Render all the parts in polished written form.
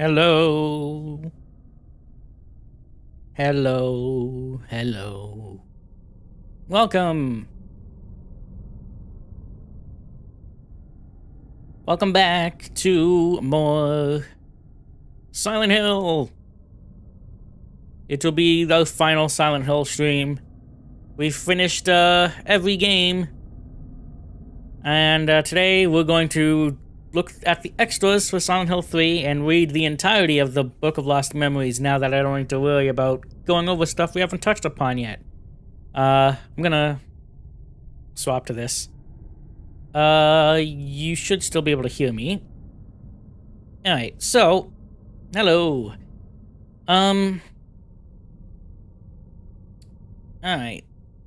Hello. Hello. Hello. Welcome. Welcome back to more Silent Hill. It will be the final Silent Hill stream. We've finished every game. And today we're going to look at the extras for Silent Hill 3 and read the entirety of the Book of Lost Memories now that I don't need to worry about going over stuff we haven't touched upon yet. I'm gonna swap to this. You should still be able to hear me. Alright, so, hello. Alright.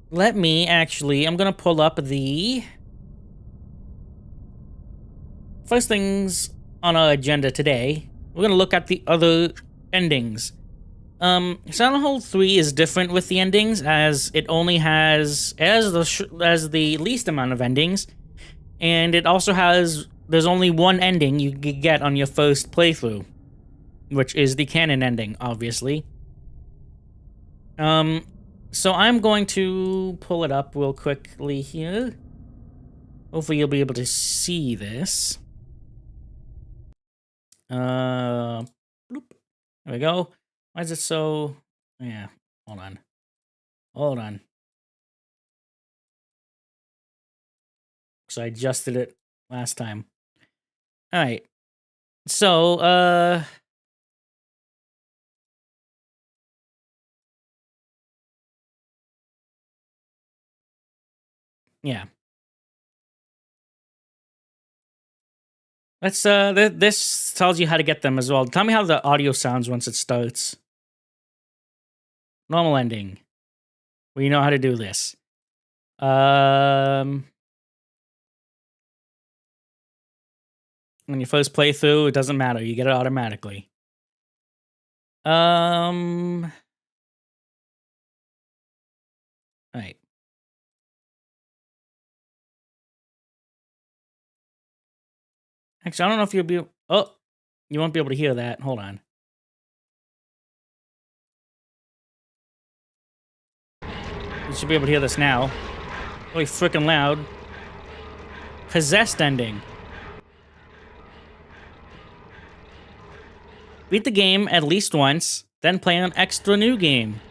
Let me I'm gonna pull up the first things on our agenda today. We're gonna look at the other endings. Silent Hill 3 is different with the endings, as it only has, as the least amount of endings, and it also has, there's only one ending you can get on your first playthrough, which is the canon ending, obviously. So I'm going to pull it up real quickly here. Hopefully you'll be able to see this. Bloop. There we go. Why is it so... Yeah, hold on. Hold on. So I adjusted it last time. Alright. So, yeah. Let's, this tells you how to get them as well. Tell me how the audio sounds once it starts. Normal ending. We know how to do this. When you first play through, it doesn't matter. You get it automatically. Alright. Actually, I don't know if you'll be... Oh! You won't be able to hear that. Hold on. You should be able to hear this now. Really freaking loud. Possessed ending. Beat the game at least once, then play an extra new game.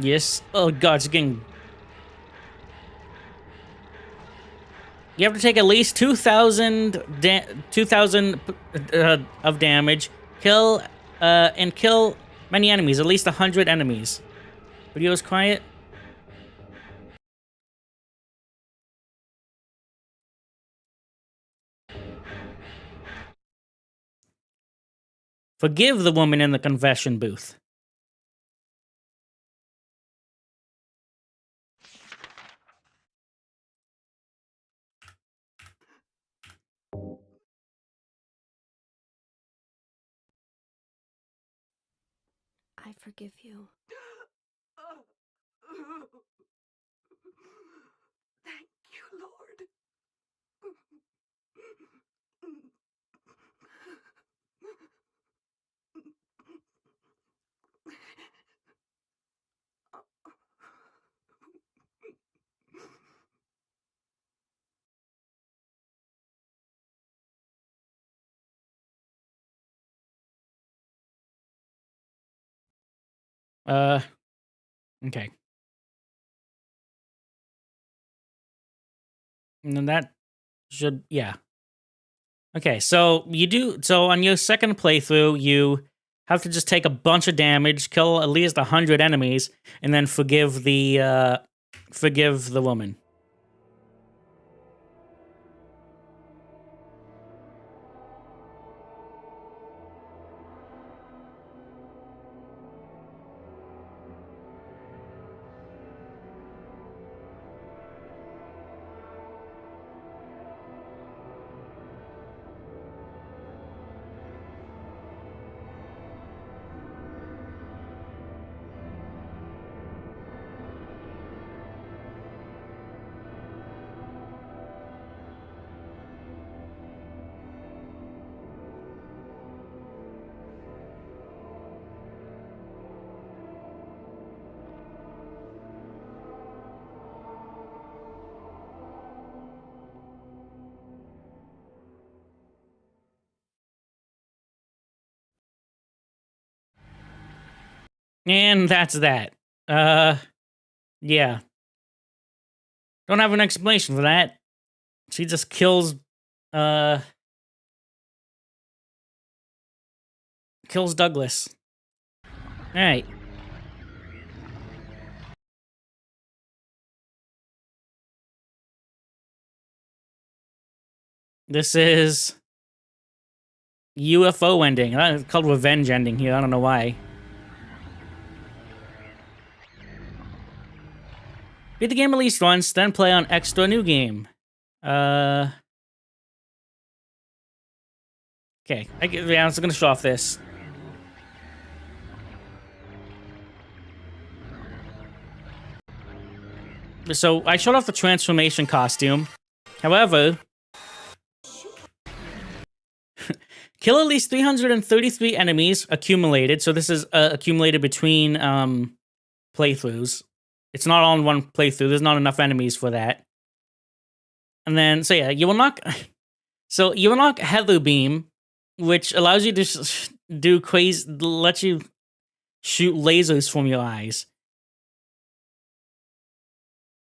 Yes. Oh god, it's getting... You have to take at least 2,000 of damage, kill many enemies, at least 100 enemies. Video is quiet. Forgive the woman in the confession booth. I forgive you. Thank you, Lord. Okay. And then that should, yeah. Okay, so so on your second playthrough, you have to just take a bunch of damage, kill at least 100 enemies, and then forgive the woman. And that's that. Yeah. Don't have an explanation for that. She just kills Douglas. Alright. This is UFO ending. It's called revenge ending here. I don't know why. Beat the game at least once, then play on extra new game. Okay. Yeah, I'm just gonna show off this. So I showed off the transformation costume. However, kill at least 333 enemies accumulated. So this is accumulated between playthroughs. It's not all in one playthrough. There's not enough enemies for that. And then, so yeah, you unlock Heather Beam, which allows you to do crazy, lets you shoot lasers from your eyes.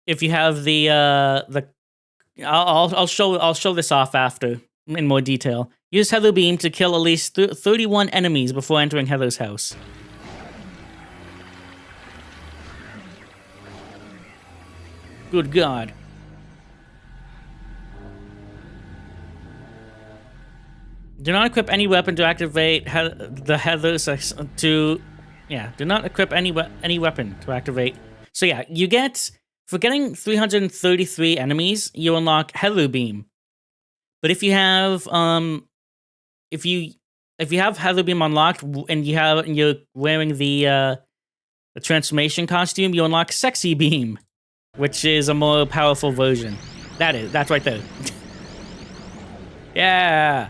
If you have I'll show this off after in more detail. Use Heather Beam to kill at least 31 enemies before entering Heather's house. Good God. Do not equip any weapon to activate the Heather's do not equip any weapon to activate. So yeah, you get, for getting 333 enemies, you unlock Heather Beam. But if you have if you have Heather Beam unlocked and you're wearing the transformation costume, you unlock Sexy Beam, which is a more powerful version. That's right there. Yeah.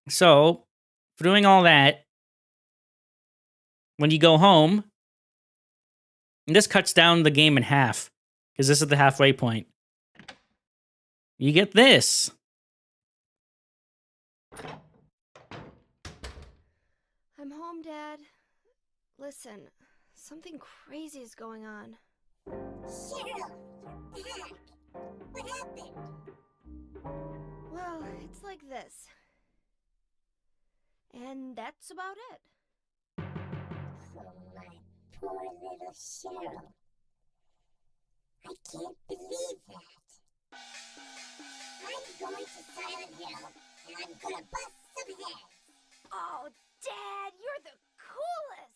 So, for doing all that, when you go home, and this cuts down the game in half, because this is the halfway point. You get this. I'm home, Dad. Listen, something crazy is going on. Cheryl, you're back. What happened? Well, it's like this. And that's about it. Oh, my poor little Cheryl. I can't believe that. I'm going to Silent Hill, and I'm gonna bust some heads. Oh, Dad, you're the coolest!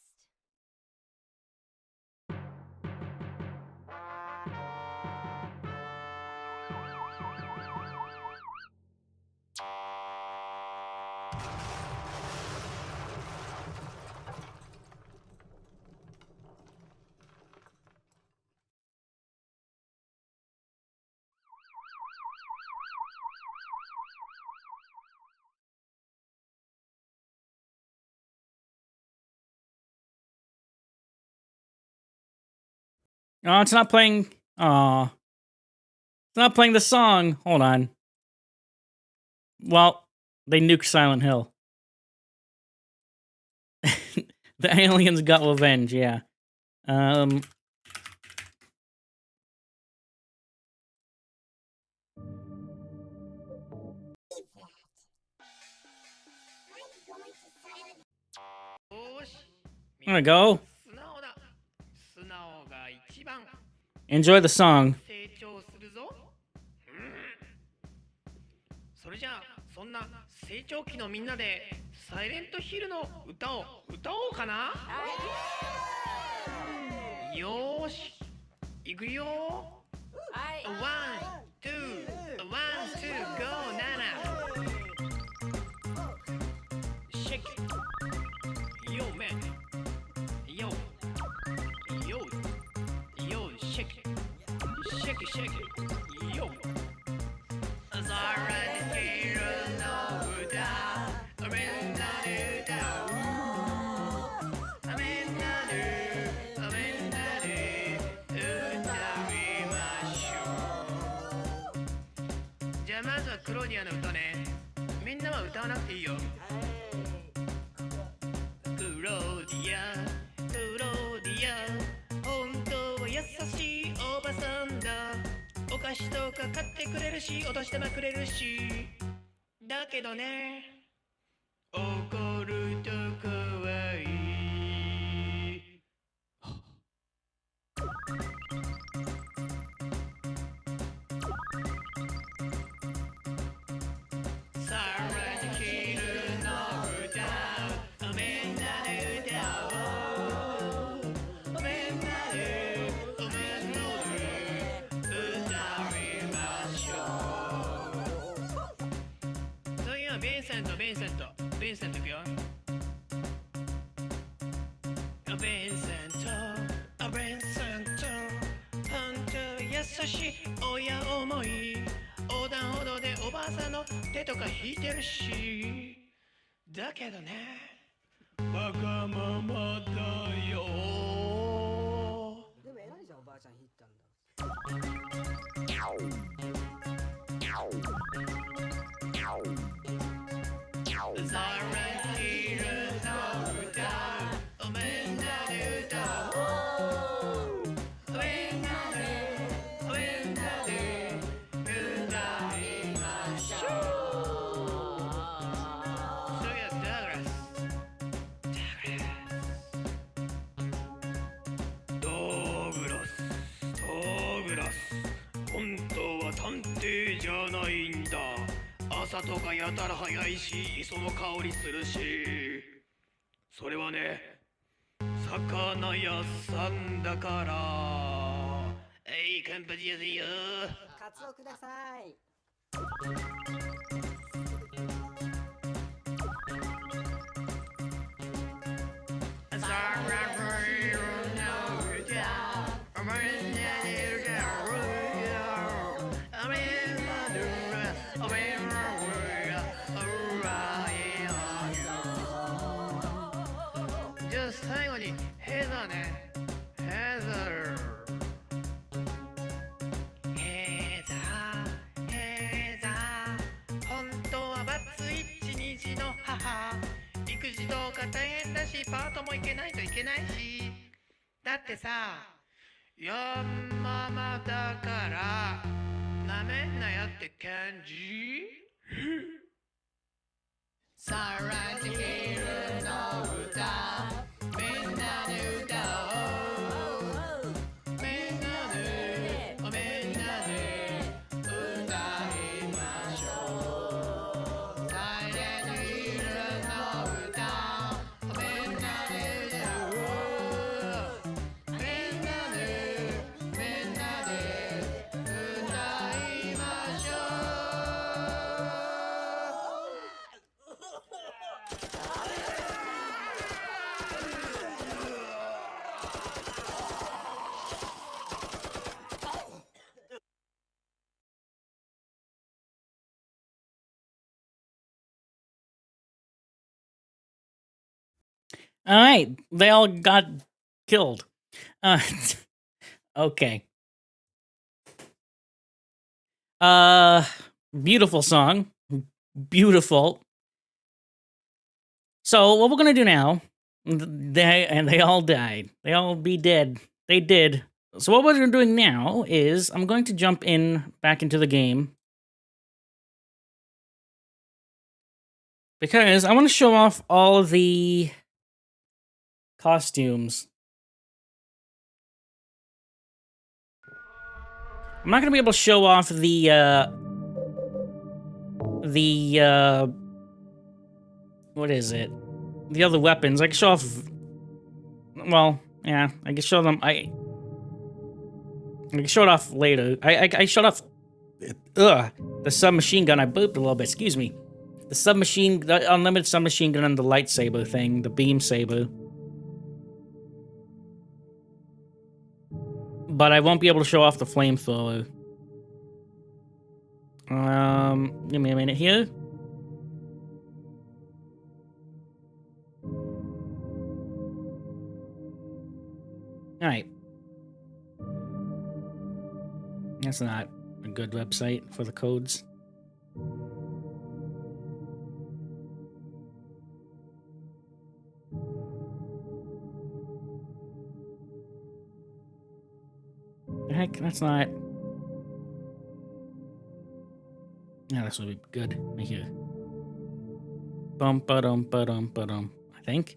Oh, it's not playing. Aw. It's not playing the song. Hold on. Well, they nuked Silent Hill. The aliens got revenge, yeah. There we go. Enjoy the song. それじゃあそんな成長期のみんなでサイレントヒルの歌を歌おうかな。よーし、いくよ。ワン、ツー、ワン、ツー、ゴー、ナナ。シェイク、ヨーメン、ヨー、ヨー、ヨー、シェイク、シェイク、シェイク、ヨー。じゃあまずはクローディアの歌ね。みんなは歌わなくていいよ。クローディア、クローディア、本当は優しいおばさんだ。お菓子とか買ってくれるし、お年玉くれるし。だけどね、怒ると怖い。さらに昼の歌をみんなで歌おう。みんなで歌いましょう。次はヴィンセントいくよ。ヴィンセント、本当優しい親思い。横断歩道でおばあさんの手とか引いてるし。だけどね、わがままだよ。でも偉いじゃん、おばあちゃん引いたんだ。さらに昼の歌をみんなで歌おう。みんなで歌いましょう。次はダグラス。本当は探偵じゃないんだ。朝とかやたら早いし、磯の香りするし。それはね、魚屋さんだから。カンパチですよ。カツオください。じゃあ最後にヘザーね。ヘザー、本当はバツ1、2児の母。育児とか大変だし、パートも行けないといけないし。だってさ、ヤンママだからなめんなよって感じ。さらに昼の歌、みんなで歌おう。みんなで歌いましょう。さらに昼の歌、みんなで歌おう。みんなで歌いましょAll right, they all got killed. Okay. Beautiful song. Beautiful. So what we're gonna do now? They all died. They all be dead. They did. So what we're doing now is I'm going to jump back into the game because I want to show off all of the costumes. I'm not gonna be able to show off the what is it? The other weapons. I can show off. Well, yeah, I can show them. I can show it off later. I showed off. The submachine gun. I booped a little bit. Excuse me. The unlimited submachine gun and the lightsaber thing, the beam saber. But I won't be able to show off the flamethrower. Give me a minute here. Alright. That's not a good website for the codes. The heck? That's not... Yeah, this will be good. Right here. Bum-ba-dum-ba-dum-ba-dum. I think.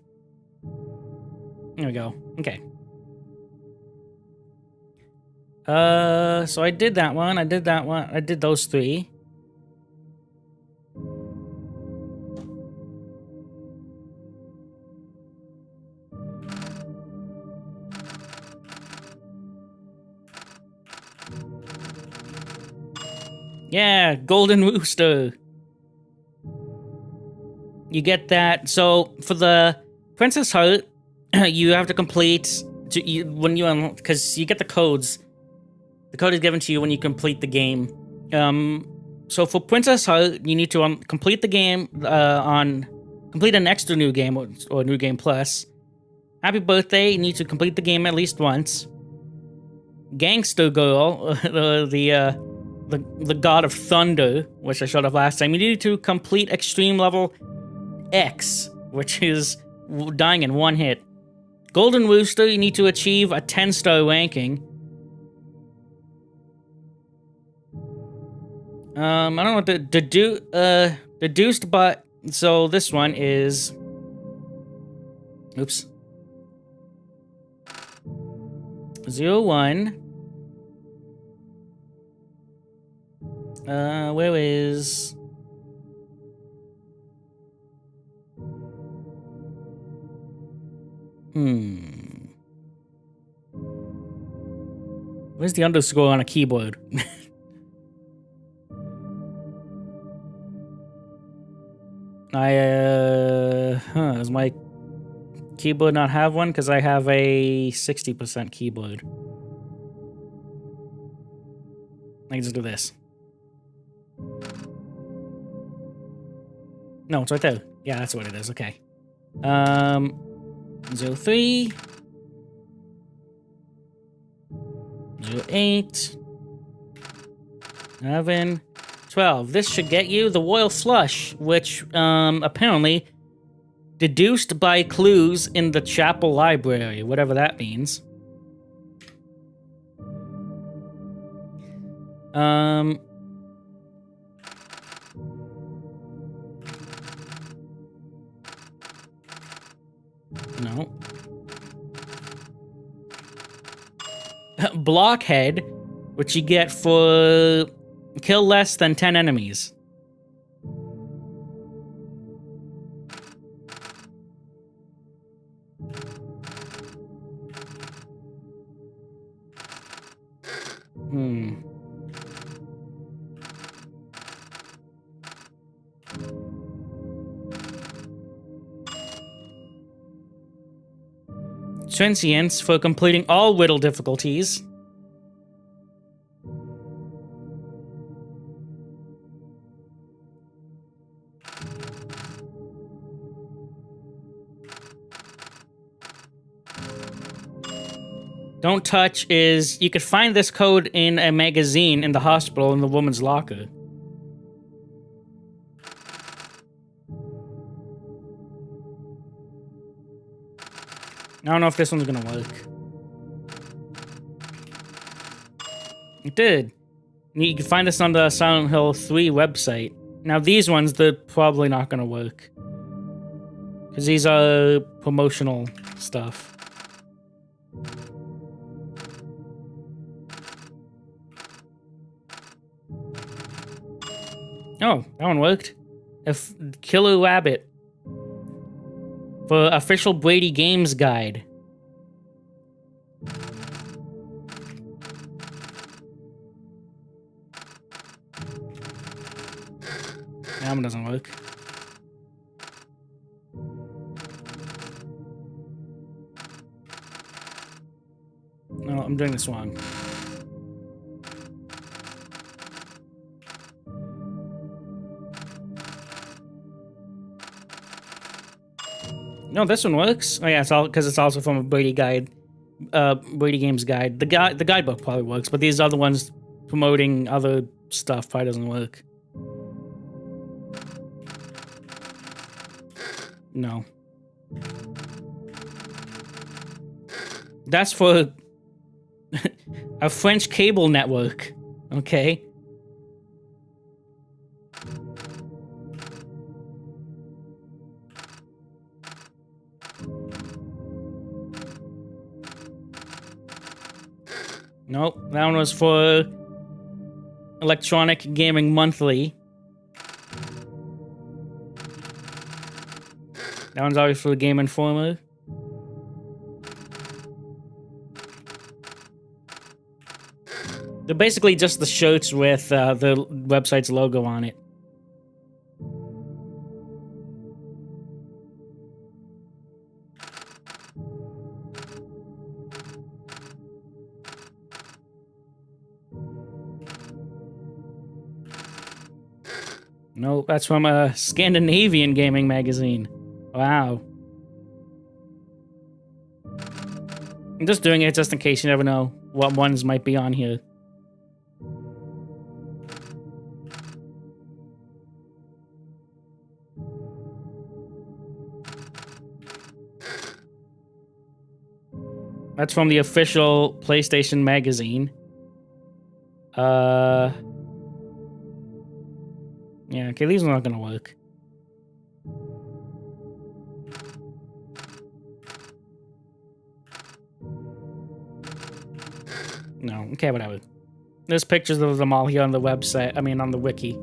There we go. Okay. So I did that one. I did that one. I did those 3. Yeah, Golden Rooster. You get that. So for the Princess Heart, you have to complete when you because you get the codes. The code is given to you when you complete the game. So for Princess Heart, you need to complete the game complete an extra new game or New Game Plus. Happy Birthday, you need to complete the game at least once. Gangster Girl, the God of Thunder, which I showed off last time, you need to complete Extreme Level X, which is dying in one hit. Golden Rooster, you need to achieve a 10-star ranking. I don't know what the deduced, but so this one is. Oops. 01. Where is? Where's the underscore on a keyboard? Does my keyboard not have one? Because I have a 60% keyboard. I can just do this. No, it's right there. Yeah, that's what it is. Okay. 03. 08. 11. 12. This should get you the Royal Flush, which, apparently deduced by clues in the chapel library, whatever that means. No. Blockhead, which you get for kill less than 10 enemies. Transience for completing all riddle difficulties. Don't touch is you could find this code in a magazine in the hospital in the woman's locker. I don't know if this one's gonna work. It did. You can find this on the Silent Hill 3 website. Now these ones, they're probably not gonna work. Because these are promotional stuff. Oh, that one worked. Killer Rabbit. For official Brady Games guide. That one doesn't work. No, I'm doing this wrong. No, this one works. Oh yeah, it's all because it's also from a Brady guide, Brady Games guide. The guidebook probably works, but these other ones promoting other stuff probably doesn't work. No. That's for A French cable network. Okay. Nope, that one was for Electronic Gaming Monthly. That one's always for the Game Informer. They're basically just the shirts with the website's logo on it. Nope, that's from a Scandinavian gaming magazine. Wow. I'm just doing it just in case you never know what ones might be on here. That's from the official PlayStation magazine. Yeah, okay, these are not gonna work. No, okay, whatever. There's pictures of them all here on the website, on the wiki.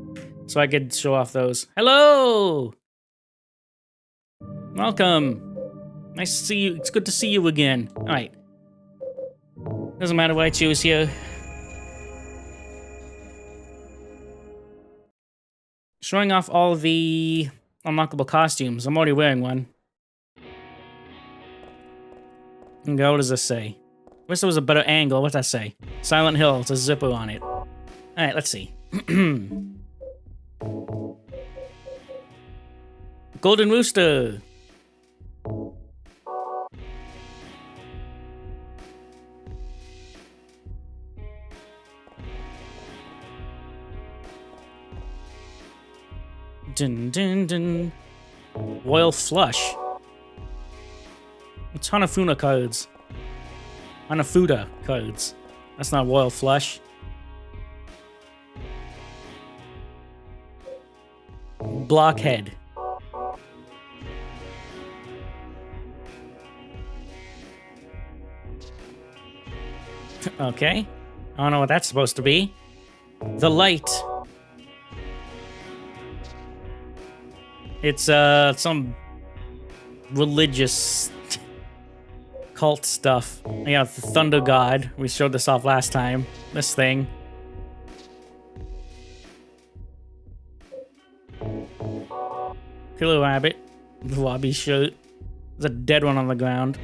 So I could show off those. Hello! Welcome. Nice to see you. It's good to see you again. Alright. Doesn't matter what I choose here. Showing off all the unlockable costumes. I'm already wearing one. Okay, what does this say? Wish there was a better angle. What's that say? Silent Hill. It's a zipper on it. Alright, let's see. Golden Rooster. Dun dun dun. Royal Flush. It's Hanafuna codes. Hanafuda codes. That's not Royal Flush. Blockhead. Okay. I don't know what that's supposed to be. The Light. It's some religious cult stuff. Yeah, the Thunder God. We showed this off last time. This thing. Killer Rabbit. The lobby shirt. There's a dead one on the ground.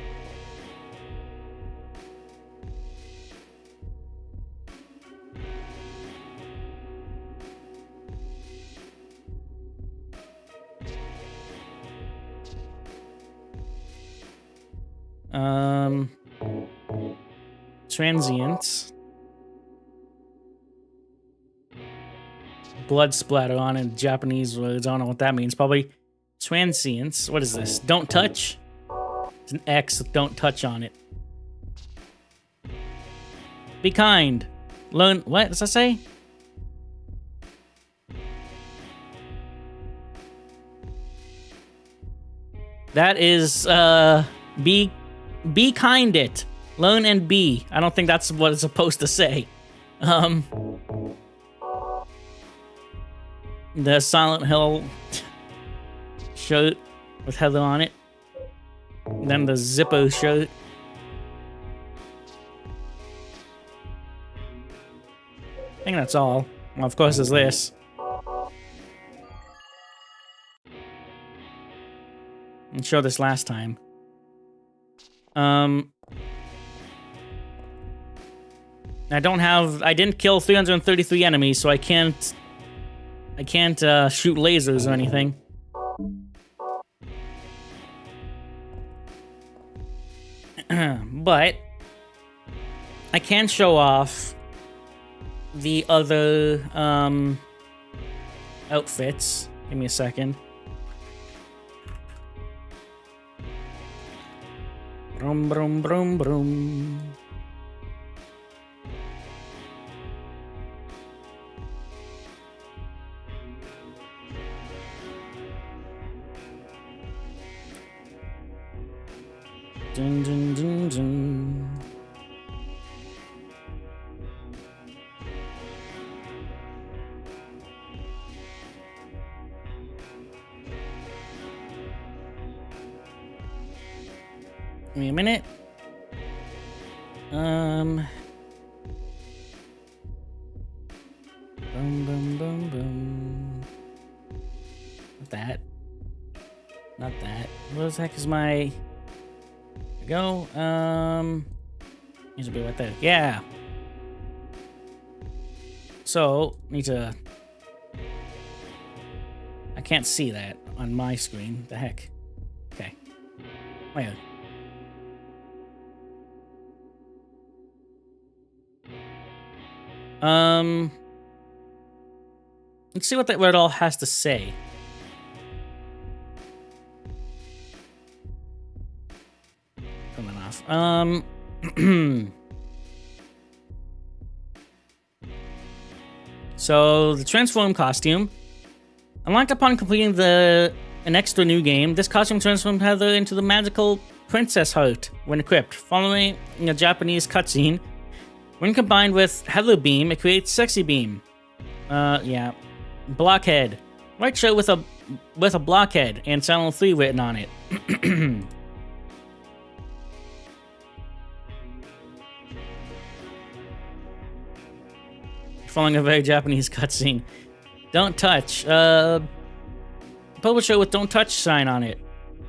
Transient. Blood splatter on in Japanese words. I don't know what that means. Probably transience. What is this? Don't touch? It's an X with don't touch on it. Be kind. Learn. What does that say? That is, be kind it. Learn and be. I don't think that's what it's supposed to say. The Silent Hill shirt with Heather on it. Then the Zippo shirt. I think that's all. Well, of course, there's this. I showed this last time. I didn't kill 333 enemies, so I can't shoot lasers or anything. But I can show off the other outfits. Give me a second. Brum brum brum brum. Dun, dun, dun, dun. Give me a minute. Boom, boom, boom, boom. Not that. Not that. What the heck is my... There we go. Needs to be right there. Yeah. So, need to... I can't see that on my screen. The heck? Okay. Wait. Let's see what it all has to say. Turn that off. So the transform costume. Unlocked upon completing an extra new game, this costume transformed Heather into the magical Princess Heart when equipped, following a Japanese cutscene. When combined with Heather Beam, it creates Sexy Beam. Yeah. Blockhead. White shirt with a blockhead and Silent 3 written on it. Following a very Japanese cutscene. Don't touch. Publisher with "Don't Touch" sign on it.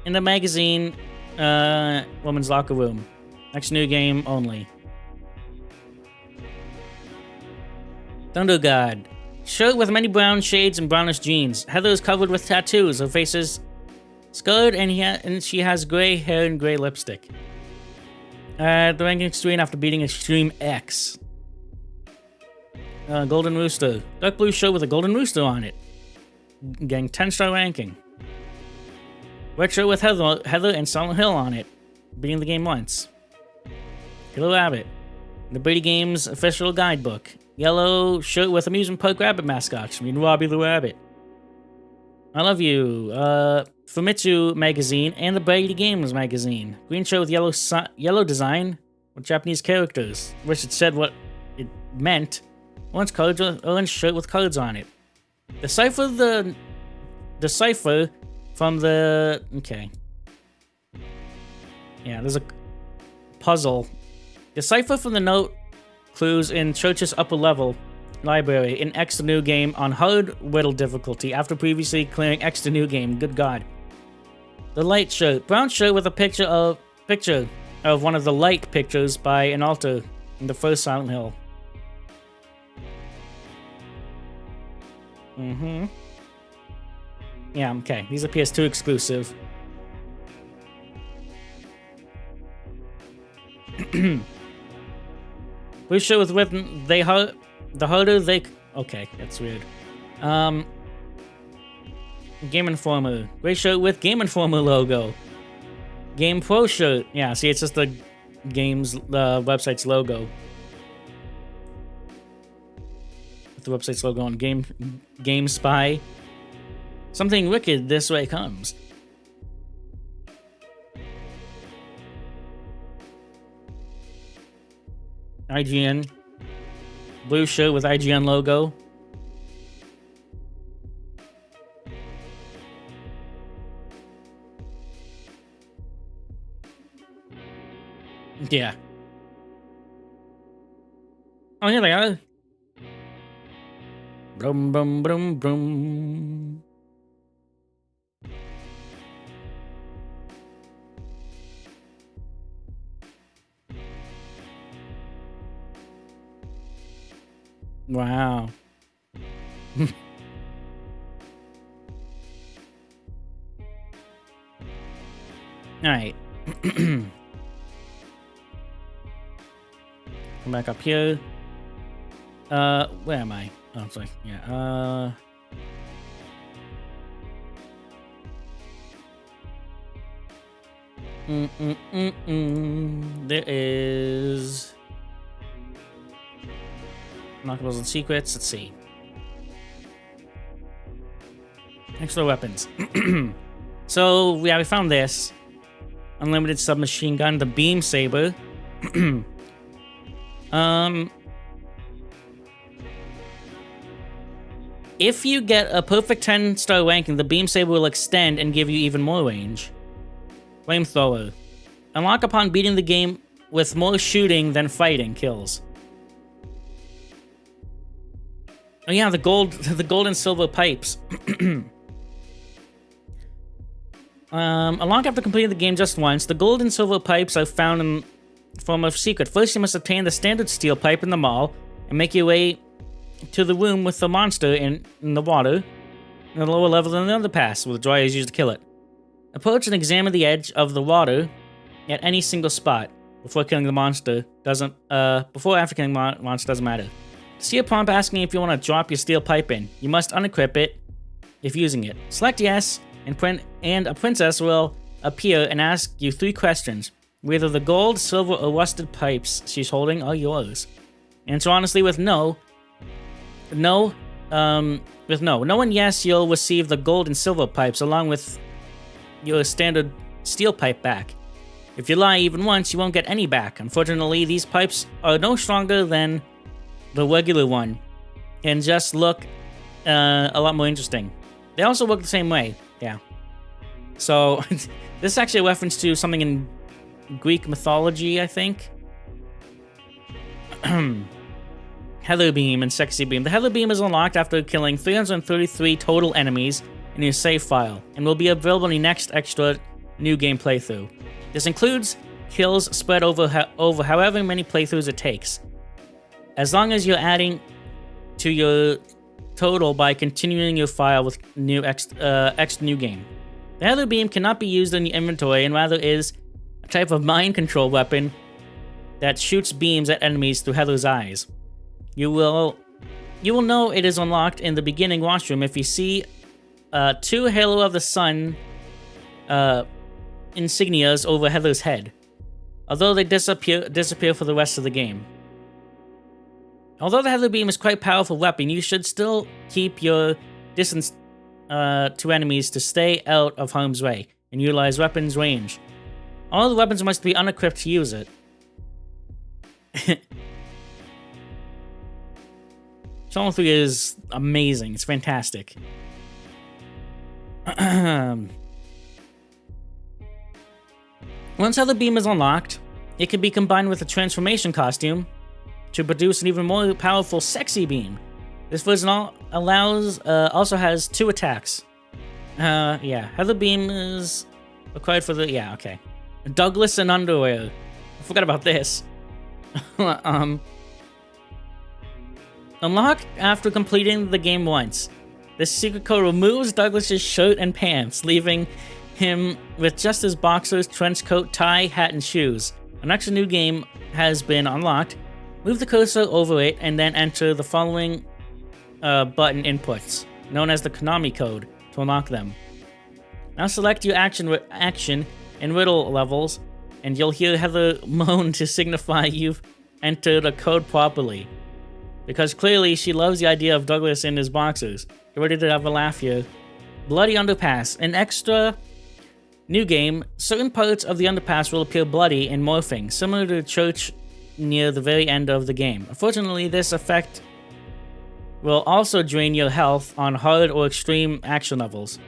In the magazine, Woman's Locker Room. Next new game only. Thunder God. Shirt with many brown shades and brownish jeans. Heather is covered with tattoos. Her face is scarred and she has gray hair and gray lipstick. The ranking screen after beating Extreme X. Golden Rooster. Dark blue shirt with a golden rooster on it. Getting 10-star ranking. Red shirt with Heather and Silent Hill on it. Beating the game once. Killer Rabbit. The Brady Games official guidebook. Yellow shirt with amusement park rabbit mascots. Mean Robbie the Rabbit. I love you. Famitsu magazine and the Brady Games magazine. Green shirt with yellow design with Japanese characters. Wish it said what it meant. Orange cards with orange shirt with cards on it. Decipher from the... Okay. Yeah, there's a puzzle. Decipher from the note clues in Church's upper level library in extra new game on hard riddle difficulty after previously clearing extra new game. Good God. The light shirt. Brown shirt with a picture of one of the light pictures by an altar in the first Silent Hill. Mm-hmm. Yeah, okay. These are PS2 exclusive. Blue shirt with written the harder they... Okay, that's weird. Game Informer. Gray shirt with Game Informer logo. Game Pro shirt. Yeah, see, it's just the website's logo. With the website's logo on Game Spy. Something wicked this way comes. IGN. Blue shirt with IGN logo. Yeah. Oh, here they are. Brum, brum, brum, brum. Wow. Alright. Come back up here. Where am I? Oh, it's like, yeah, There is... Unlockables and secrets. Let's see. Extra weapons. So, yeah, we found this. unlimited submachine gun, the beam saber. If you get a perfect 10-star ranking, the beam saber will extend and give you even more range. Flamethrower. Unlock upon beating the game with more shooting than fighting kills. Oh yeah, the gold and silver pipes. Unlock after completing the game just once. The gold and silver pipes are found in form of secret. First, you must obtain the standard steel pipe in the mall and make your way to the room with the monster in the water in the lower level of the underpass, where the dryer is used to kill it. Approach and examine the edge of the water at any single spot before killing the monster. Before or after killing the monster doesn't matter. See a prompt asking if you want to drop your steel pipe in. You must unequip it if using it. Select yes, and a princess will appear and ask you 3 questions. Whether the gold, silver, or rusted pipes she's holding are yours. Answer honestly with no. No and yes, you'll receive the gold and silver pipes along with your standard steel pipe back. If you lie even once, you won't get any back. Unfortunately, these pipes are no stronger than the regular one and just look a lot more interesting. They also work the same way, yeah. So, this is actually a reference to something in Greek mythology, I think. Heather Beam and Sexy Beam. The Heather Beam is unlocked after killing 333 total enemies in your save file, and will be available in the next extra new game playthrough. This includes kills spread over however many playthroughs it takes, as long as you're adding to your total by continuing your file with new new game. The Heather Beam cannot be used in the inventory and rather is a type of mind control weapon that shoots beams at enemies through Heather's eyes. You will know it is unlocked in the beginning washroom if you see 2 Halo of the Sun insignias over Heather's head, although they disappear for the rest of the game. Although the Heather Beam is quite a powerful weapon, you should still keep your distance to enemies to stay out of harm's way and utilize weapons range. All the weapons must be unequipped to use it. Silent Hill 3 is amazing. It's fantastic. Once Heather Beam is unlocked, it can be combined with a transformation costume to produce an even more powerful Sexy Beam. This version also has 2 attacks. Yeah, Heather Beam is required for the... Yeah, okay. Douglas in underwear. I forgot about this. Unlocked after completing the game once. This secret code removes Douglas's shirt and pants, leaving him with just his boxers, trench coat, tie, hat, and shoes. An extra new game has been unlocked. Move the cursor over it and then enter the following button inputs, known as the Konami code, to unlock them. Now select your action and riddle levels, and you'll hear Heather moan to signify you've entered the code properly. Because clearly she loves the idea of Douglas in his boxers. Get ready to have a laugh here. Bloody Underpass. An extra new game, certain parts of the underpass will appear bloody and morphing, similar to the church near the very end of the game. Unfortunately, this effect will also drain your health on hard or extreme action levels.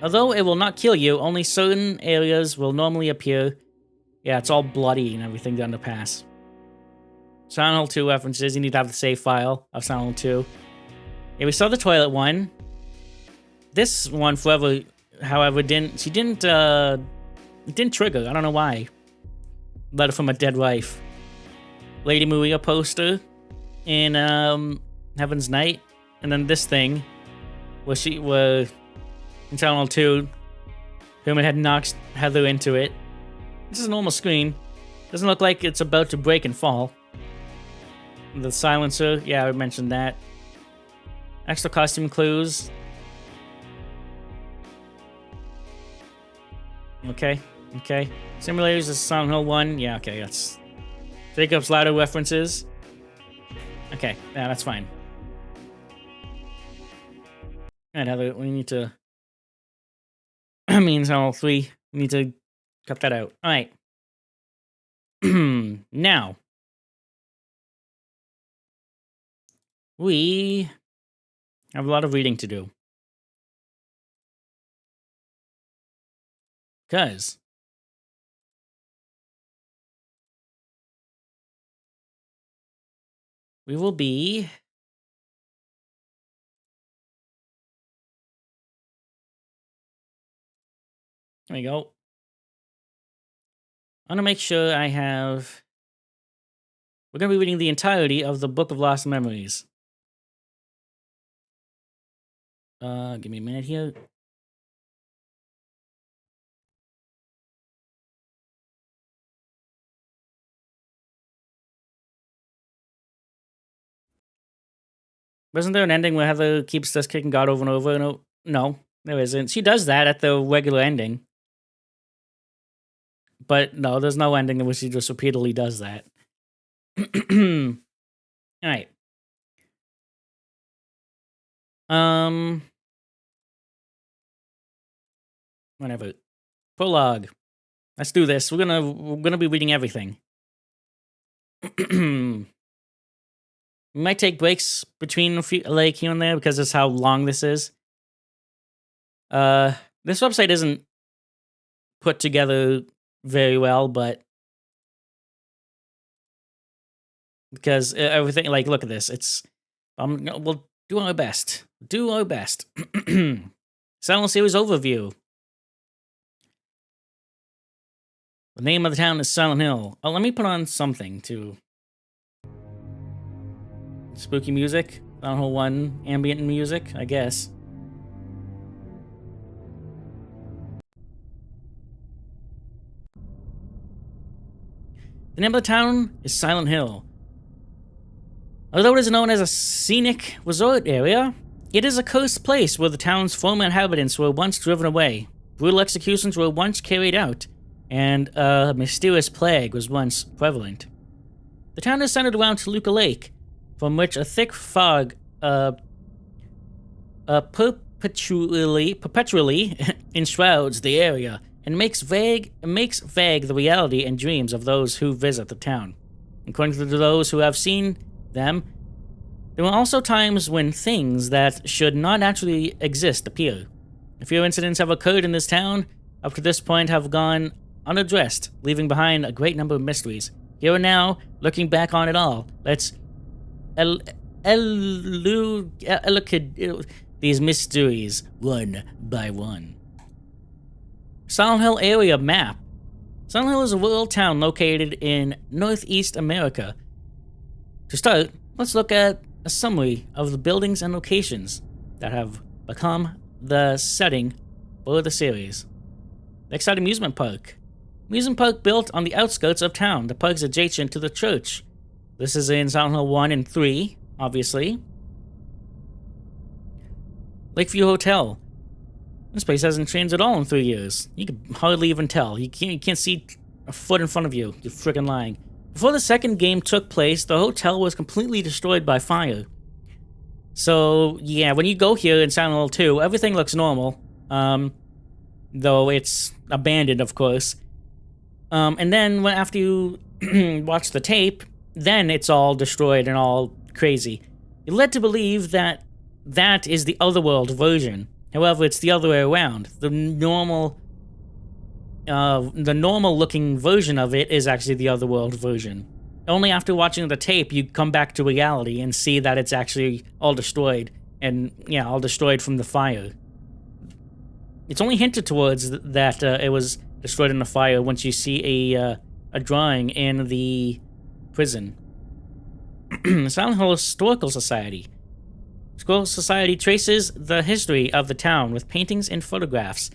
Although it will not kill you, only certain areas will normally appear. Yeah, it's all bloody and everything, the underpass. Silent Hill 2 references. You need to have the save file of Silent Hill 2. Yeah, we saw the toilet one. This one, however, didn't trigger. I don't know why. Letter from a dead wife. Lady Maria poster in Heaven's Night, and then this thing where in Silent Hill 2, Herman had knocked Heather into it. This is a normal screen. Doesn't look like it's about to break and fall. The silencer, yeah, I mentioned that. Extra costume clues. Okay. Simulators is Silent Hill 1. Yeah, okay, that's Jacob's Ladder references. Okay, yeah, that's fine. Alright, Heather, we need to... I mean, Silent Hill 3. We need to Cut that out. All right. Now, we have a lot of reading to do. Because we will be there we go. I want to make sure I have. We're going to be reading the entirety of the Book of Lost Memories. Give me a minute here. Wasn't there an ending where Heather keeps just kicking God over and over? No, there isn't. She does that at the regular ending. But no, there's no ending in which she just repeatedly does that. Alright. Whatever. Prologue. Let's do this. We're gonna be reading everything. We might take breaks between a few, like, here and there, because that's how long this is. This website isn't put together very well, but because everything, like, look at this. It's we'll do our best. Do our best. Silent Series overview. The name of the town is Silent Hill. Oh, let me put on something too. Spooky music. Silent Hill 1 ambient music, I guess. The name of the town is Silent Hill. Although it is known as a scenic resort area, it is a cursed place where the town's former inhabitants were once driven away. Brutal executions were once carried out, and a mysterious plague was once prevalent. The town is centered around Toluca Lake, from which a thick fog perpetually enshrouds the area and makes vague the reality and dreams of those who visit the town. According to those who have seen them, there were also times when things that should not actually exist appear. A few incidents have occurred in this town up to this point have gone unaddressed, leaving behind a great number of mysteries. Here and now, looking back on it all, let's elucidate these mysteries one by one. Silent Hill area map. Silent Hill is a rural town located in Northeast America. To start, let's look at a summary of the buildings and locations that have become the setting for the series. Lakeside Amusement Park. Amusement park built on the outskirts of town. The park is adjacent to the church. This is in Silent Hill 1 and 3, obviously. Lakeview Hotel. This place hasn't changed at all in 3 years. You can hardly even tell. You can't see a foot in front of you. You're freaking lying. Before the second game took place, the hotel was completely destroyed by fire. So, yeah, when you go here in Silent Hill 2, everything looks normal. Though it's abandoned, of course. And then after you watch the tape, then it's all destroyed and all crazy. You're led to believe that that is the Otherworld version. However, it's the other way around. The normal-looking version of it is actually the Otherworld version. Only after watching the tape, you come back to reality and see that it's actually all destroyed. And, yeah, all destroyed from the fire. It's only hinted towards that it was destroyed in the fire once you see a drawing in the prison. Silent Hill Historical Society. Historical Society traces the history of the town with paintings and photographs.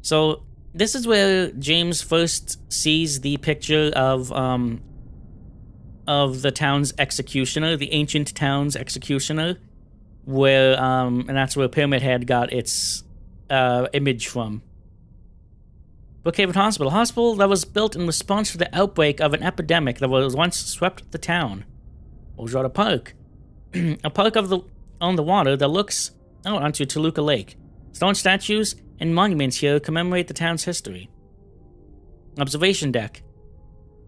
So this is where James first sees the picture of the town's executioner, the ancient town's executioner, where and that's where Pyramid Head got its image from. Brookhaven Hospital. Hospital that was built in response to the outbreak of an epidemic that was once swept the town. Ojada Park. A park on the water that looks out onto Toluca Lake. Stone statues and monuments here commemorate the town's history. Observation deck.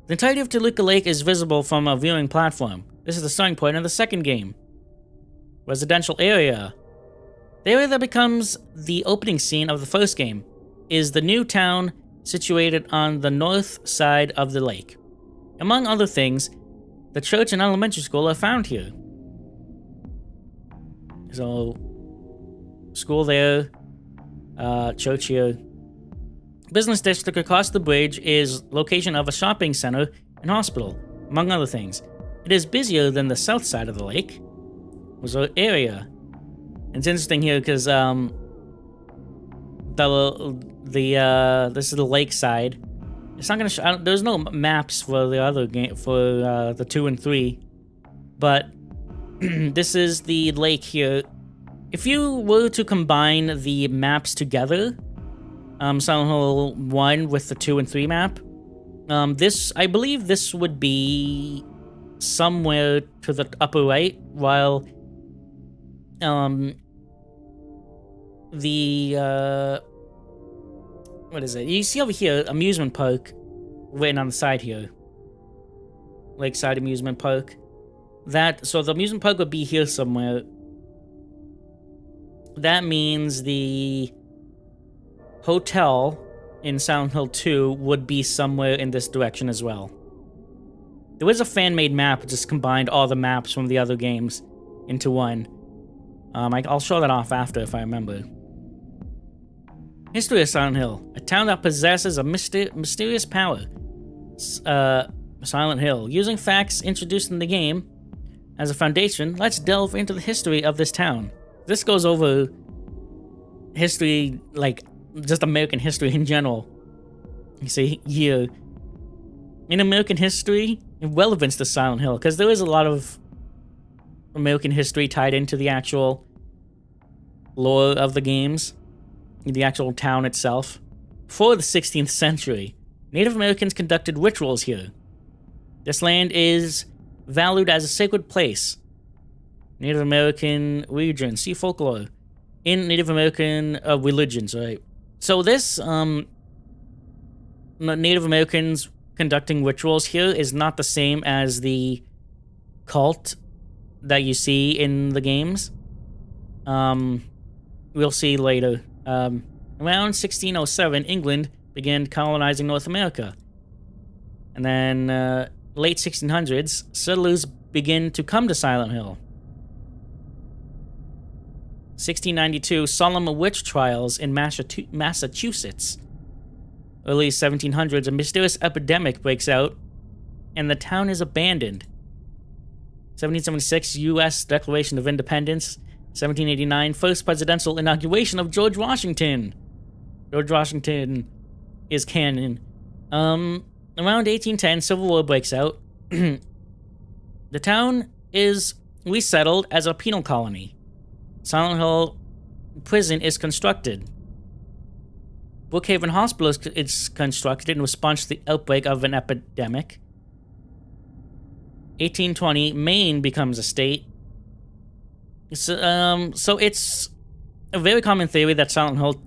The entirety of Toluca Lake is visible from a viewing platform. This is the starting point of the second game. Residential area. The area that becomes the opening scene of the first game is the new town situated on the north side of the lake. Among other things, the church and elementary school are found here. So, school there, church here. Business district across the bridge is location of a shopping center and hospital, among other things. It is busier than the south side of the lake. Resort area. It's interesting here because this is the lake side. It's not gonna. There's no maps for the other game for the 2 and 3, but this is the lake here. If you were to combine the maps together, Silent Hill 1 with the 2 and 3 map, I believe this would be somewhere to the upper right, while what is it? You see over here, amusement park written on the side here. Lakeside Amusement Park. So the amusement park would be here somewhere. That means the hotel in Silent Hill 2 would be somewhere in this direction as well. There is a fan-made map that just combined all the maps from the other games into one. I'll show that off after if I remember. History of Silent Hill. A town that possesses a mysterious power. Silent Hill. Using facts introduced in the game as a foundation, let's delve into the history of this town. This goes over history, like just American history in general. You see here, in American history, in relevance to Silent Hill, because there is a lot of American history tied into the actual lore of the games, the actual town itself. Before the 16th century, Native Americans conducted rituals here. This land is valued as a sacred place. Native American religion, see folklore. In Native American religions, right? So this, Native Americans conducting rituals here is not the same as the cult that you see in the games. We'll see later. Around 1607, England began colonizing North America. And then, late 1600s, settlers begin to come to Silent Hill. 1692, solemn witch trials in Massachusetts. Early 1700s, a mysterious epidemic breaks out, and the town is abandoned. 1776, U.S. Declaration of Independence. 1789, first presidential inauguration of George Washington. George Washington is canon. Around 1810, Civil War breaks out. The town is resettled as a penal colony. Silent Hill Prison is constructed. Brookhaven Hospital is constructed in response to the outbreak of an epidemic. 1820, Maine becomes a state. So it's a very common theory that Silent Hill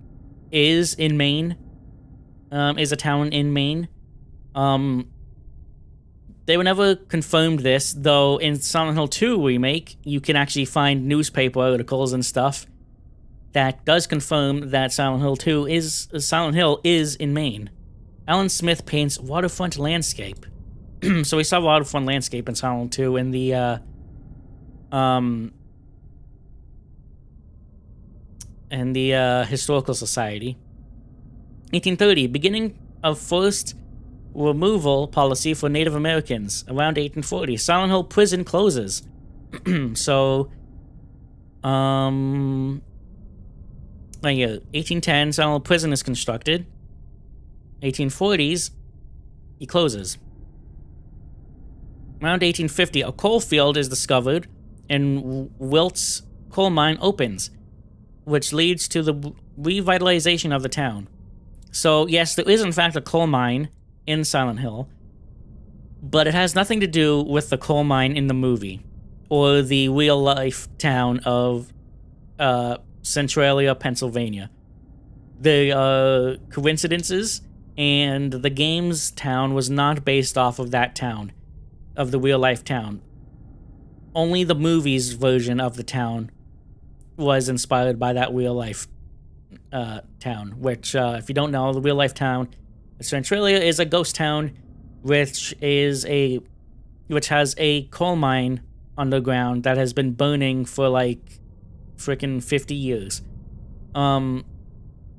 is in Maine, is a town in Maine. They were never confirmed this, though in Silent Hill 2 remake, you can actually find newspaper articles and stuff that does confirm that Silent Hill is in Maine. Alan Smith paints waterfront landscape. So we saw waterfront landscape in Silent Hill 2 in the Historical Society. 1830, beginning of first removal policy for Native Americans. Around 1840, Silent Hill Prison closes. So, right here, 1810, Silent Hill Prison is constructed. 1840s, he closes. Around 1850, a coal field is discovered, and Wilt's coal mine opens, which leads to the revitalization of the town. So, yes, there is in fact a coal mine in Silent Hill, but it has nothing to do with the coal mine in the movie, or the real-life town of Centralia, Pennsylvania. They are coincidences, and the game's town was not based off of that town, of the real-life town. Only the movie's version of the town was inspired by that real-life town, which, if you don't know, the real-life town of Centralia is a ghost town, which has a coal mine underground that has been burning for like freaking 50 years. And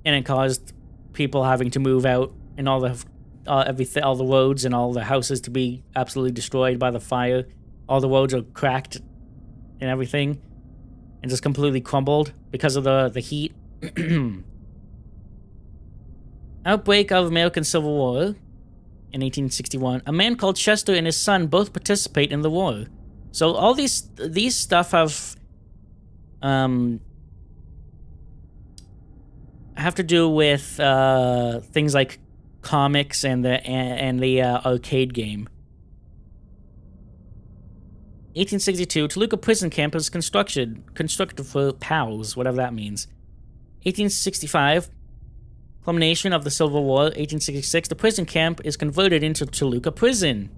it caused people having to move out, and all the roads and all the houses to be absolutely destroyed by the fire. All the roads are cracked and everything, and just completely crumbled because of the heat. Outbreak of American Civil War in 1861. A man called Chester and his son both participate in the war. So all these stuff have to do with things like comics and the arcade game. 1862, Toluca prison camp is constructed for POWs, whatever that means. 1865, culmination of the Civil War. 1866, the prison camp is converted into Toluca prison.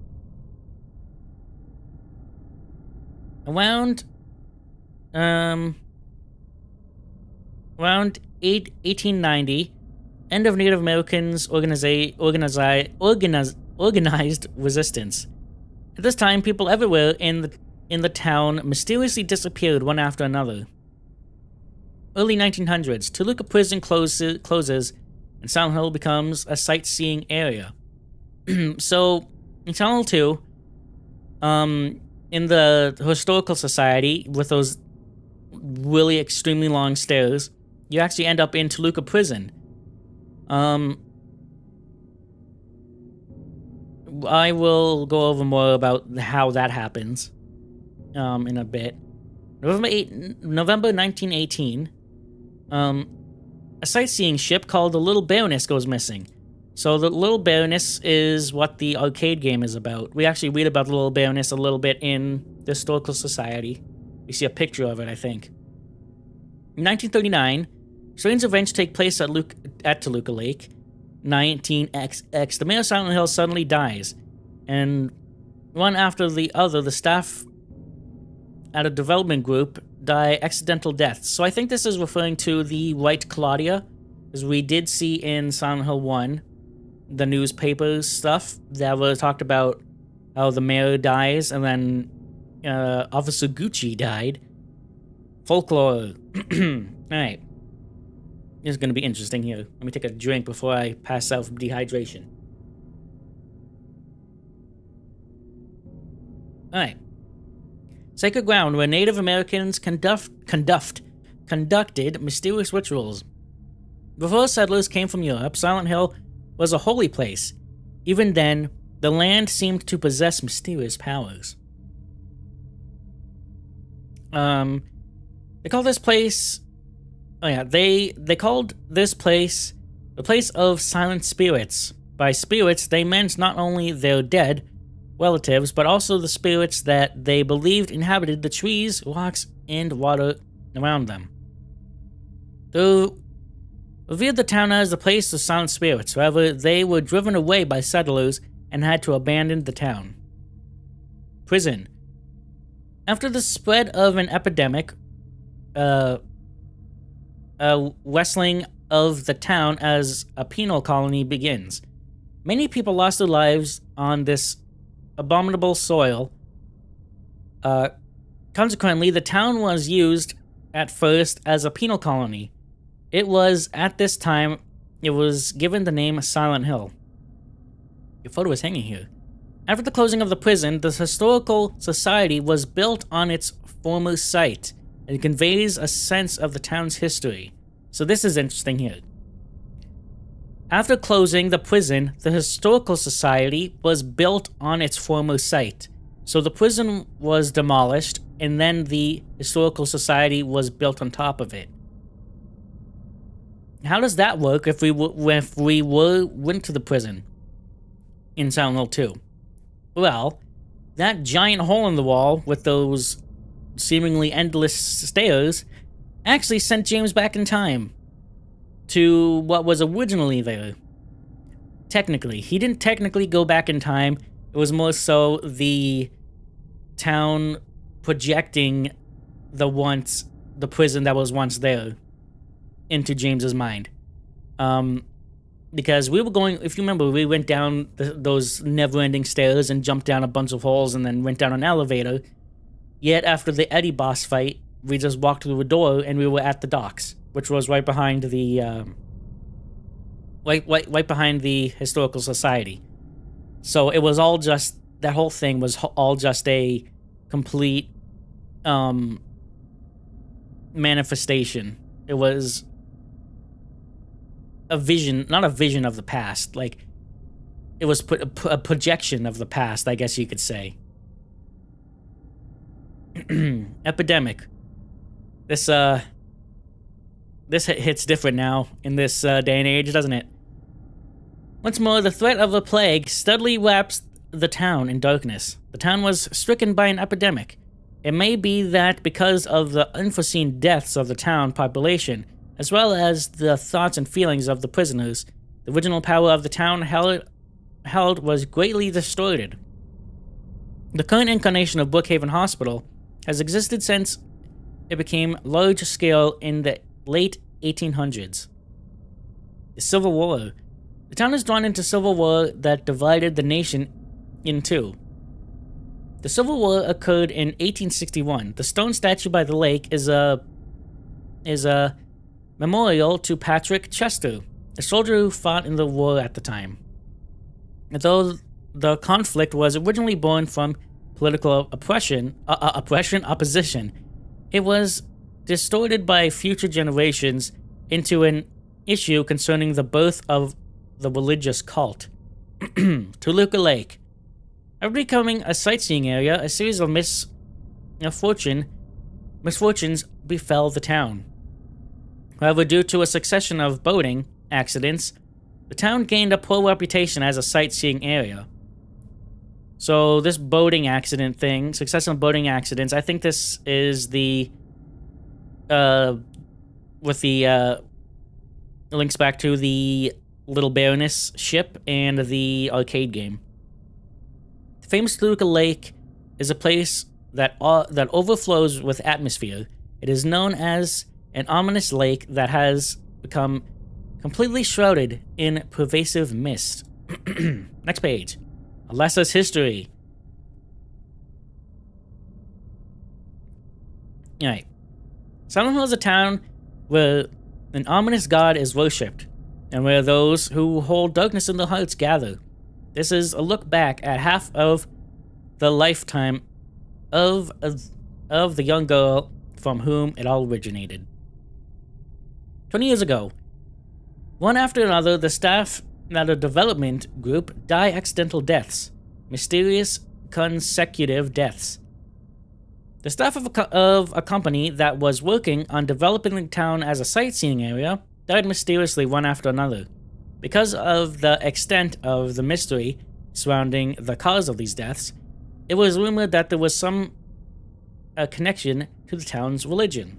Around 1890, end of Native Americans organized resistance. At this time, people everywhere in the town mysteriously disappeared one after another. Early 1900s, Toluca prison closes, and Silent Hill becomes a sightseeing area. So, in Silent Hill 2, in the Historical Society, with those really extremely long stairs, you actually end up in Toluca prison. I will go over more about how that happens in a bit. November 1918, a sightseeing ship called the Little Baroness goes missing. So the Little Baroness is what the arcade game is about. We actually read about the Little Baroness a little bit in the Historical Society. We see a picture of it, I think. In 1939, strange events take place at Toluca Lake. 19XX, the mayor of Silent Hill suddenly dies, and one after the other, the staff at a development group die accidental deaths. So I think this is referring to the White Claudia, as we did see in Silent Hill 1, the newspaper stuff that was talked about how the mayor dies, and then Officer Gucci died. Folklore. Alright. This is going to be interesting here. Let me take a drink before I pass out from dehydration. Alright. Sacred ground where Native Americans conducted mysterious rituals. Before settlers came from Europe, Silent Hill was a holy place. Even then, the land seemed to possess mysterious powers. They call this place... Oh yeah, they called this place the place of silent spirits. By spirits, they meant not only their dead relatives, but also the spirits that they believed inhabited the trees, rocks, and water around them. They revered the town as the place of silent spirits. However, they were driven away by settlers and had to abandon the town. Prison. After the spread of an epidemic, wrestling of the town as a penal colony begins. Many people lost their lives on this abominable soil. Consequently, the town was used at first as a penal colony. It was, at this time, it was given the name Silent Hill. Your photo is hanging here. After the closing of the prison, the Historical Society was built on its former site. It conveys a sense of the town's history. So this is interesting here. After closing the prison, the Historical Society was built on its former site. So the prison was demolished, and then the Historical Society was built on top of it. How does that work if we went to the prison in Silent Hill 2? Well, that giant hole in the wall with those seemingly endless stairs actually sent James back in time to what was originally there. Technically. He didn't technically go back in time. It was more so the town projecting the prison that was once there into James's mind. Because we were going, if you remember, we went down those never-ending stairs and jumped down a bunch of halls and then went down an elevator. Yet after the Eddie boss fight, we just walked through a door and we were at the docks, which was right behind the right behind the Historical Society. So it was all just, that whole thing was all just a complete manifestation. It was a vision, not a vision of the past. Like, it was a projection of the past, I guess you could say. Epidemic. This hits different now in this day and age, doesn't it? Once more, the threat of a plague steadily wraps the town in darkness. The town was stricken by an epidemic. It may be that because of the unforeseen deaths of the town population, as well as the thoughts and feelings of the prisoners, the original power of the town held was greatly distorted. The current incarnation of Brookhaven Hospital has existed since it became large-scale in the late 1800s. The Civil War. The town is drawn into civil war that divided the nation in two. The Civil War occurred in 1861. The stone statue by the lake is a memorial to Patrick Chester, a soldier who fought in the war at the time. Though the conflict was originally born from political opposition, it was distorted by future generations into an issue concerning the birth of the religious cult. Toluca Lake. After becoming a sightseeing area, a series of misfortunes befell the town. However, due to a succession of boating accidents, the town gained a poor reputation as a sightseeing area. So this boating accident thing, succession of boating accidents, I think this is the links back to the Little Baroness ship and the arcade game. The famous Toluca Lake is a place that overflows with atmosphere. It is known as an ominous lake that has become completely shrouded in pervasive mist. Next page. Alessa's history. Alright. Silent Hill is a town where an ominous god is worshipped, and where those who hold darkness in their hearts gather. This is a look back at half of the lifetime of the young girl from whom it all originated. 20 years ago, one after another, the staff at a development group die accidental deaths, mysterious consecutive deaths. The staff of a company that was working on developing the town as a sightseeing area died mysteriously one after another. Because of the extent of the mystery surrounding the cause of these deaths, it was rumored that there was some connection to the town's religion.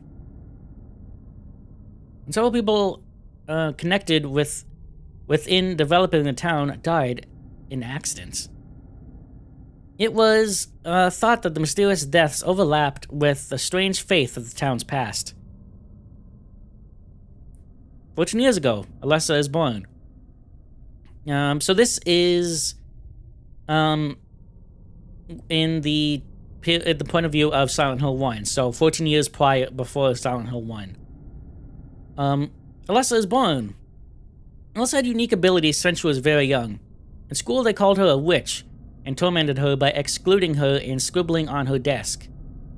And several people connected within developing the town died in accidents. It was thought that the mysterious deaths overlapped with the strange faith of the town's past. 14 years ago, Alessa is born. So this is in the point of view of Silent Hill 1. So 14 years before Silent Hill 1. Alessa is born. Alessa had unique abilities since she was very young. In school, they called her a witch and tormented her by excluding her and scribbling on her desk.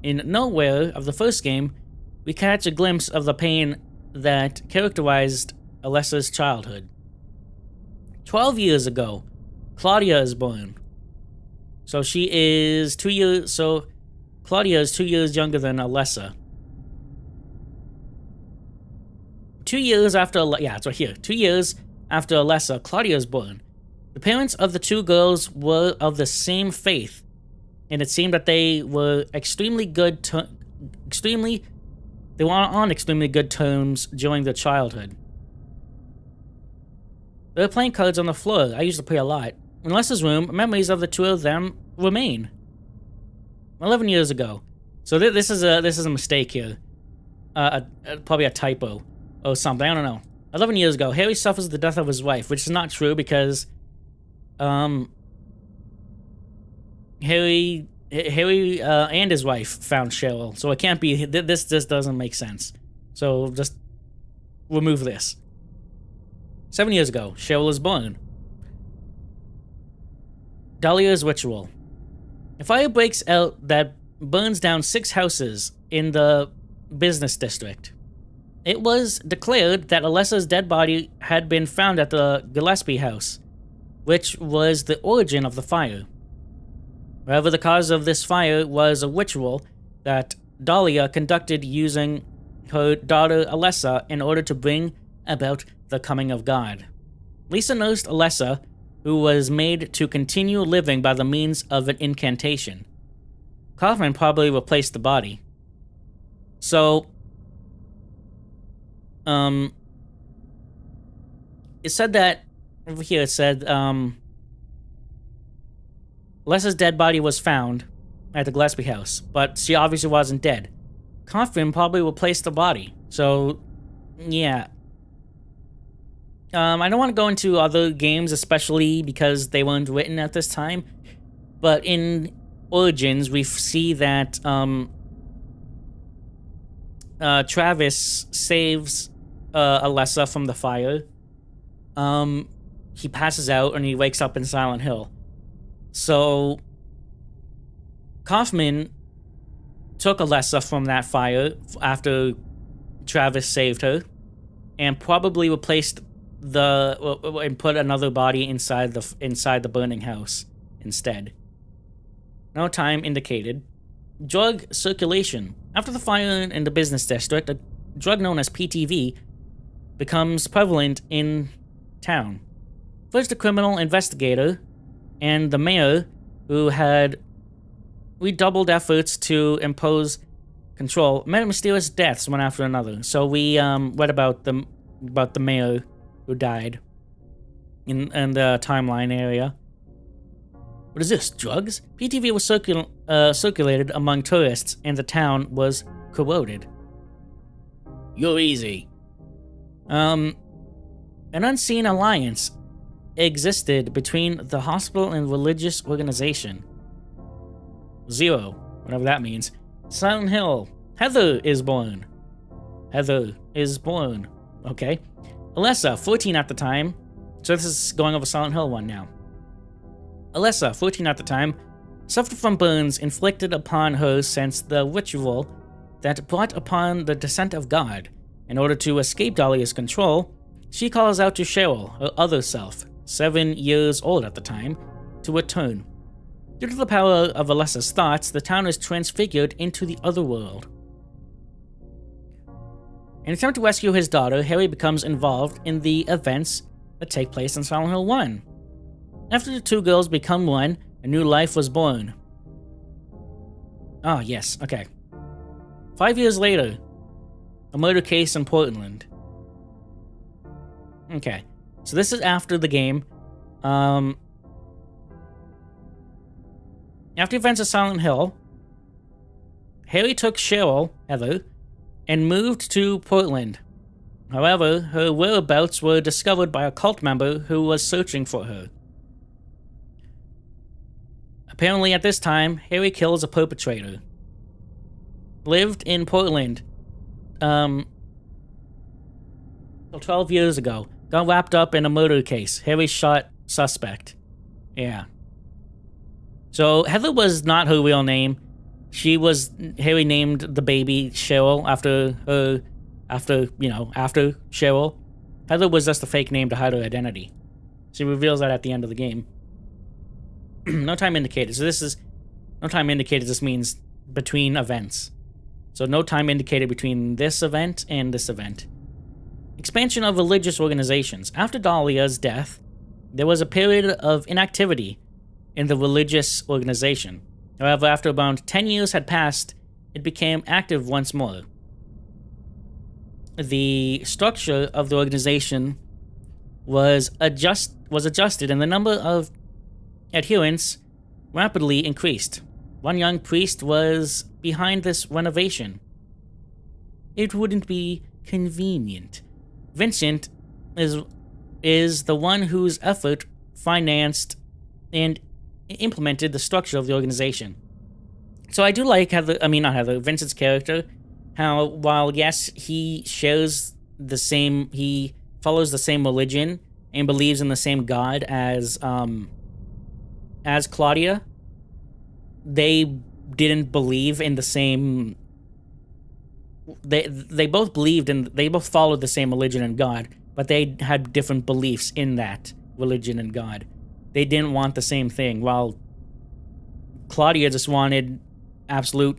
In Nowhere of the first game, we catch a glimpse of the pain that characterized Alessa's childhood. 12 years ago, Claudia is born. So she is 2 years. So Claudia is 2 years younger than Alessa. 2 years after, yeah, it's right here. 2 years after Alessa, Claudia is born. The parents of the two girls were of the same faith, and it seemed that they were on extremely good terms during their childhood. There are playing cards on the floor. I used to play a lot. In Lester's room, memories of the two of them remain. 11 years ago. So this is a mistake here. Probably a typo or something. I don't know. 11 years ago, Harry suffers the death of his wife, which is not true because Harry and his wife found Cheryl, so it can't be. This just doesn't make sense. So just remove this. 7 years ago, Cheryl is born. Dahlia's ritual. A fire breaks out that burns down 6 houses in the business district. It was declared that Alessa's dead body had been found at the Gillespie house, which was the origin of the fire. However, the cause of this fire was a ritual that Dahlia conducted using her daughter Alessa in order to bring about the coming of God. Lisa nursed Alessa, who was made to continue living by the means of an incantation. Kaufman probably replaced the body. So, it said that, over here it said, Alessa's dead body was found at the Gillespie house, but she obviously wasn't dead. Kaufman probably replaced the body. So, yeah. I don't want to go into other games, especially because they weren't written at this time, but in Origins, we see that Travis saves Alessa from the fire. He passes out and he wakes up in Silent Hill. So, Kaufman took Alessa from that fire after Travis saved her, and probably replaced and put another body inside the burning house instead. No time indicated. Drug circulation. After the fire in the business district, a drug known as PTV becomes prevalent in town. First, a criminal investigator and the mayor, who had redoubled efforts to impose control, met mysterious deaths one after another. So we read about the mayor who died in the timeline area. What is this? Drugs? PTV was circulated among tourists, and the town was corroded. You're easy. An unseen alliance existed between the hospital and religious organization. Zero, whatever that means. Silent Hill. Heather is born. Heather is born. Okay. Alessa, 14 at the time. So this is going over Silent Hill 1 now. Alessa, 14 at the time, suffered from burns inflicted upon her since the ritual that brought upon the descent of God. In order to escape Dahlia's control, she calls out to Cheryl, her other self, 7 years old at the time, to return. Due to the power of Alessa's thoughts, the town is transfigured into the other world. In an attempt to rescue his daughter, Harry becomes involved in the events that take place in Silent Hill 1. After the two girls become one, a new life was born. Oh, yes, okay. 5 years later, a murder case in Portland. Okay, so this is after the game. After events of Silent Hill, Harry took Cheryl, Heather, and moved to Portland. However, her whereabouts were discovered by a cult member who was searching for her. Apparently at this time, Harry kills a perpetrator. Lived in Portland, 12 years ago. Got wrapped up in a murder case. Harry shot suspect. Yeah. So Heather was not her real name. Harry named the baby Cheryl after Cheryl. Heather was just a fake name to hide her identity. She reveals that at the end of the game. No time indicated. So this is no time indicated. This means between events. So no time indicated between this event and this event. Expansion of religious organizations. After Dahlia's death, there was a period of inactivity in the religious organization. However, after about 10 years had passed, it became active once more. The structure of the organization was adjusted, and the number of adherents rapidly increased. One young priest was behind this renovation. It wouldn't be convenient. Vincent is the one whose effort financed and implemented the structure of the organization. So I do like Vincent's character, how while yes, he follows the same religion and believes in the same God as Claudia, they didn't believe in the same. They both followed the same religion and God, but they had different beliefs in that religion and God. They didn't want the same thing, while Claudia just wanted absolute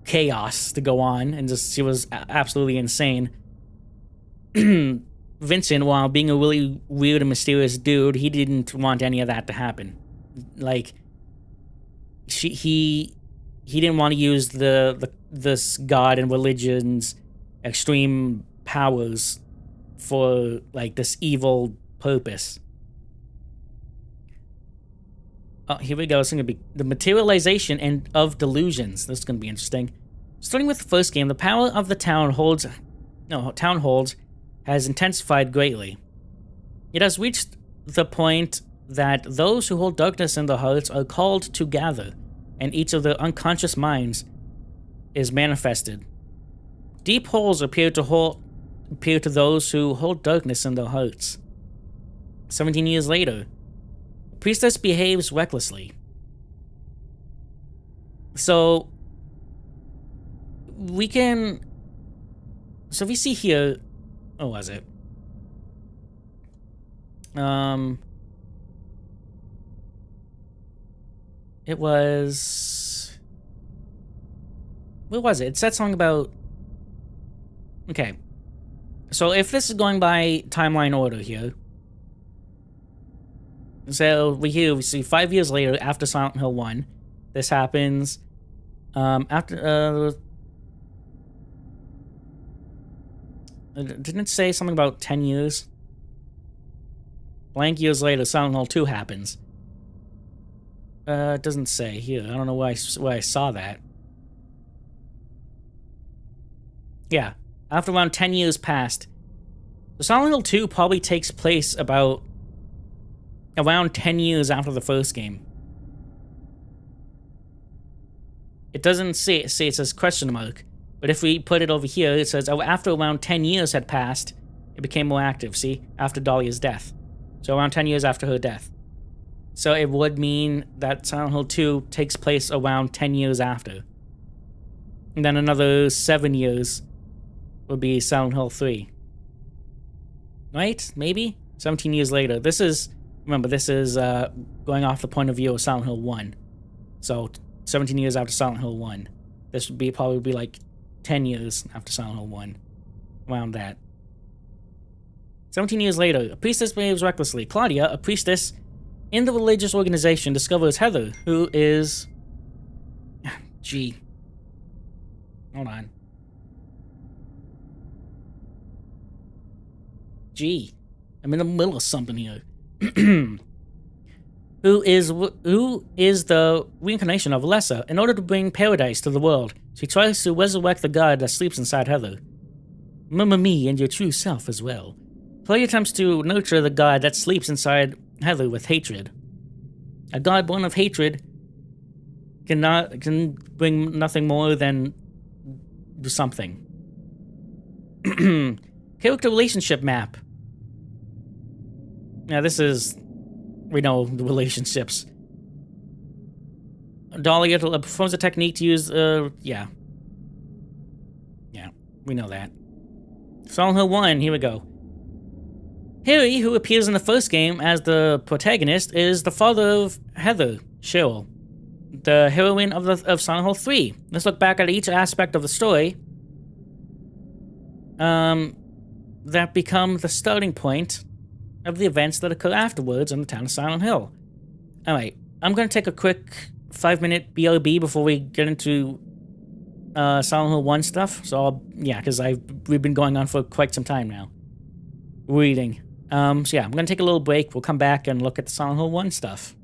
chaos to go on, and she was absolutely insane. Vincent, while being a really weird and mysterious dude, he didn't want any of that to happen. Like, he didn't want to use this God and religion's extreme powers for, like, this evil purpose. Oh, here we go. It's going to be the materialization of delusions. This is going to be interesting. Starting with the first game, the power of the town holds has intensified greatly. It has reached the point that those who hold darkness in their hearts are called to gather, and each of their unconscious minds is manifested. Deep holes appear to those who hold darkness in their hearts. 17 years later, the priestess behaves recklessly. So we see here, what was it? It was, what was it? It said something about, okay. So if this is going by timeline order here, so we see 5 years later, after Silent Hill 1, this happens. Didn't it say something about 10 years? Blank years later, Silent Hill 2 happens. It doesn't say here. I don't know where I saw that. Yeah, after around 10 years passed. So Silent Hill 2 probably takes place about around 10 years after the first game. It doesn't say it says question mark. But if we put it over here, it says, oh, after around 10 years had passed, it became more active, see? After Dahlia's death. So around 10 years after her death. So it would mean that Silent Hill 2 takes place around 10 years after. And then another 7 years would be Silent Hill 3. Right? Maybe? 17 years later. Remember, this is going off the point of view of Silent Hill 1. So 17 years after Silent Hill 1. This would probably be like 10 years after Silent Hill 1. Around that. 17 years later, a priestess behaves recklessly. Claudia, a priestess in the religious organization, discovers Heather, who is... Gee. Hold on. Gee. I'm in the middle of something here. Who is the reincarnation of Alessa. In order to bring paradise to the world, she tries to resurrect the god that sleeps inside Heather. Remember me and your true self as well. Claudia attempts to nurture the god that sleeps inside Heather with hatred. A god born of hatred can bring nothing more than do something. Character relationship map. Now this is, we know the relationships. Dahlia performs a technique to use, yeah, we know that. Silent Hill 1, here we go. Harry, who appears in the first game as the protagonist, is the father of Heather, Cheryl, the heroine of Silent Hill 3. Let's look back at each aspect of the story that become the starting point of the events that occur afterwards in the town of Silent Hill. Alright, I'm going to take a quick 5-minute BRB before we get into Silent Hill 1 stuff. So, because we've been going on for quite some time now. reading. So yeah, I'm gonna take a little break. We'll come back and look at the Silent Hill 1 stuff.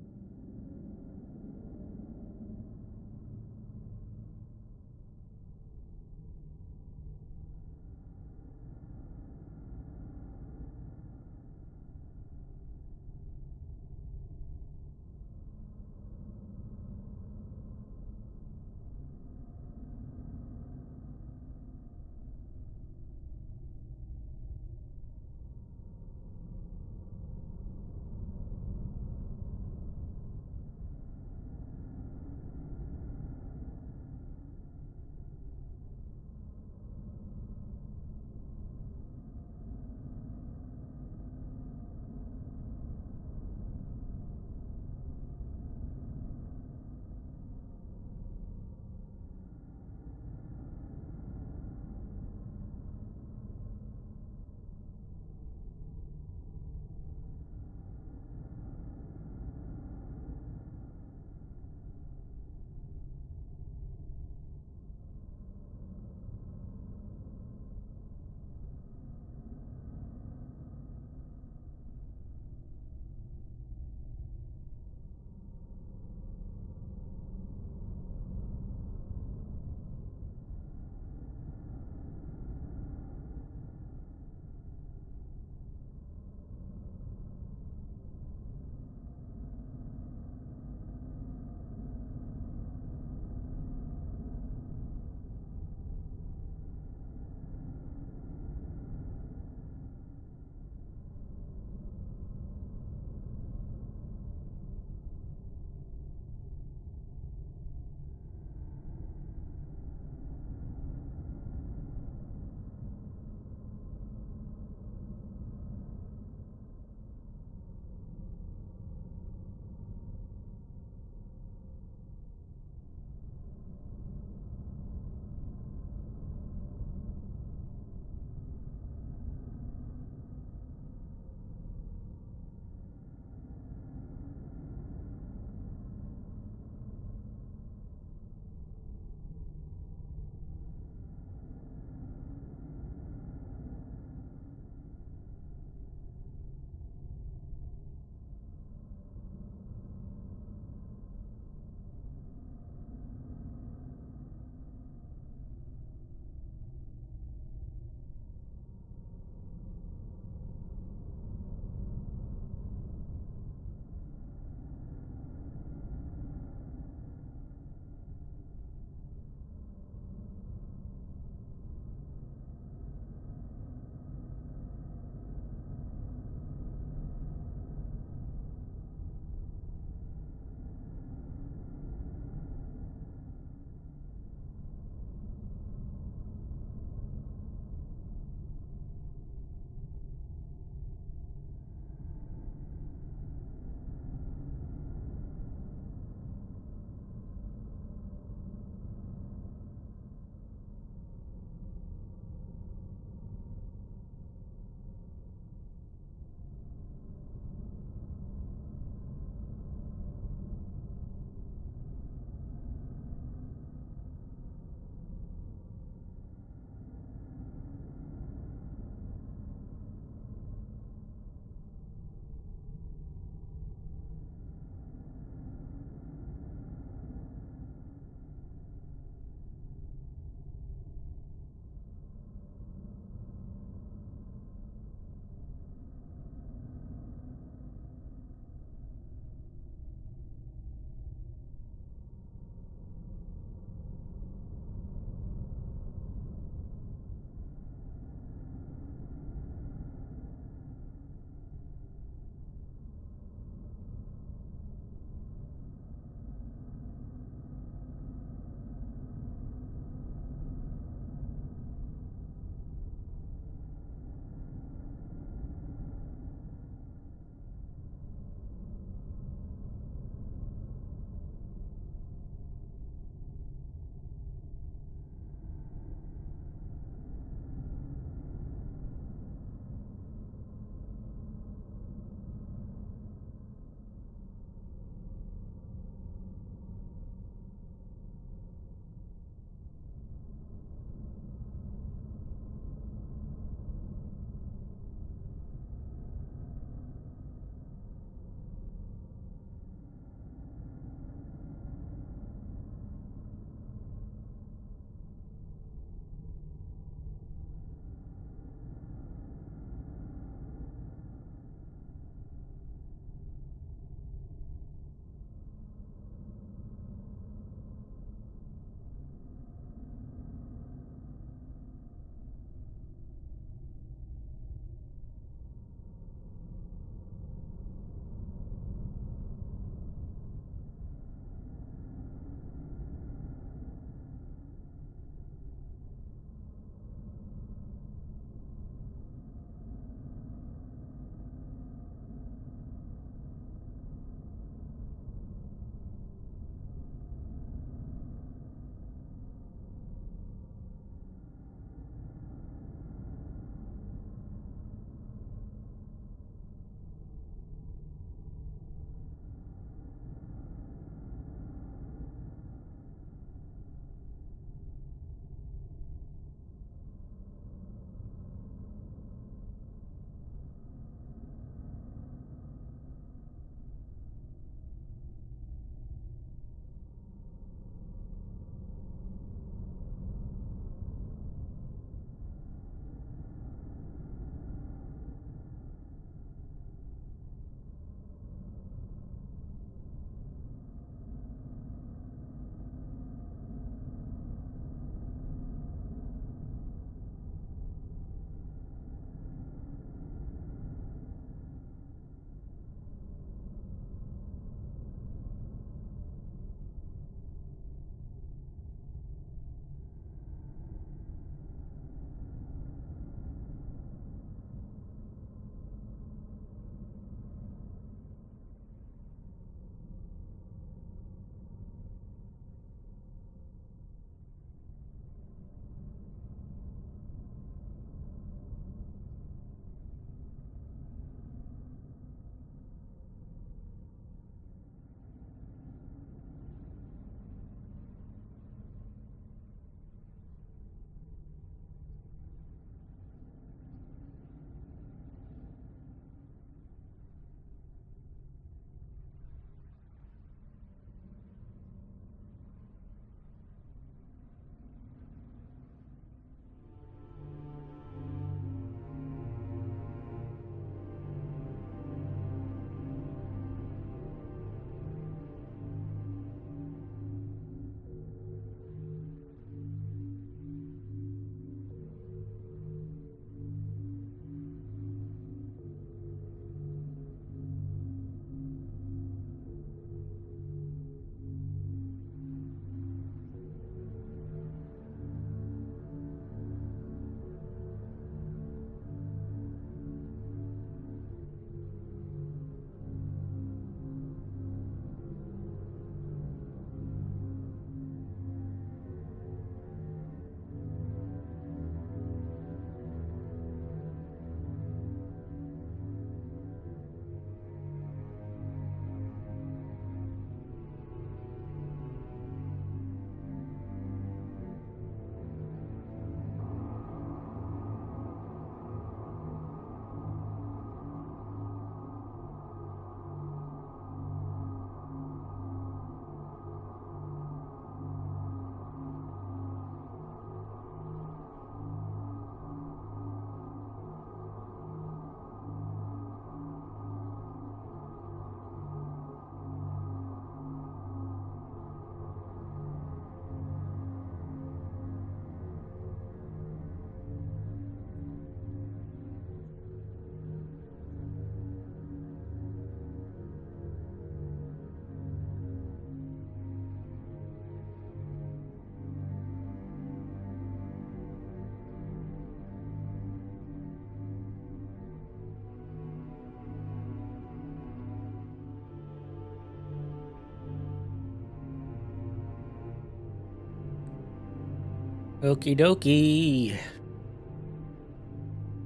Okie dokie.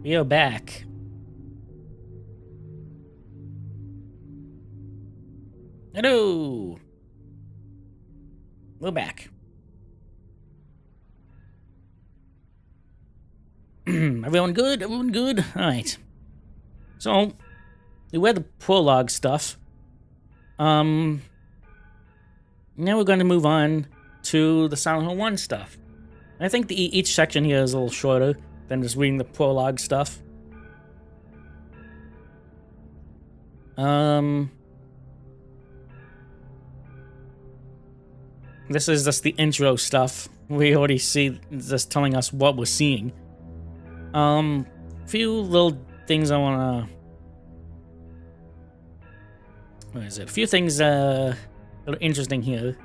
We are back. Hello. We're back. Everyone good? Everyone good? Alright. So, we read the prologue stuff. Now we're going to move on to the Silent Hill 1 stuff. I think each section here is a little shorter than just reading the prologue stuff. This is just the intro stuff. We already see just telling us what we're seeing. Few little things I wanna... What is it? A few things, that are interesting here.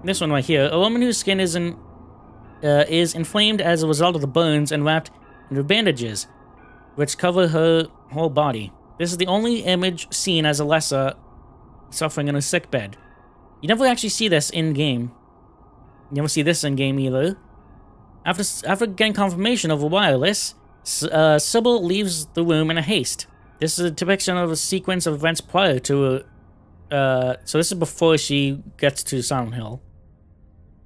This one right here. A woman whose skin is inflamed as a result of the burns and wrapped in bandages, which cover her whole body. This is the only image seen as Alessa suffering in a sickbed. You never actually see this in-game. You never see this in-game either. After getting confirmation over wireless, Sybil leaves the room in a haste. This is a depiction of a sequence of events prior to so this is before she gets to Silent Hill.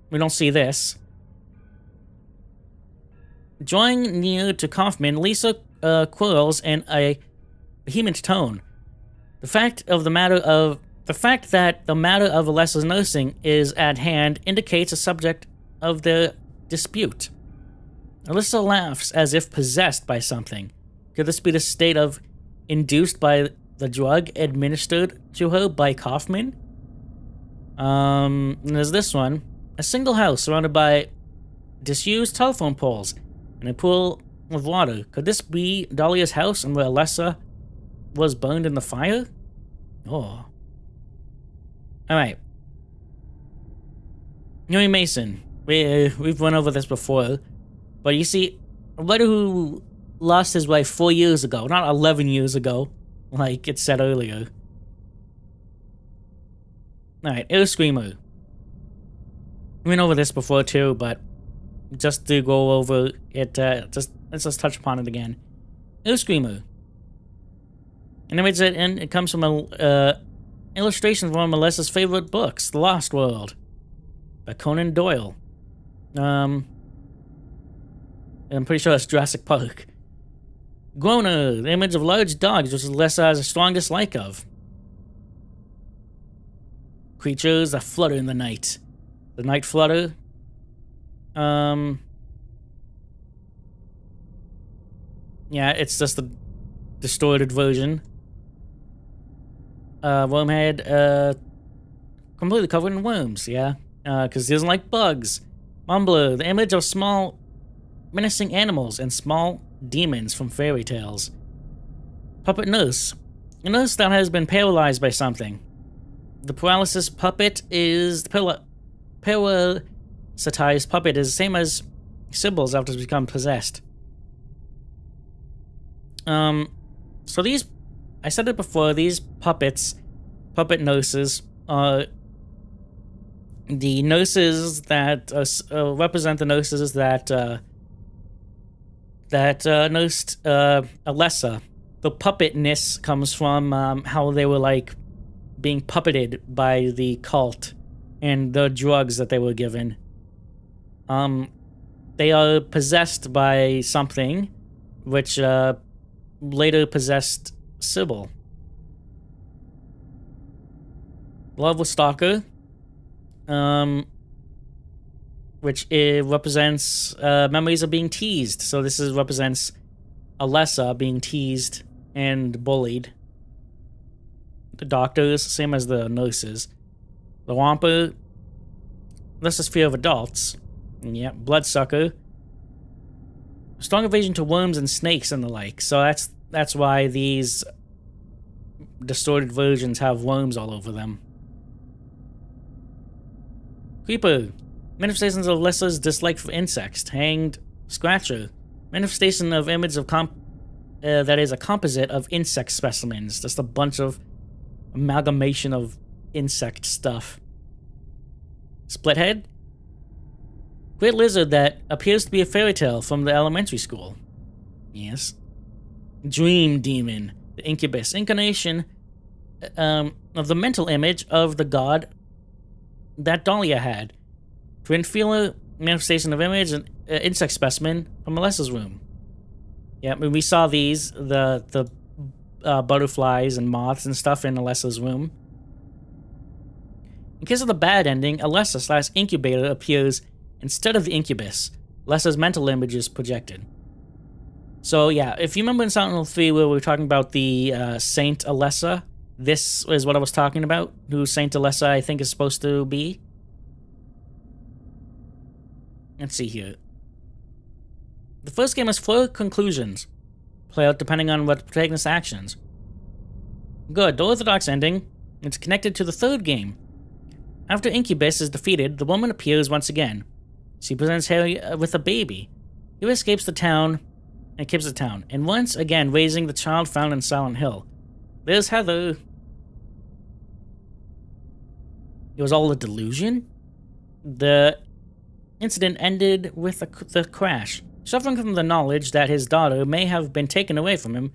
We don't see this. Drawing near to Kaufman, Lisa quarrels in a vehement tone. The fact that the matter of Alessa's nursing is at hand indicates a subject of their dispute. Alessa laughs as if possessed by something. Could this be the state of induced by the drug administered to her by Kaufman? And there's this one. A single house surrounded by disused telephone poles and a pool of water. Could this be Dahlia's house and where Alessa was burned in the fire? Oh. Alright. Yuri Mason. We've went over this before. But you see, a writer who lost his wife 4 years ago, not 11 years ago, like it said earlier. Alright, Air Screamer. We went over this before too, but just to go over it, let's just touch upon it again. Air Screamer. An image that it comes from a illustration from one of Alessa's favorite books, The Lost World, by Conan Doyle. I'm pretty sure that's Jurassic Park. Groaner, the image of large dogs, which Alessa has a strong dislike of. Creatures that flutter in the night. The night flutter. Yeah, it's just the distorted version. Wormhead, completely covered in worms, yeah. Because he doesn't like bugs. Mumbler, the image of small, menacing animals and small demons from fairy tales. Puppet Nurse, a nurse that has been paralyzed by something. The paralysis puppet is... parasitized puppet is the same as Sybil's after it's become possessed. So these... I said it before, these puppet nurses are the nurses that represent the nurses that nursed Alessa. The puppetness comes from how they were like being puppeted by the cult and the drugs that they were given. They are possessed by something, which later possessed Sybil. Love with Stalker, which represents memories of being teased. So this represents Alessa being teased and bullied. The doctors, same as the nurses. The Wampa, this is fear of adults. And yeah, Bloodsucker. Strong aversion to worms and snakes and the like. So that's why these distorted versions have worms all over them. Creeper. Manifestations of Alessa's dislike for insects. Hanged Scratcher. Manifestation of image of that is a composite of insect specimens. Just a bunch of amalgamation of insect stuff. Splithead? Great lizard that appears to be a fairy tale from the elementary school. Yes. Dream demon, the incubus, incarnation of the mental image of the god that Dahlia had. Twin feeler, manifestation of image, and insect specimen from Alessa's room. Yeah, when we saw these, the butterflies and moths and stuff in Alessa's room. In case of the bad ending, Alessa/incubator appears instead of the incubus. Alessa's mental image is projected. So yeah, if you remember in Silent Hill 3 where we were talking about the Saint Alessa, this is what I was talking about, who Saint Alessa I think is supposed to be. Let's see here. The first game has 4 conclusions. Play out depending on what the protagonist's actions. Good, the orthodox ending. It's connected to the third game. After Incubus is defeated, the woman appears once again. She presents Harry with a baby. He escapes the town and keeps the town, and once again raising the child found in Silent Hill. There's Heather. It was all a delusion? The incident ended with the crash. Suffering from the knowledge that his daughter may have been taken away from him,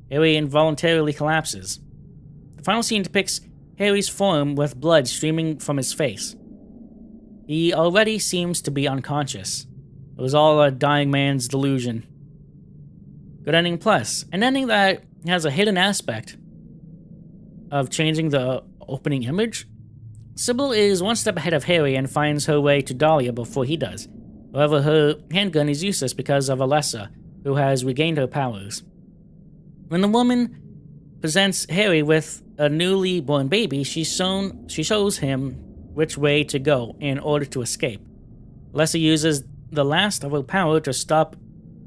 Harry involuntarily collapses. The final scene depicts Harry's form with blood streaming from his face. He already seems to be unconscious. It was all a dying man's delusion. Good ending plus. An ending that has a hidden aspect of changing the opening image. Sybil is one step ahead of Harry and finds her way to Dahlia before he does. However, her handgun is useless because of Alessa, who has regained her powers. When the woman presents Harry with a newly born baby, she shows him which way to go in order to escape. Alessa uses the last of her power to stop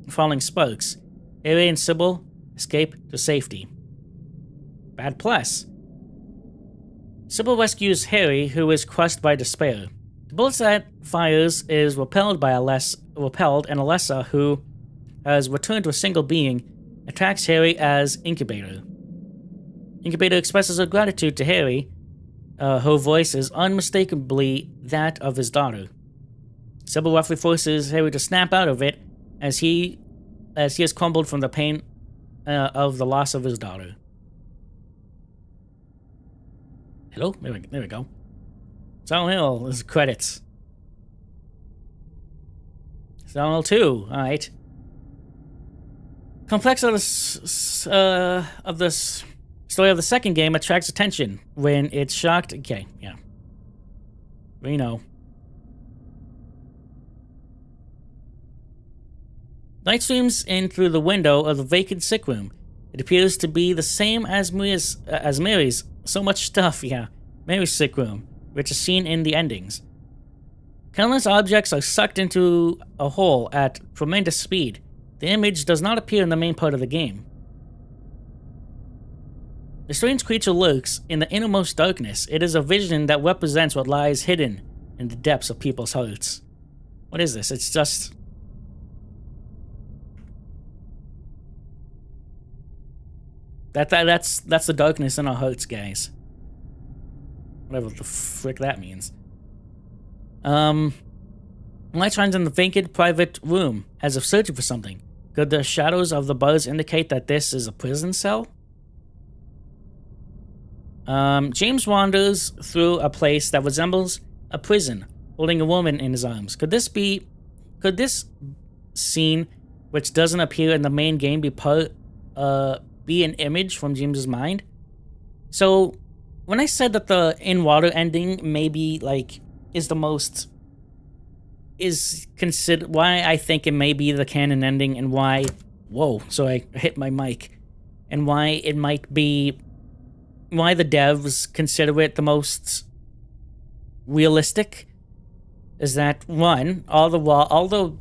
falling sparks. Harry and Sybil escape to safety. Bad plus. Sybil rescues Harry, who is crushed by despair. The bullet that fires is repelled, and Alessa, who has returned to a single being, attacks Harry as Incubator. Incubator expresses her gratitude to Harry. Her voice is unmistakably that of his daughter. Sybil roughly forces Harry to snap out of it as he has crumbled from the pain of the loss of his daughter. Hello? There we go. Silent Hill is credits. Silent Hill 2, alright. Complex of this story of the second game attracts attention when it's shocked. Okay, yeah. We know. Light streams in through the window of the vacant sick room. It appears to be the same as Mary's. So much stuff, yeah. Mary's sick room, which is seen in the endings. Countless objects are sucked into a hole at tremendous speed. The image does not appear in the main part of the game. The strange creature lurks in the innermost darkness. It is a vision that represents what lies hidden in the depths of people's hearts. What is this? It's just... That's the darkness in our hearts, guys. Whatever the frick that means. Light shines in the vacant private room, as if searching for something. Could the shadows of the buzz indicate that this is a prison cell? James wanders through a place that resembles a prison, holding a woman in his arms. Could this scene, which doesn't appear in the main game, be an image from James's mind? So, when I said that the in-water ending maybe, is the most... why I think it may be the canon ending and why... Whoa, so I hit my mic. And why it might be... Why the devs consider it the most realistic is that, one, all the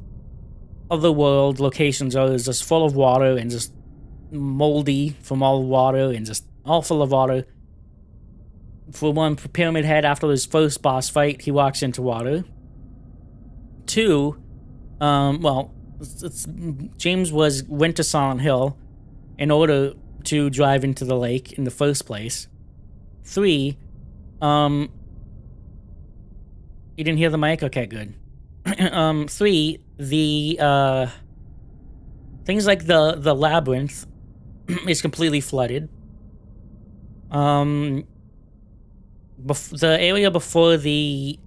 other world locations are just full of water and just moldy from all the water and just all full of water. For one, Pyramid Head, after his first boss fight, he walks into water. Two, James went to Silent Hill in order to drive into the lake in the first place. 3, You didn't hear the mic? Okay, good. 3, the things like the labyrinth is completely flooded. The area before the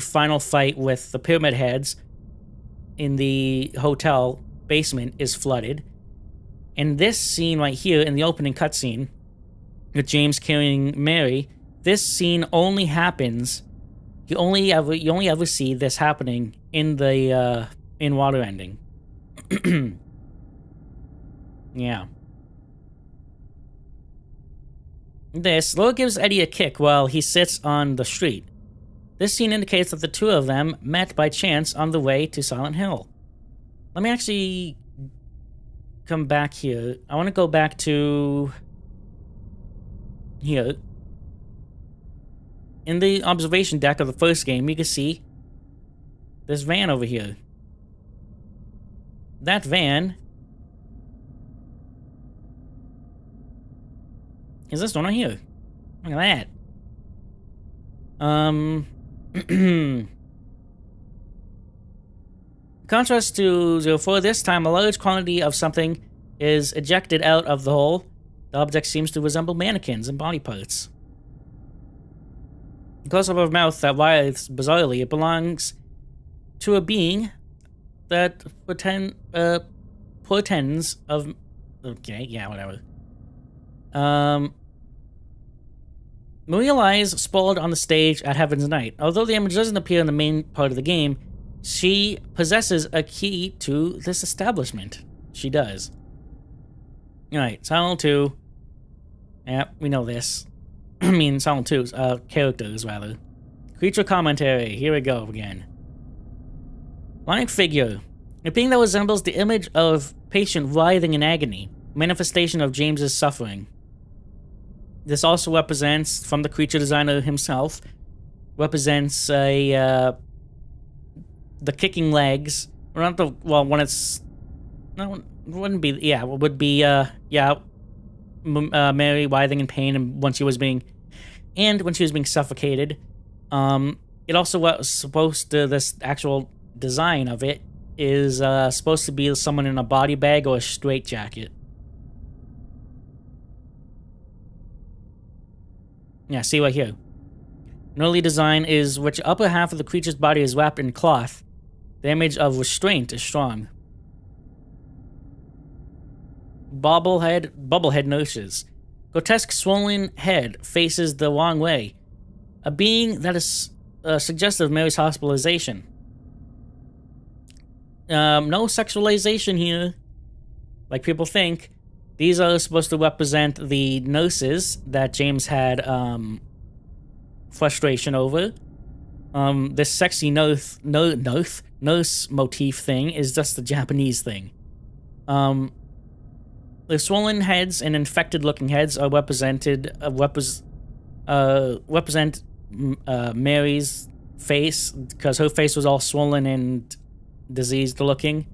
final fight with the pyramid heads in the hotel basement is flooded. And this scene right here in the opening cutscene with James carrying Mary, this scene only happens. You only ever see this happening in the in Water Ending. Yeah. Laura gives Eddie a kick while he sits on the street. This scene indicates that the two of them met by chance on the way to Silent Hill. Let me actually come back here. I want to go back to here. In the observation deck of the first game, you can see this van over here. That van is this one right here. Look at that. In contrast to 04, this time a large quantity of something is ejected out of the hole. The object seems to resemble mannequins and body parts. Because of her mouth that writhes bizarrely, it belongs to a being that portends of... Okay, yeah, whatever. Maria lies sprawled on the stage at Heaven's Night. Although the image doesn't appear in the main part of the game, she possesses a key to this establishment. She does. Alright, Silent 2. Yep, we know this. I mean, Silent 2's characters, rather. Creature commentary. Here we go again. Lionic figure. A being that resembles the image of patient writhing in agony. Manifestation of James's suffering. This also represents, from the creature designer himself, represents the kicking legs. Or not the, well, when it's, no, it wouldn't be, yeah, it would be, Mary writhing in pain and when she was being suffocated. It also was supposed to, this actual design of it is supposed to be someone in a body bag or a straitjacket. Yeah, see right here. An early design is which upper half of the creature's body is wrapped in cloth. The image of restraint is strong. Bubblehead noses. Grotesque swollen head faces the wrong way. A being that is suggestive of Mary's hospitalization. No sexualization here, like people think. These are supposed to represent the nurses that James had frustration over. This sexy nurse motif thing is just the Japanese thing. The swollen heads and infected-looking heads are represent Mary's face, because her face was all swollen and diseased-looking.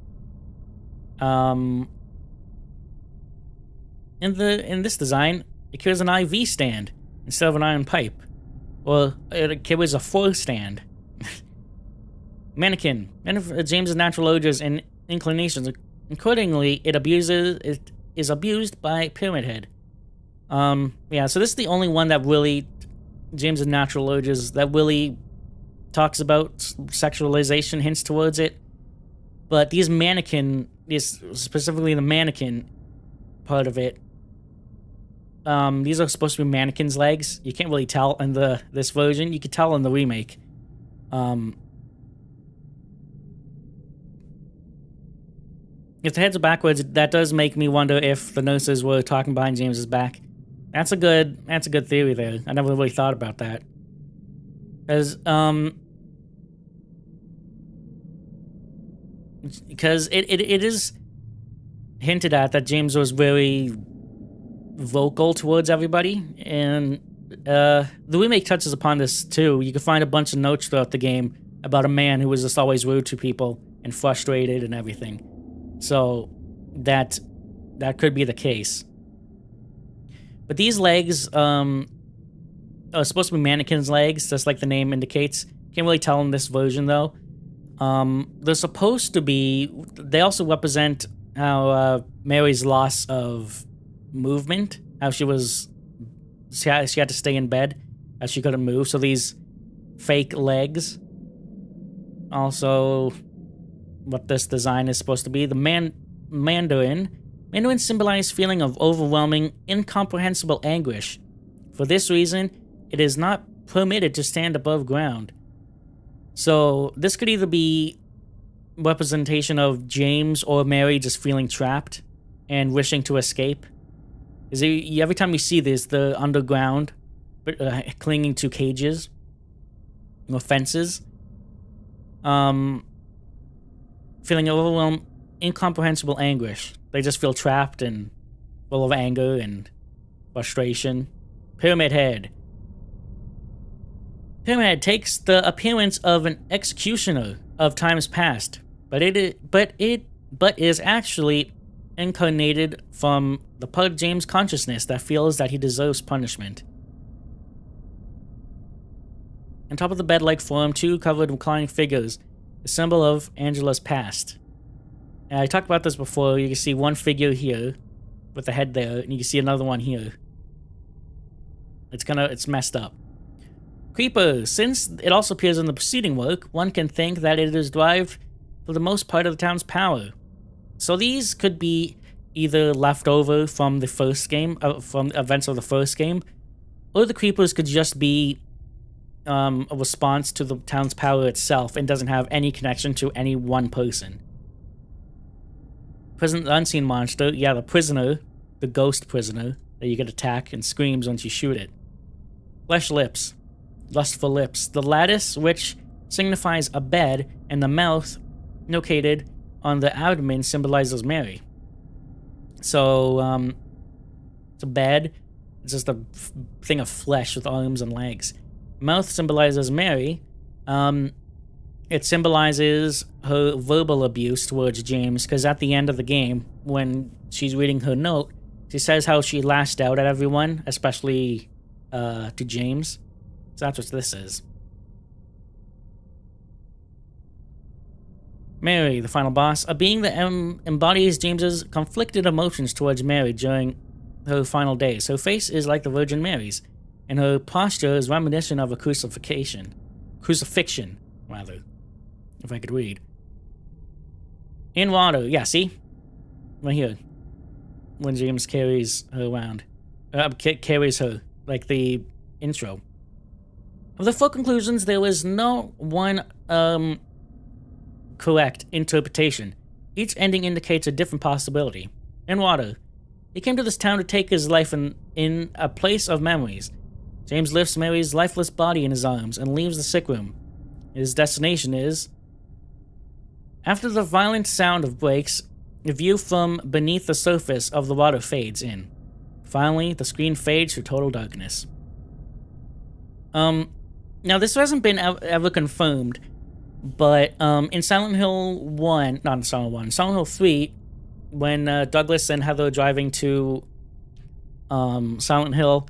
In this design, it carries an IV stand instead of an iron pipe. Or it carries a floor stand. Mannequin. James's natural urges and inclinations. Accordingly, it is abused by Pyramid Head. Yeah, so this is the only one that really, James's natural urges, that really talks about sexualization, hints towards it. But these specifically the mannequin part of it, these are supposed to be mannequin's legs. You can't really tell in this version. You could tell in the remake. If the heads are backwards, that does make me wonder if the nurses were talking behind James's back. That's a good theory there. I never really thought about that. Because it is hinted at that James was very vocal towards everybody, and the remake touches upon this too. You can find a bunch of notes throughout the game about a man who was just always rude to people and frustrated and everything. So that could be the case. But these legs, supposed to be mannequin's legs, just like the name indicates. Can't really tell in this version though. They're supposed to be. They also represent how Mary's loss of movement, how she had to stay in bed as she couldn't move. So these fake legs. Also, what this design is supposed to be. The Mandarin. Mandarin symbolize feeling of overwhelming, incomprehensible anguish. For this reason, it is not permitted to stand above ground. So this could either be representation of James or Mary just feeling trapped and wishing to escape. Every time you see this, the underground, clinging to cages or fences, feeling overwhelmed, incomprehensible anguish. They just feel trapped and full of anger and frustration. Pyramid Head. Pyramid Head takes the appearance of an executioner of times past, but is actually incarnated from the part of James' consciousness that feels that he deserves punishment. On top of the bed-like form, two covered reclining figures, a symbol of Angela's past. And I talked about this before. You can see one figure here with the head there, and you can see another one here. It's messed up. Creeper. Since it also appears in the preceding work, one can think that it is derived for the most part of the town's power. So these could be either left over from the first game, from events of the first game, or the creepers could just be a response to the town's power itself and doesn't have any connection to any one person. Prison unseen monster. Yeah, the prisoner, the ghost prisoner that you can attack and screams once you shoot it. Flesh lips. Lustful lips. The lattice, which signifies a bed, and the mouth located on the abdomen symbolizes Mary. So, it's a bed. It's just a thing of flesh with arms and legs. Mouth symbolizes Mary. It symbolizes her verbal abuse towards James, because at the end of the game, when she's reading her note, she says how she lashed out at everyone, especially to James. So that's what this is. Mary, the final boss, a being that embodies James's conflicted emotions towards Mary during her final days. Her face is like the Virgin Mary's, and her posture is reminiscent of a crucifixion, rather, if I could read. In water, yeah, see? Right here. When James carries her around. Carries her, like the intro. Of the four conclusions, there was no one correct interpretation. Each ending indicates a different possibility. In water. He came to this town to take his life in a place of memories. James lifts Mary's lifeless body in his arms and leaves the sick room. His destination is... After the violent sound of brakes, the view from beneath the surface of the water fades in. Finally, the screen fades to total darkness. Now this hasn't been ever confirmed, but in Silent Hill 1, not in Silent Hill 1, Silent Hill 3, when Douglas and Heather are driving to Silent Hill,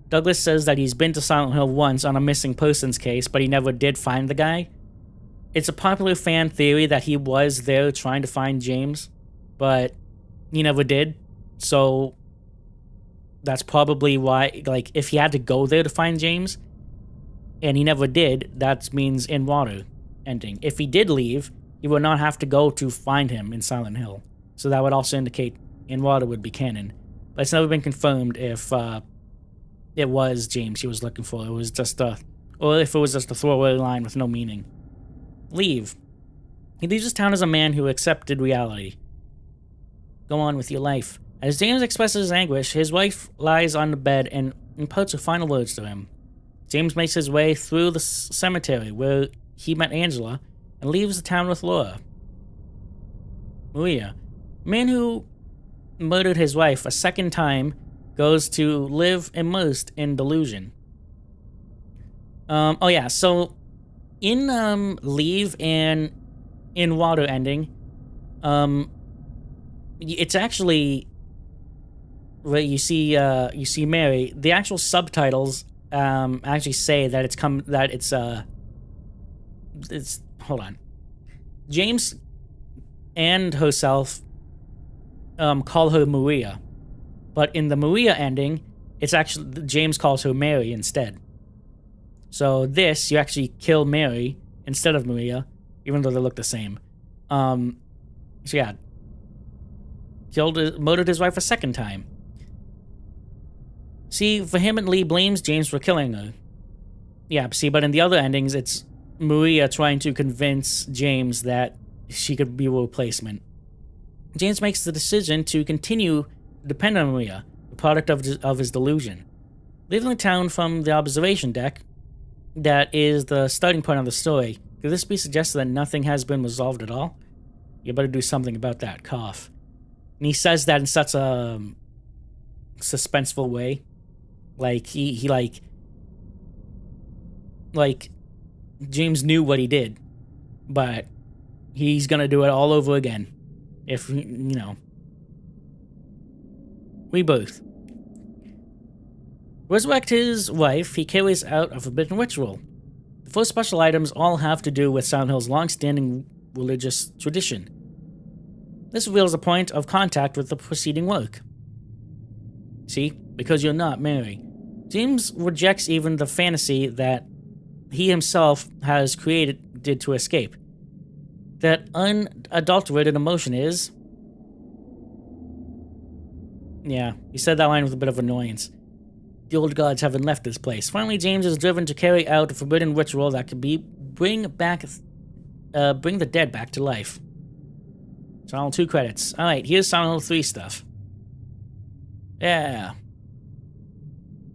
Douglas says that he's been to Silent Hill once on a missing persons case, but he never did find the guy. It's a popular fan theory that he was there trying to find James, but he never did. So that's probably why, like, if he had to go there to find James, and he never did, that means in water ending. If he did leave, he would not have to go to find him in Silent Hill. So that would also indicate in water would be canon. But it's never been confirmed if it was James he was looking for. It was just or if it was just a throwaway line with no meaning. Leave. He leaves his town as a man who accepted reality. Go on with your life. As James expresses his anguish, his wife lies on the bed and imparts her final words to him. James makes his way through the cemetery where he met Angela and leaves the town with Laura. Maria, a man who murdered his wife a second time, goes to live immersed in delusion. Oh yeah, so in Leave and in Water ending, it's actually where you see Mary. The actual subtitles actually say that it's hold on. James and herself call her Maria, but in the Maria ending, it's actually James calls her Mary instead. So this, you actually kill Mary instead of Maria, even though they look the same. So yeah, murdered his wife a second time. See, vehemently blames James for killing her. Yeah, see, but in the other endings, it's Maria trying to convince James that she could be a replacement. James makes the decision to continue to depend on Maria, the product of his delusion. Leaving the town from the observation deck, that is the starting point of the story. Could this be suggested that nothing has been resolved at all? You better do something about that cough. And he says that in such a suspenseful way. Like, he James knew what he did, but he's gonna do it all over again. If, Rebirth. Resurrect his wife, he carries out a forbidden ritual. The first special items all have to do with Silent Hill's long-standing religious tradition. This reveals a point of contact with the preceding work. See? Because you're not Mary. James rejects even the fantasy that he himself has created to escape. That unadulterated emotion is... Yeah, he said that line with a bit of annoyance. The old gods haven't left this place. Finally, James is driven to carry out a forbidden ritual that could bring the dead back to life. Silent Hill 2 credits. Alright, here's Silent Hill 3 stuff. Yeah.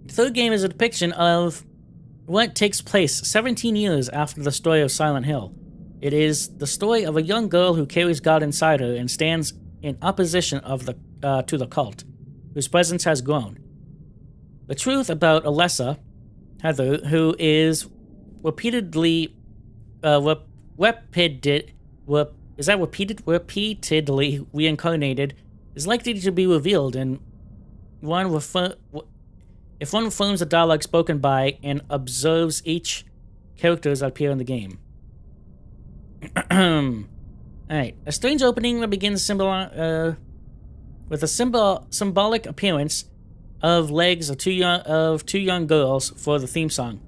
The third game is a depiction of what takes place 17 years after the story of Silent Hill. It is the story of a young girl who carries God inside her and stands in opposition to the cult, whose presence has grown. The truth about Alessa, Heather, who is repeatedly reincarnated, is likely to be revealed in if one affirms the dialogue spoken by and observes each characters that appear in the game. Alright, a strange opening that begins with a symbolic appearance of legs of two young girls for the theme song.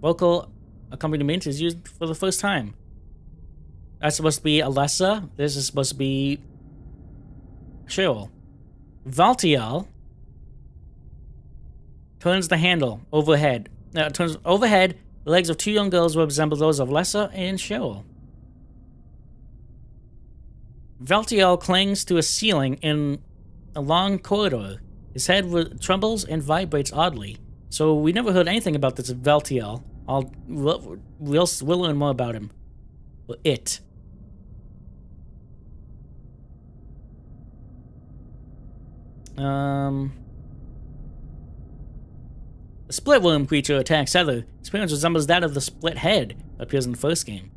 Vocal accompaniment is used for the first time. That's supposed to be Alessa. This is supposed to be Cheryl. Valtiel turns the handle overhead. Turns overhead. The legs of two young girls resemble those of Alessa and Cheryl. Valtiel clings to a ceiling in a long corridor. His head trembles and vibrates oddly. So we never heard anything about this Valtiel. We'll learn more about him. Or it. A split worm creature attacks Heather. Its appearance resembles that of the split head that appears in the first game.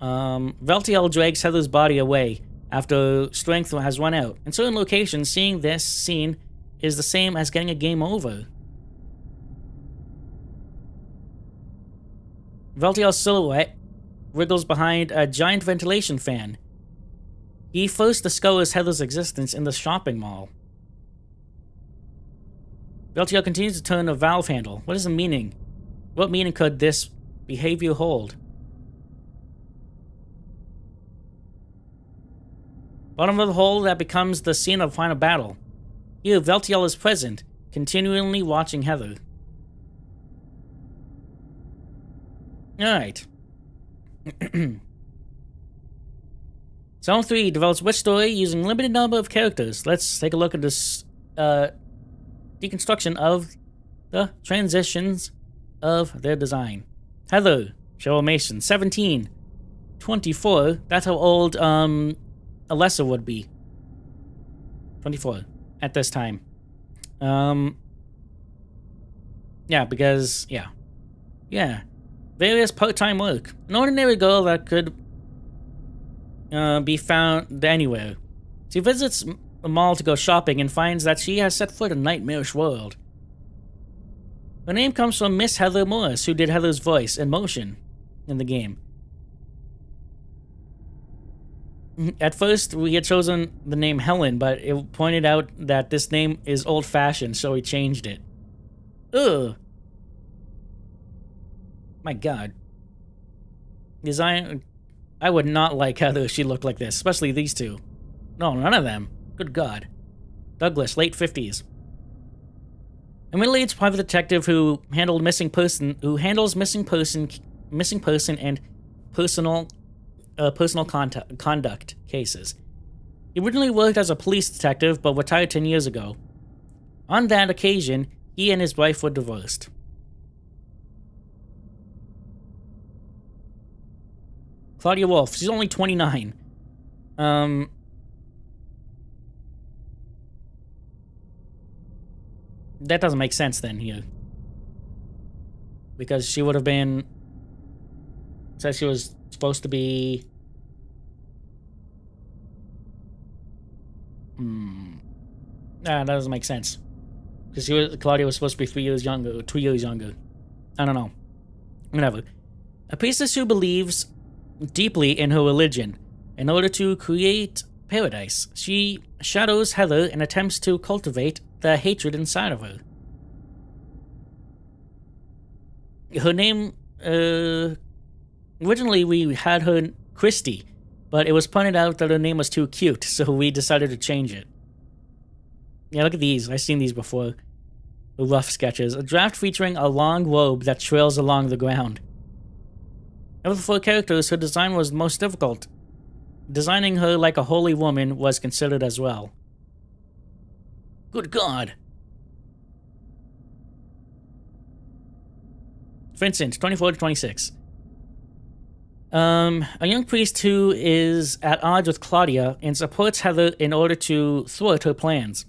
Valtiel drags Heather's body away after strength has run out. In certain locations, seeing this scene is the same as getting a game over. Valtiel's silhouette wriggles behind a giant ventilation fan. He first discovers Heather's existence in the shopping mall. Valtiel continues to turn a valve handle. What is the meaning? What meaning could this behavior hold? Bottom of the hole that becomes the scene of final battle. Here, Valtiel is present, continually watching Heather. Alright. Zone 3 develops which story using limited number of characters. Let's take a look at this deconstruction of the transitions of their design. Heather, Cheryl Mason, 17. 24. That's how old Alessa would be. 24 at this time. Yeah, because, yeah. Various part-time work. An ordinary girl that could be found anywhere. She visits a mall to go shopping and finds that she has set foot in a nightmarish world. Her name comes from Miss Heather Morris, who did Heather's voice and motion in the game. At first, we had chosen the name Helen, but it pointed out that this name is old-fashioned, so we changed it. Ugh. My God. Design. I would not like Heather if she looked like this, especially these two. No, none of them. Good God. Douglas, late 50s. A middle-aged private detective who handles missing person and personal conduct cases. He originally worked as a police detective, but retired 10 years ago. On that occasion, he and his wife were divorced. Claudia Wolf, she's only 29. That doesn't make sense then here. Because she would have been... Says she was supposed to be... that doesn't make sense. Because Claudia was supposed to be 3 years younger, or 2 years younger. I don't know. Whatever. A priestess who believes deeply in her religion in order to create paradise. She shadows Heather and attempts to cultivate the hatred inside of her. Her name, originally we had her Christy, but it was pointed out that her name was too cute, so we decided to change it. Yeah, look at these. I've seen these before. The rough sketches. A draft featuring a long robe that trails along the ground. Of the 4 characters, her design was the most difficult. Designing her like a holy woman was considered as well. Good God. Vincent, 24 to 26. A young priest who is at odds with Claudia and supports Heather in order to thwart her plans.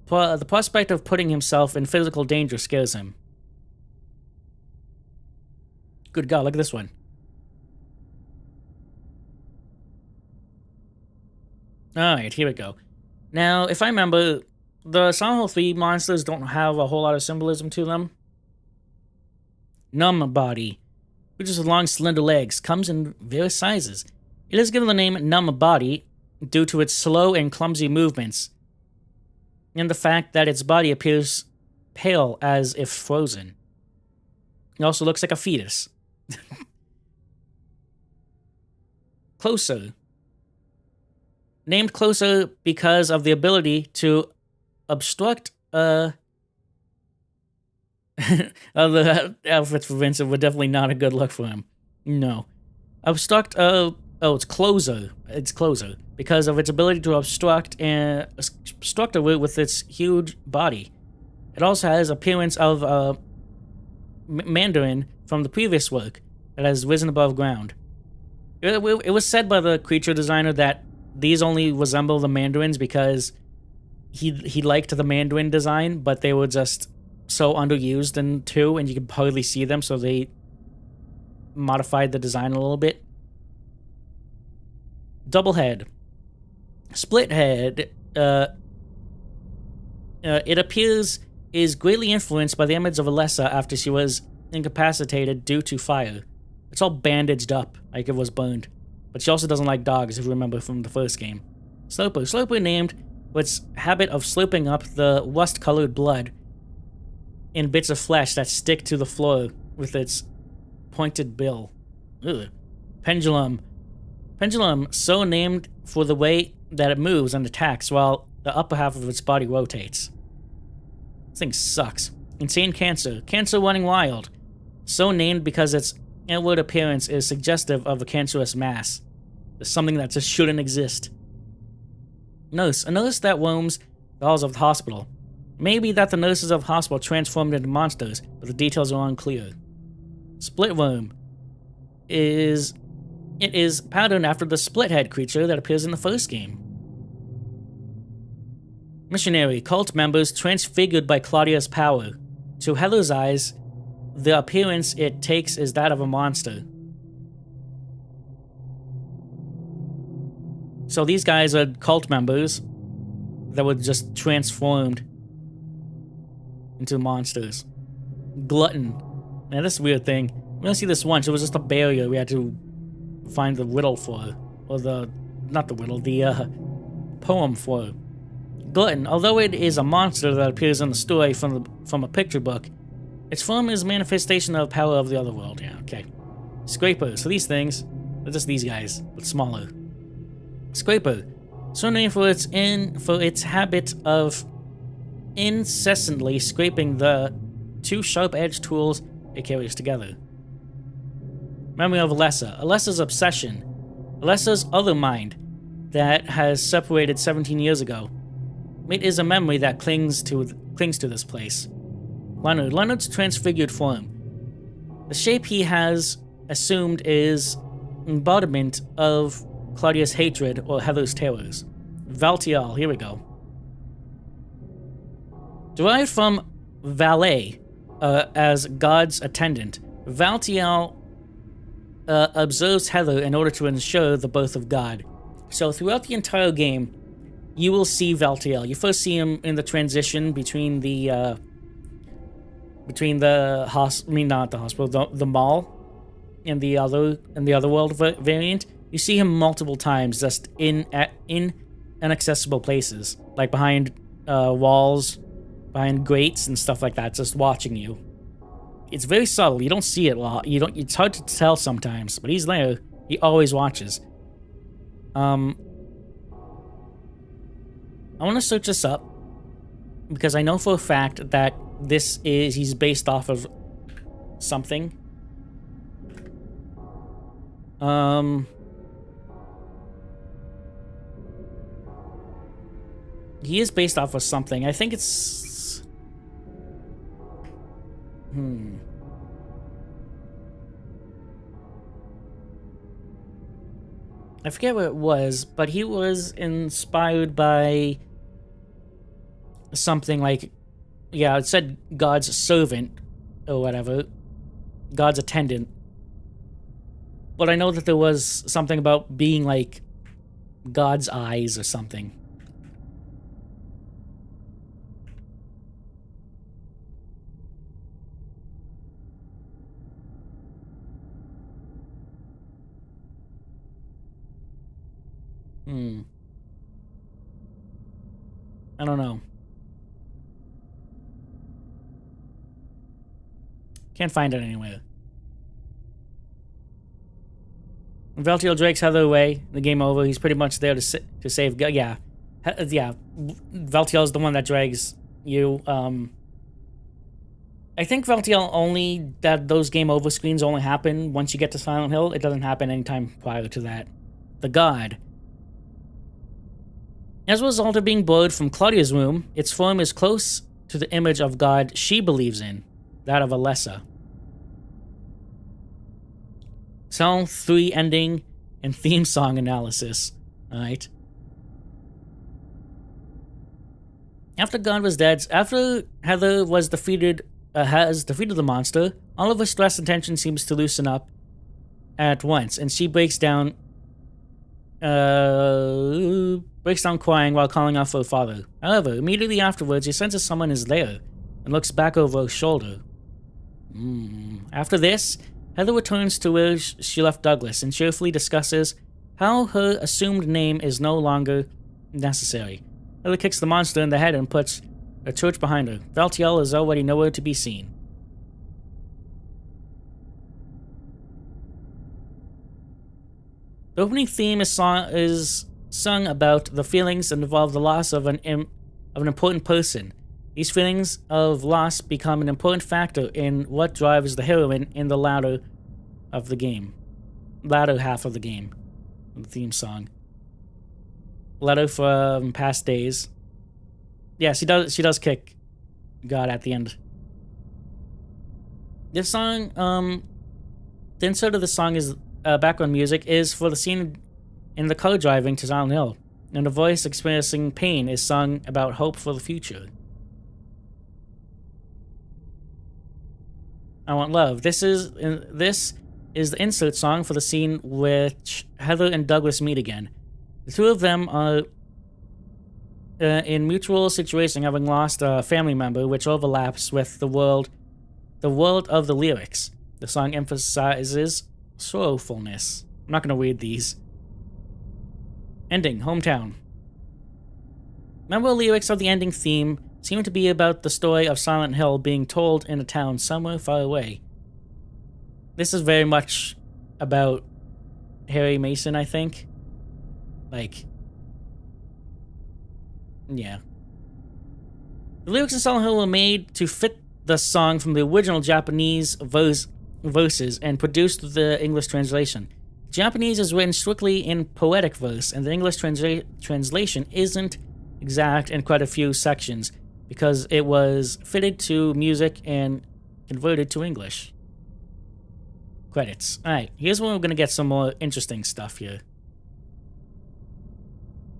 The prospect of putting himself in physical danger scares him. Good God, look at this one. Alright, here we go. Now, if I remember, the Silent Hill 3 monsters don't have a whole lot of symbolism to them. Numb Body, which is with long, slender legs, comes in various sizes. It is given the name Numb Body due to its slow and clumsy movements, and the fact that its body appears pale as if frozen. It also looks like a fetus. Closer. Named Closer because of the ability to obstruct the outfits for Vincent were definitely not a good look for him. No. Obstruct, it's Closer. It's Closer. Because of its ability to obstruct a route with its huge body. It also has appearance of Mandarin from the previous work that has risen above ground. It was said by the creature designer that these only resemble the Mandarins because he liked the Mandarin design, but they were just so underused in 2, and you could hardly see them, so they modified the design a little bit. Double head. Split head. It appears is greatly influenced by the image of Alessa after she was incapacitated due to fire. It's all bandaged up, like it was burned. But she also doesn't like dogs, if you remember from the first game. Sloper. Sloper named for its habit of slurping up the rust-colored blood in bits of flesh that stick to the floor with its pointed bill. Ugh. Pendulum. Pendulum, so named for the way that it moves and attacks while the upper half of its body rotates. This thing sucks. Insane Cancer. Cancer running wild. So named because its outward appearance is suggestive of a cancerous mass. There's something that just shouldn't exist. Nurse. A nurse that roams the halls of the hospital. Maybe that the nurses of the hospital transformed into monsters, but the details are unclear. Splitworm. It is patterned after the split-head creature that appears in the first game. Missionary. Cult members transfigured by Claudia's power. To Heather's eyes, the appearance it takes is that of a monster. So these guys are cult members that were just transformed into monsters. Glutton. Now, this weird thing. We only see this once. It was just a barrier we had to find the riddle for. Or not the riddle, the poem for. Glutton, although it is a monster that appears in the story from a picture book, its form is a manifestation of power of the other world. Yeah, okay. Scraper. So these things, they're just these guys, but smaller. Scraper. So named for its habit of incessantly scraping the two sharp-edged tools it carries together. Memory of Alessa. Alessa's obsession. Alessa's other mind that has separated 17 years ago. It is a memory that clings to this place. Leonard's transfigured form. The shape he has assumed is embodiment of Claudia's hatred or Heather's terrors. Valtiel, here we go. Derived from valet, as God's attendant, Valtiel observes Heather in order to ensure the birth of God. So throughout the entire game, you will see Valtiel. You first see him in the transition between the not the hospital, the mall, and the other world variant. You see him multiple times, just in inaccessible places, like behind walls, behind grates and stuff like that, just watching you. It's very subtle. You don't see it a lot. It's hard to tell sometimes, but he's there. He always watches. I want to search this up because I know for a fact that he's based off of something. He is based off of something. I think it's... I forget what it was, but he was inspired by something like... Yeah, it said God's servant, or whatever. God's attendant. But I know that there was something about being like God's eyes or something. I don't know. Can't find it anywhere. When Valtiel drags Heather away, the game over, he's pretty much there to save... Yeah. Valtiel's the one that drags you. I think Valtiel those game over screens only happen once you get to Silent Hill. It doesn't happen anytime prior to that. The God. As a result of being borrowed from Claudia's room, its form is close to the image of God she believes in, that of Alessa. Song 3 ending and theme song analysis. Alright. After God was dead, after Heather has defeated the monster, all of her stress and tension seems to loosen up at once, and she breaks down crying while calling out for her father. However, immediately afterwards, she senses someone is there and looks back over her shoulder. After this, Heather returns to where she left Douglas and cheerfully discusses how her assumed name is no longer necessary. Heather kicks the monster in the head and puts a torch behind her. Valtiel is already nowhere to be seen. The opening theme is sung about the feelings that involve the loss of an important person. These feelings of loss become an important factor in what drives the heroine in the latter half of the game. The theme song. Letter from past days. Yeah, she does kick God at the end. This song, the insert of the song is background music is for the scene in the car driving to Silent Hill, and the voice experiencing pain is sung about hope for the future. I Want Love. This is the insert song for the scene which Heather and Douglas meet again. The two of them are in mutual situation, having lost a family member, which overlaps with the world the world of the lyrics. The song emphasizes sorrowfulness. I'm not going to read these. Ending, hometown. Memorable lyrics of the ending theme seem to be about the story of Silent Hill being told in a town somewhere far away. This is very much about Harry Mason, I think. Like, yeah. The lyrics in Silent Hill were made to fit the song from the original Japanese verses and produced the English translation. Japanese is written strictly in poetic verse, and the English translation isn't exact in quite a few sections because it was fitted to music and converted to English. Credits. Alright, here's where we're going to get some more interesting stuff here.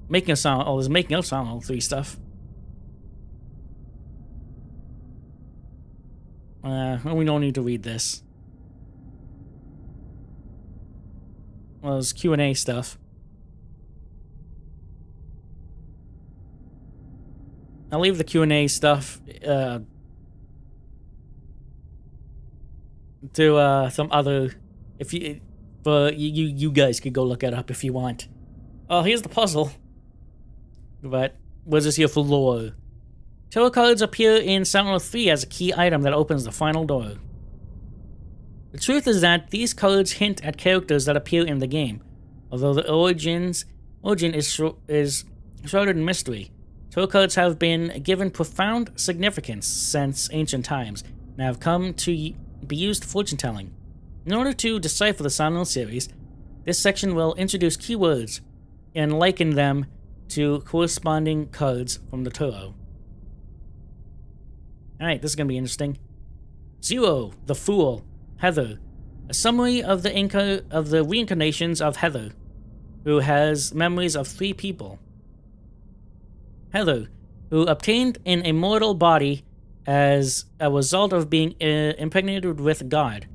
Making of Silent Hill 3 stuff. We don't need to read this. Well, there's Q&A stuff. I'll leave the Q&A stuff to some other. If you guys could go look it up if you want. Oh, here's the puzzle. But we're just here for lore. Tarot cards appear in Silent Hill 3 as a key item that opens the final door. The truth is that these cards hint at characters that appear in the game, although the origin is shrouded in mystery. Tarot cards have been given profound significance since ancient times and have come to be used for fortune-telling. In order to decipher the Silent Hill series, this section will introduce keywords and liken them to corresponding cards from the tarot. Alright, this is going to be interesting. 0, the Fool, Heather. A summary of the reincarnations of Heather, who has memories of 3 people. Heather, who obtained an immortal body as a result of being impregnated with God,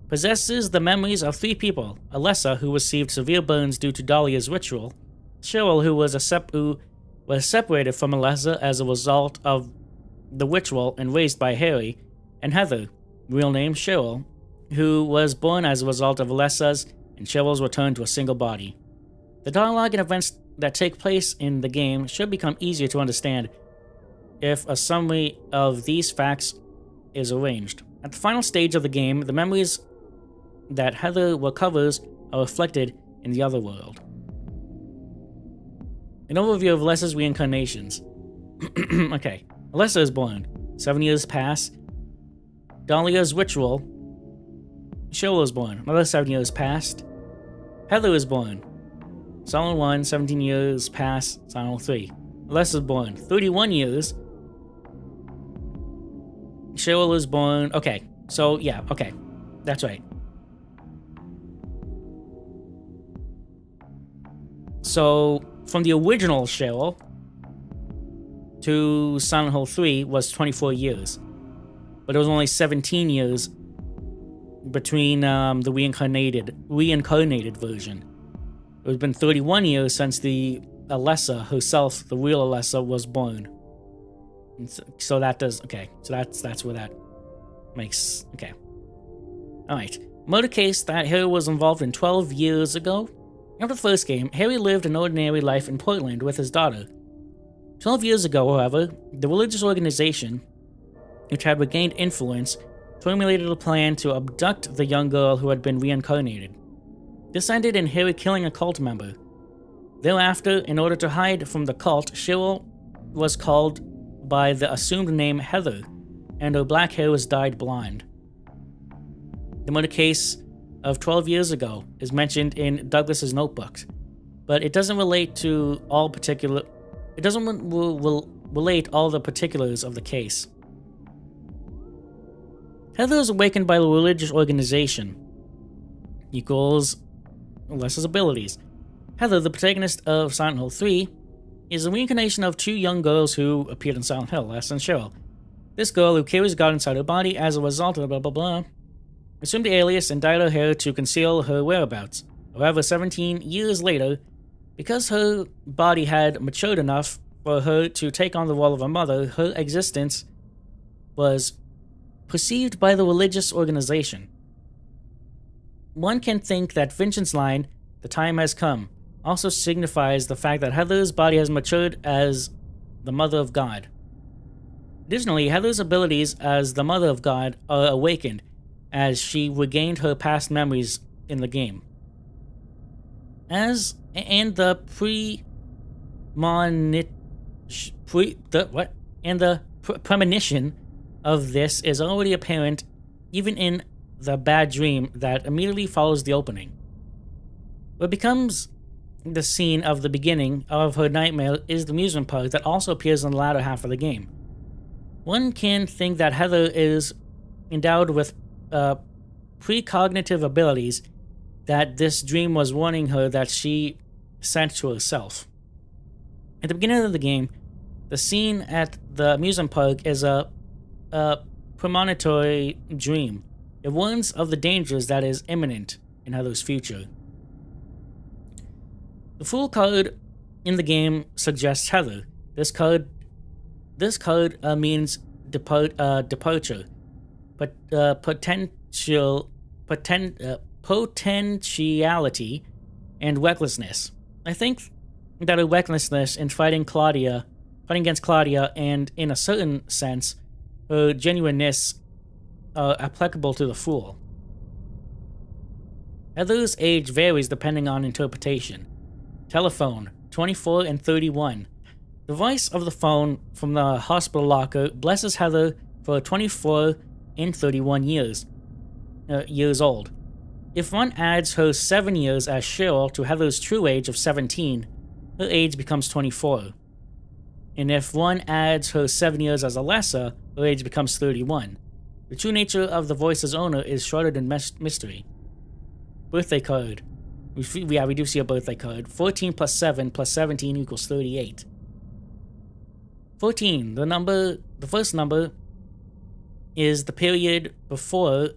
possesses the memories of 3 people: Alessa, who received severe burns due to Dahlia's ritual; Cheryl, who was separated from Alessa as a result of the ritual and raised by Harry; and Heather, real name Cheryl, who was born as a result of Alessa's and Cheryl's return to a single body. The dialogue and events that take place in the game should become easier to understand if a summary of these facts is arranged. At the final stage of the game, the memories that Heather recovers are reflected in the other world. An overview of Alessa's reincarnations. Okay, Alessa is born. 7 years pass. Dahlia's ritual. Cheryl is born. Another 7 years passed. Heather is born. Silent 1, 17 years pass. Silent 3. Alessa is born. 31 years. Cheryl is born. Okay, so yeah, okay. That's right. So, from the original Cheryl to Silent Hill 3 was 24 years. But it was only 17 years between the reincarnated version. It has been 31 years since the Alessa herself, the real Alessa, was born. And so that does, okay, so that's where that makes, okay. Alright, murder case that Harry was involved in 12 years ago. After the first game, Harry lived an ordinary life in Portland with his daughter. 12 years ago, however, the religious organization, which had regained influence, formulated a plan to abduct the young girl who had been reincarnated. This ended in Harry killing a cult member. Thereafter, in order to hide from the cult, Cheryl was called by the assumed name Heather, and her black hair was dyed blonde. The murder case of 12 years ago is mentioned in Douglas's notebooks, but it doesn't relate to all particular. It doesn't relate all the particulars of the case. Heather is awakened by the religious organization. Equals Alessa's abilities. Heather, the protagonist of Silent Hill 3, is a reincarnation of 2 young girls who appeared in Silent Hill, Alessa and Cheryl. This girl, who carries God inside her body as a result of blah blah blah, assumed the alias and dyed her hair to conceal her whereabouts. However, 17 years later, because her body had matured enough for her to take on the role of a mother, her existence was perceived by the religious organization. One can think that Vincent's line, "The time has come," also signifies the fact that Heather's body has matured as the Mother of God. Additionally, Heather's abilities as the Mother of God are awakened as she regained her past memories in the game. The premonition of this is already apparent even in the bad dream that immediately follows the opening. What becomes the scene of the beginning of her nightmare is the amusement park that also appears in the latter half of the game. One can think that Heather is endowed with precognitive abilities that this dream was warning her that she sent to herself. At the beginning of the game, the scene at the amusement park is a premonitory dream. It warns of the dangers that is imminent in Heather's future. The Fool card in the game suggests Heather. This card means departure, but potentiality, and recklessness. I think that her recklessness in fighting against Claudia, and in a certain sense, her genuineness are applicable to the Fool. Heather's age varies depending on interpretation. Telephone, 24 and 31. The voice of the phone from the hospital locker blesses Heather for 24 and 31 years old. If one adds her 7 years as Cheryl to Heather's true age of 17, her age becomes 24. And if one adds her 7 years as Alessa, her age becomes 31. The true nature of the voice's owner is shrouded in mystery. Birthday card. We do see a birthday card. 14 plus 7 plus 17 equals 38. 14. The first number is the period before,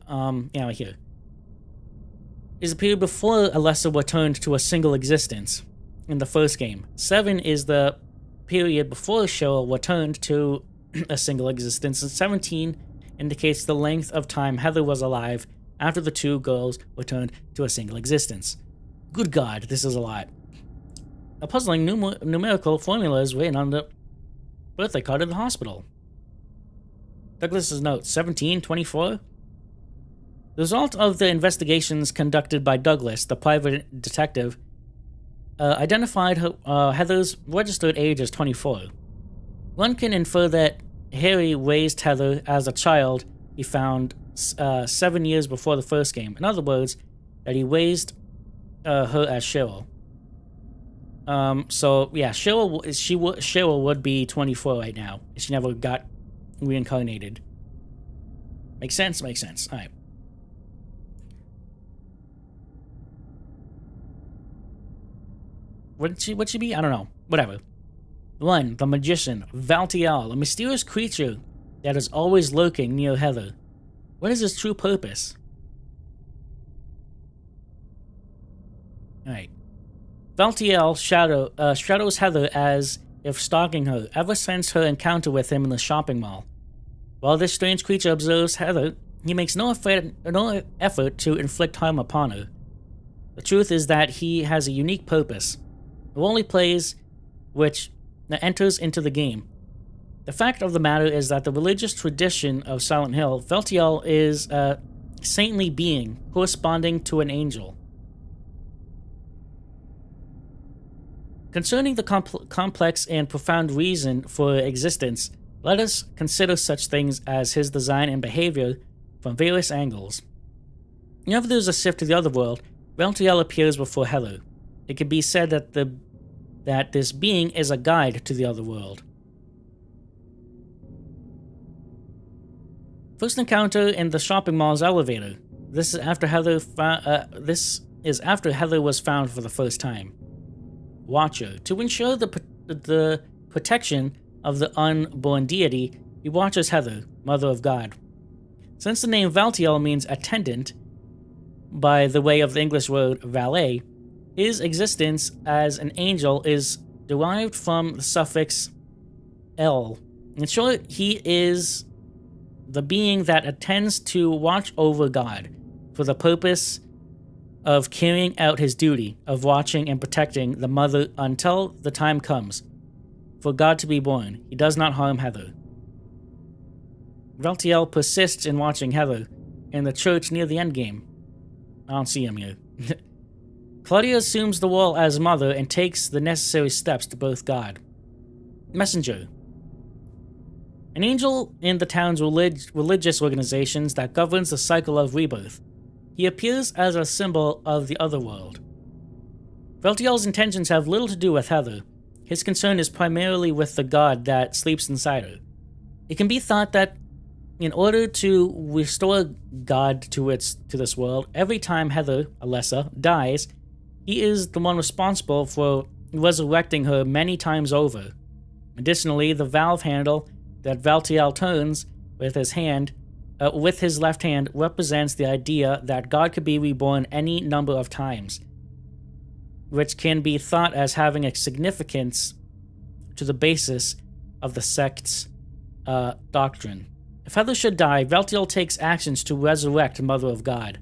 here. Is the period before Alessa returned to a single existence in the first game. 7 is the period before Cheryl returned to a single existence, and 17 indicates the length of time Heather was alive after the two girls returned to a single existence. Good God, this is a lot. A puzzling numerical formula is written on the birthday card of the hospital. Douglas's note, 1724. The result of the investigations conducted by Douglas, the private detective, identified Heather's registered age as 24. One can infer that Harry raised Heather as a child he found 7 years before the first game. In other words, that he raised her as Cheryl. Cheryl would be 24 right now. She never got reincarnated. Makes sense? Makes sense. Alright. Would she be? I don't know. Whatever. 1. The Magician, Valtiel, a mysterious creature that is always lurking near Heather. What is his true purpose? Alright. Valtiel shadows Heather as if stalking her ever since her encounter with him in the shopping mall. While this strange creature observes Heather, he makes no effort to inflict harm upon her. The truth is that he has a unique purpose. The role he plays, which enters into the game. The fact of the matter is that the religious tradition of Silent Hill, Valtiel is a saintly being corresponding to an angel. Concerning the complex and profound reason for existence, let us consider such things as his design and behavior from various angles. Whenever there is a shift to the other world, Valtiel appears before Heather. It could be said that this being is a guide to the other world. First encounter in the shopping mall's elevator. This is after Heather was found for the first time. Watcher. To ensure the protection of the unborn deity, he watches Heather, Mother of God. Since the name Valtiel means attendant, by the way of the English word valet, his existence as an angel is derived from the suffix "el." In short, he is the being that attends to watch over God for the purpose of carrying out his duty of watching and protecting the mother until the time comes for God to be born. He does not harm Heather. Veltiel persists in watching Heather in the church near the endgame. I don't see him here. Claudia assumes the role as mother and takes the necessary steps to birth God. Messenger. An angel in the town's religious organizations that governs the cycle of rebirth. He appears as a symbol of the otherworld. Veltiel's intentions have little to do with Heather. His concern is primarily with the god that sleeps inside her. It can be thought that in order to restore God to this world, every time Heather, Alessa, dies, he is the one responsible for resurrecting her many times over. Additionally, the valve handle that Veltiel turns with his left hand represents the idea that God could be reborn any number of times, which can be thought as having a significance to the basis of the sect's doctrine. If Heather should die, Veltiel takes actions to resurrect Mother of God.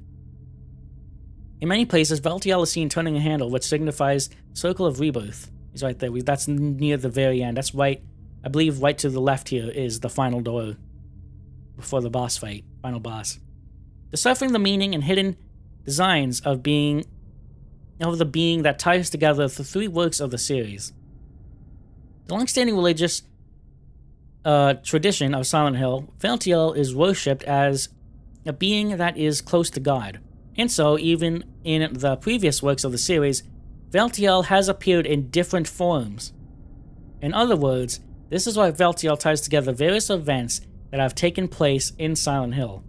In many places, Veltiel is seen turning a handle, which signifies Circle of Rebirth. He's right there. That's near the very end. That's right. I believe right to the left here is the final door before the boss fight, final boss. Deciphering the meaning and hidden designs of the being that ties together the three works of the series. The long-standing religious tradition of Silent Hill, Veltiel is worshipped as a being that is close to God. And so, even in the previous works of the series, Veltiel has appeared in different forms. In other words, this is why Veltiel ties together various events that have taken place in Silent Hill.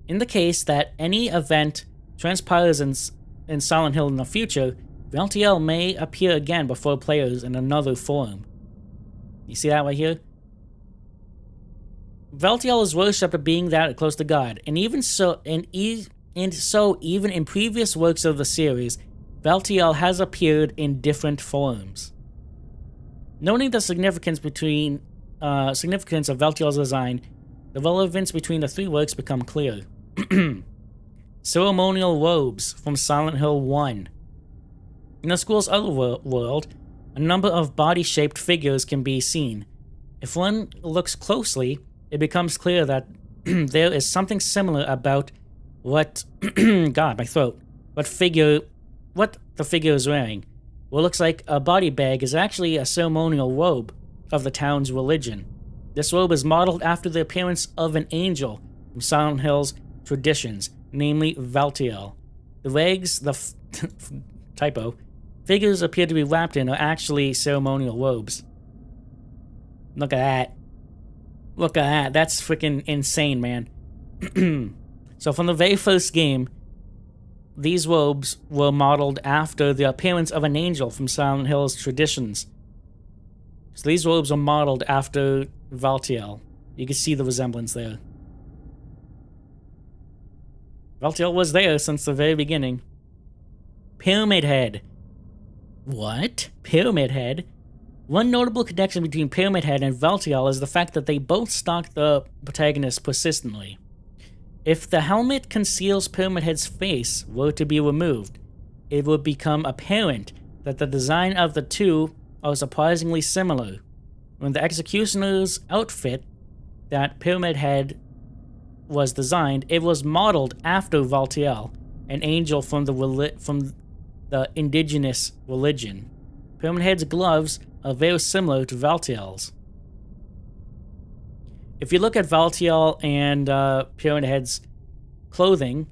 In the case that any event transpires in Silent Hill in the future, Veltiel may appear again before players in another form. You see that right here? Veltiel is worshipped as being that close to God, and even so even in previous works of the series, Veltiel has appeared in different forms. Noting the significance of Veltiel's design, the relevance between the three works become clear. Ceremonial robes from Silent Hill 1. In the school's other world, a number of body-shaped figures can be seen. If one looks closely, it becomes clear that there is something similar about what God, my throat. What the figure is wearing. What looks like a body bag is actually a ceremonial robe of the town's religion. This robe is modeled after the appearance of an angel from Silent Hill's traditions, namely Veltiel. The rags, typo, figures appear to be wrapped in are actually ceremonial robes. Look at that. Look at that. That's freaking insane, man. So from the very first game, these robes were modeled after the appearance of an angel from Silent Hill's traditions. So these robes are modeled after Veltiel. You can see the resemblance there. Veltiel was there since the very beginning. Pyramid Head. What? Pyramid Head? One notable connection between Pyramid Head and Veltiel is the fact that they both stalk the protagonist persistently. If the helmet conceals Pyramid Head's face were to be removed, it would become apparent that the design of the two are surprisingly similar. When the Executioner's outfit that Pyramid Head was designed, it was modeled after Veltiel, an angel from the indigenous religion. Pyramid Head's gloves are very similar to Veltiel's. If you look at Veltiel and Pyramid Head's clothing,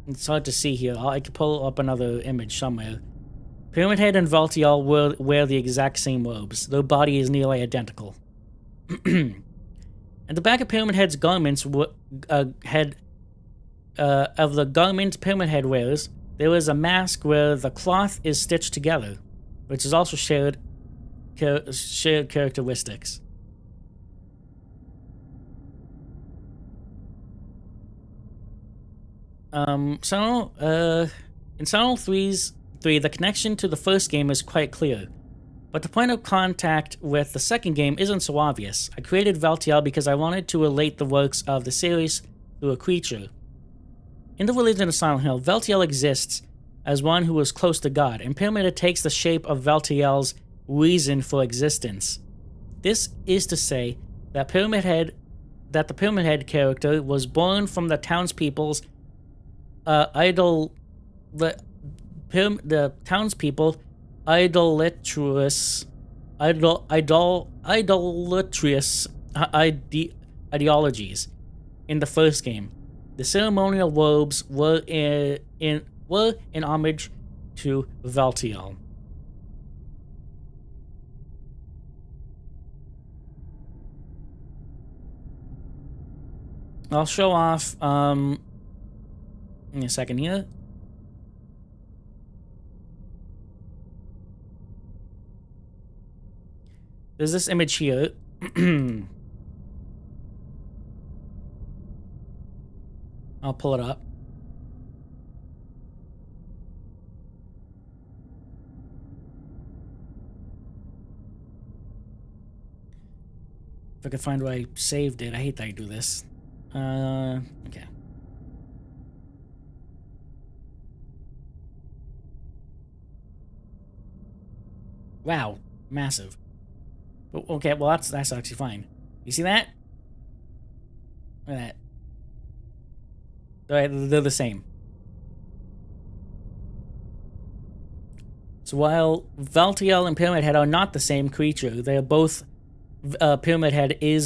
it's hard to see here. I could pull up another image somewhere. Pyramid Head and Veltiel wear the exact same robes. Their body is nearly identical. At the back of Pyramid Head's garments, of the garment Pyramid Head wears, there is a mask where the cloth is stitched together, which is also shared characteristics. In Silent Hill 3, the connection to the first game is quite clear. But the point of contact with the second game isn't so obvious. I created Veltiel because I wanted to relate the works of the series to a creature. In the religion of Silent Hill, Veltiel exists as one who is close to God, and Pyramid Head takes the shape of Veltiel's reason for existence. This is to say that the Pyramid Head character was born from the townspeople's the townspeople idolatrous ideologies in the first game. The ceremonial robes were in homage to Veltiel. I'll show off in a second here. There's this image here. I'll pull it up. If I could find where I saved it. I hate that I do this. Okay. Wow, massive. Okay, well that's actually fine. You see that? Look at that. They're the same. So while Veltiel and Pyramid Head are not the same creature, they're both. Pyramid Head is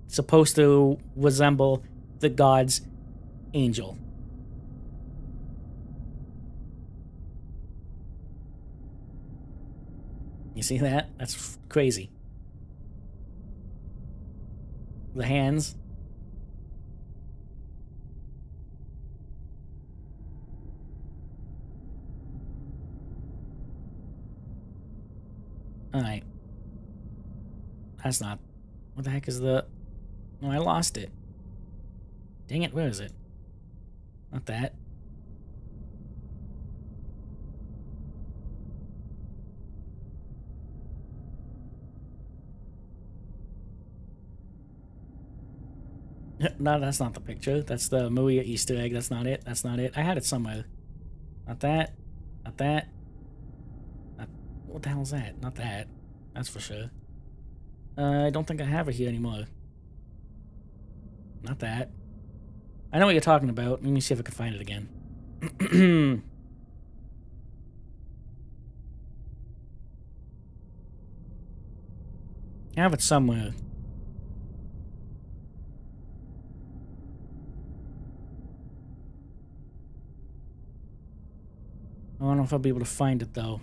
supposed to resemble the god's angel. You see that? That's crazy. The hands. Alright. That's not... What the heck is the... No, I lost it. Dang it, where is it? Not that. No, that's not the picture. That's the Maria Easter egg. That's not it. That's not it. I had it somewhere. Not that. Not that. Not... What the hell is that? Not that. That's for sure. I don't think I have it here anymore. Not that. I know what you're talking about. Let me see if I can find it again. I have it somewhere. I don't know if I'll be able to find it though.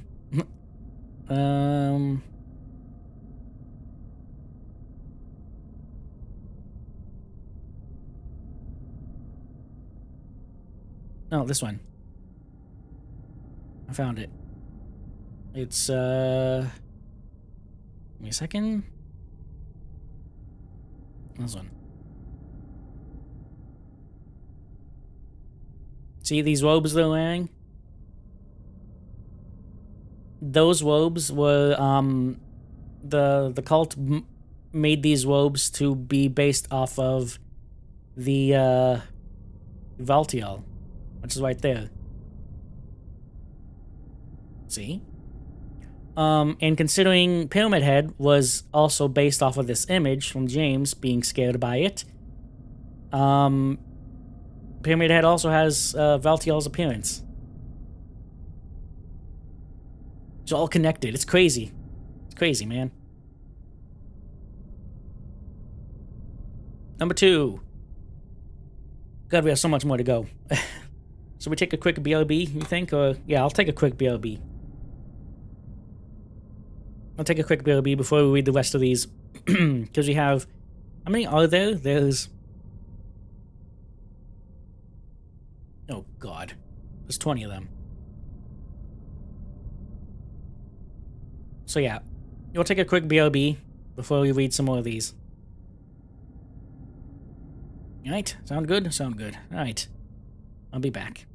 No, this one. I found it. It's, give me a second. This one. See these robes they're wearing? Those robes were, the cult made these robes to be based off of the, Veltiel, which is right there. See? And considering Pyramid Head was also based off of this image from James being scared by it, Pyramid Head also has Veltiel's appearance. It's all connected. It's crazy. It's crazy, man. Number 2. God, we have so much more to go. So we take a quick BRB, you think? Or yeah, I'll take a quick BRB. I'll take a quick BRB before we read the rest of these. Because we have... How many are there? There's... Oh, God. There's 20 of them. So yeah, we'll take a quick BRB before we read some more of these. Alright, sound good? Sound good. Alright, I'll be back.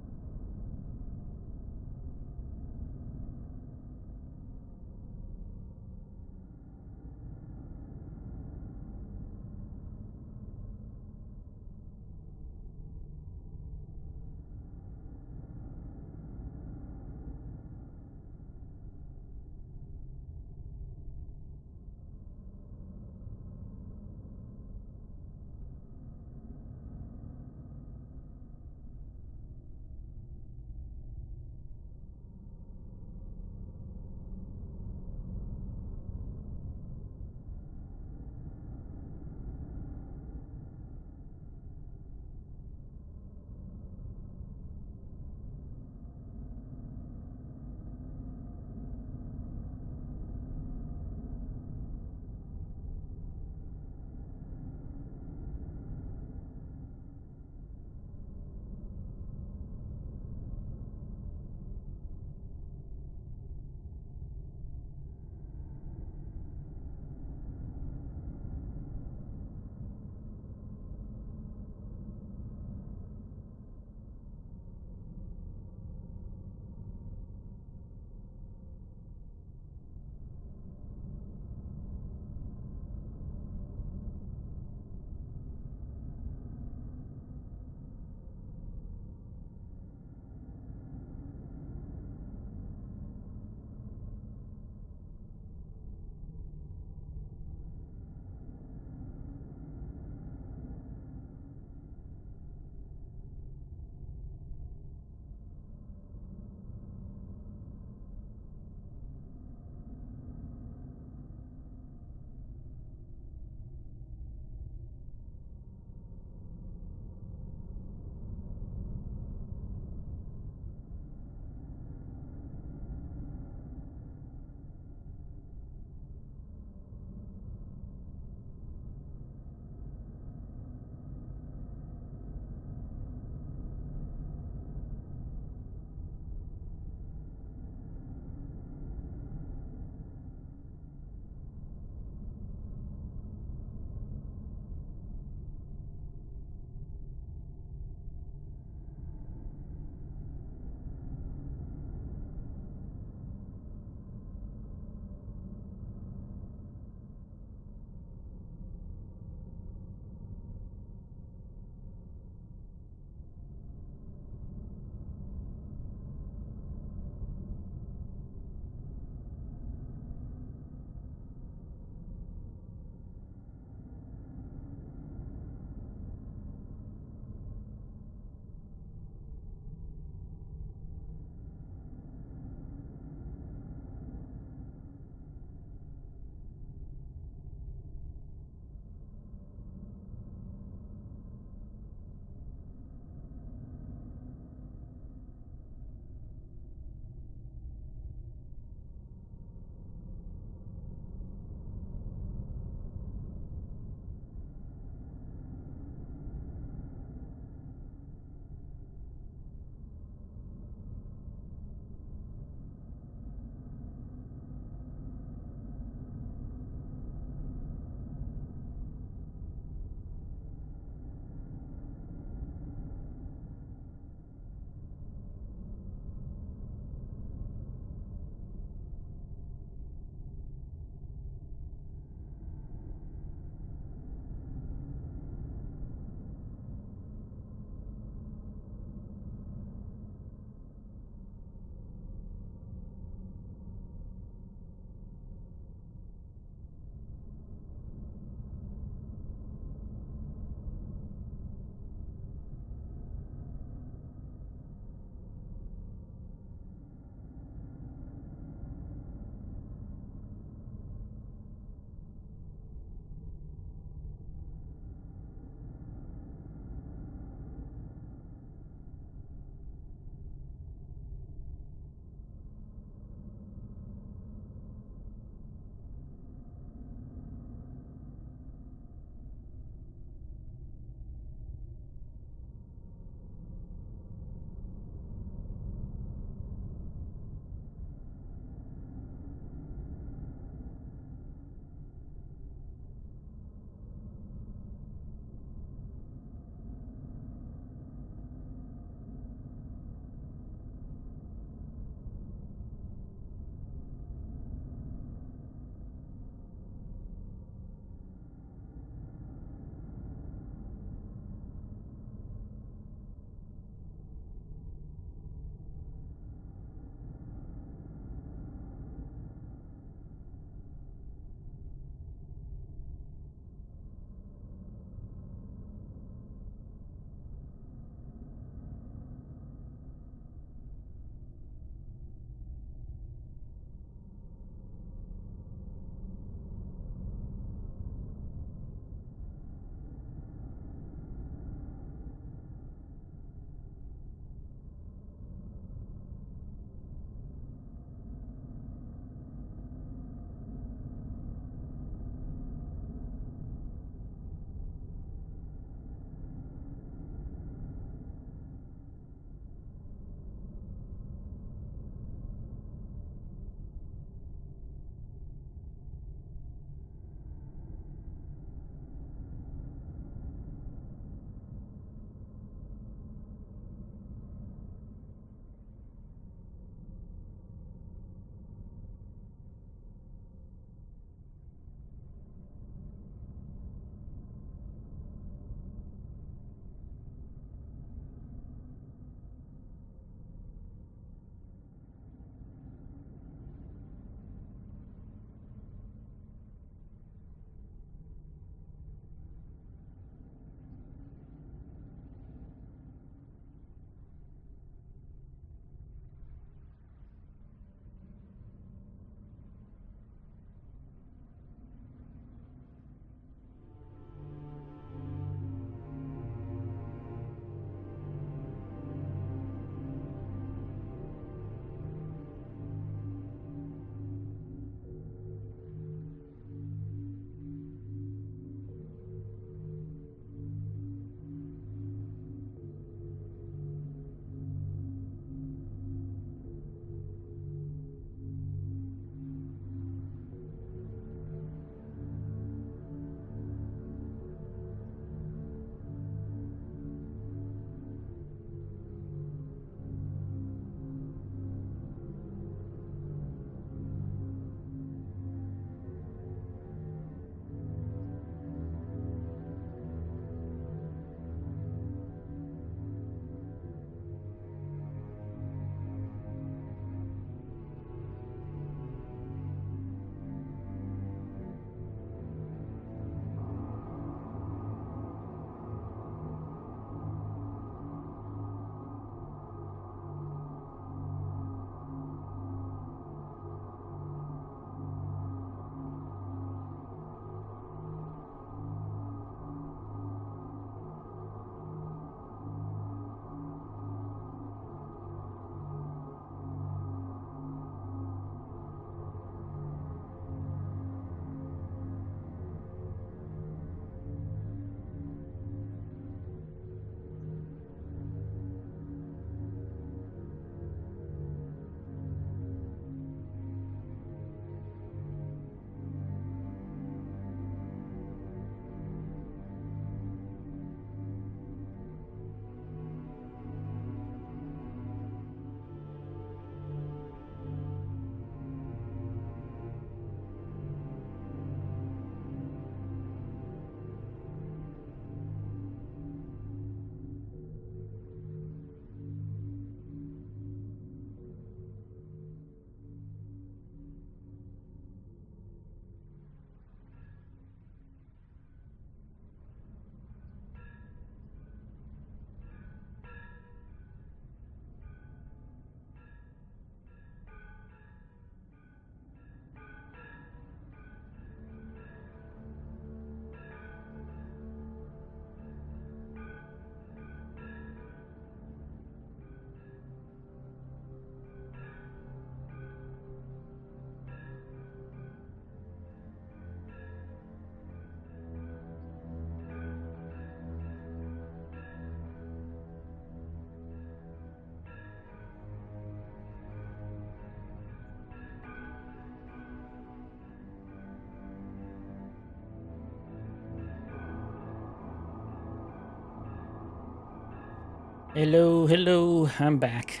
Hello, hello, I'm back.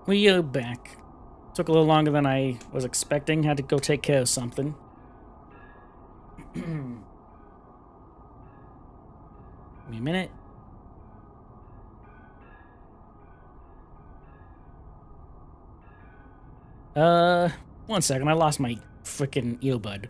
We are back. Took a little longer than I was expecting. Had to go take care of something. Give me a minute. One second. I lost my freaking earbud.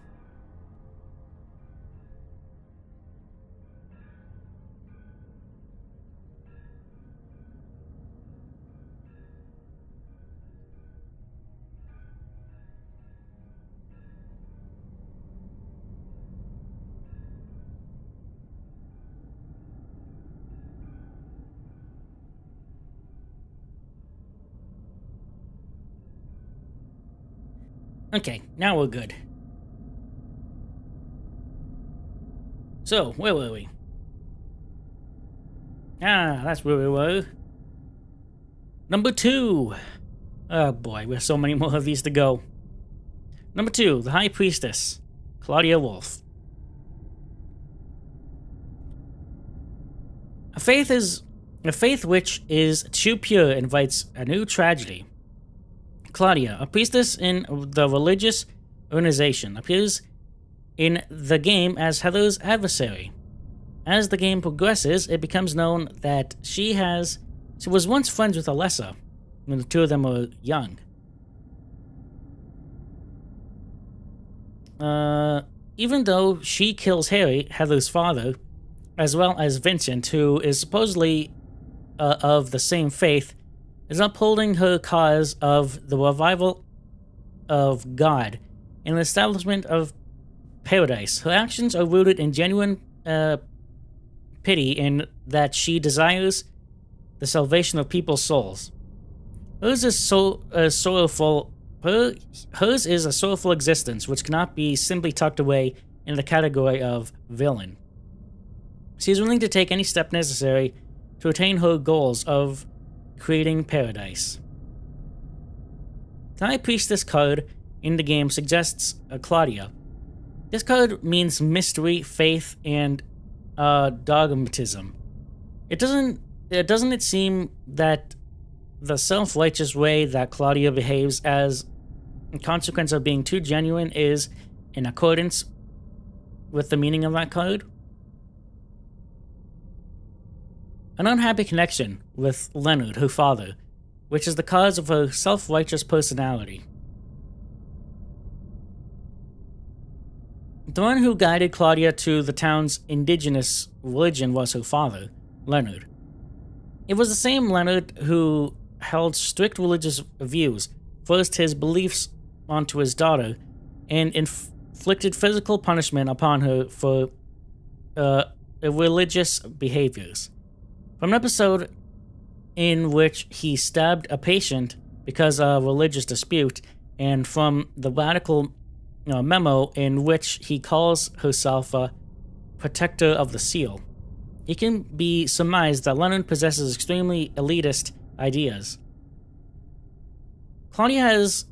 Okay, now we're good. So, where were we? Ah, that's where we were. Number 2. Oh boy, we have so many more of these to go. Number 2, the High Priestess, Claudia Wolf. A faith which is too pure invites a new tragedy. Claudia, a priestess in the religious organization, appears in the game as Heather's adversary. As the game progresses, it becomes known that she was once friends with Alessa when the two of them were young. Even though she kills Harry, Heather's father, as well as Vincent, who is supposedly of the same faith, is upholding her cause of the revival of God and the establishment of paradise. Her actions are rooted in genuine pity in that she desires the salvation of people's souls. Hers is a sorrowful existence which cannot be simply tucked away in the category of villain. She is willing to take any step necessary to attain her goals of creating paradise. The High Priestess card in the game suggests Claudia. This card means mystery, faith, and dogmatism. Doesn't it seem that the self-righteous way that Claudia behaves as a consequence of being too genuine is in accordance with the meaning of that card? An unhappy connection with Leonard, her father, which is the cause of her self-righteous personality. The one who guided Claudia to the town's indigenous religion was her father, Leonard. It was the same Leonard who held strict religious views, forced his beliefs onto his daughter, and inflicted physical punishment upon her for religious behaviors. From an episode in which he stabbed a patient because of a religious dispute, and from the radical memo in which he calls herself a protector of the seal, it can be surmised that Leonard possesses extremely elitist ideas. Claudia has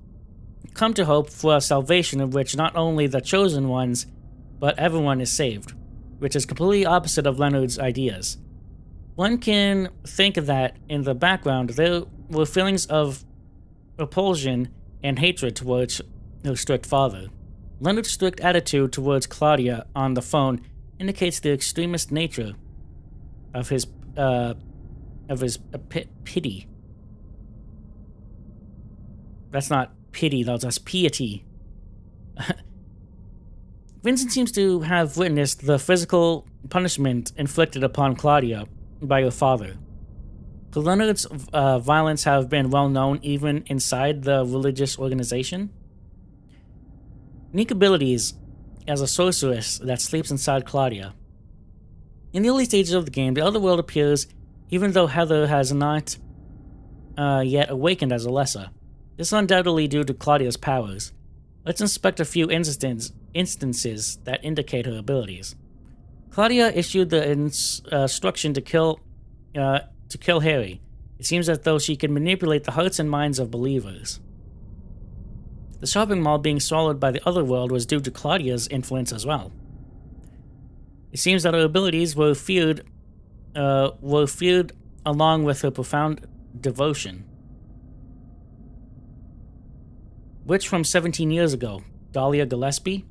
come to hope for a salvation in which not only the chosen ones, but everyone is saved, which is completely opposite of Leonard's ideas. One can think that in the background there were feelings of repulsion and hatred towards her strict father. Leonard's strict attitude towards Claudia on the phone indicates the extremist nature of his pity. That's not pity, that's piety. Vincent seems to have witnessed the physical punishment inflicted upon Claudia by her father. Could Leonard's violence have been well known even inside the religious organization? Unique abilities as a sorceress that sleeps inside Claudia. In the early stages of the game, the other world appears even though Heather has not yet awakened as Alessa. This is undoubtedly due to Claudia's powers. Let's inspect a few instances that indicate her abilities. Claudia issued the instruction to kill Harry. It seems as though she can manipulate the hearts and minds of believers. The shopping mall being swallowed by the other world was due to Claudia's influence as well. It seems that her abilities were feared were feared along with her profound devotion. Which from 17 years ago, Dahlia Gillespie?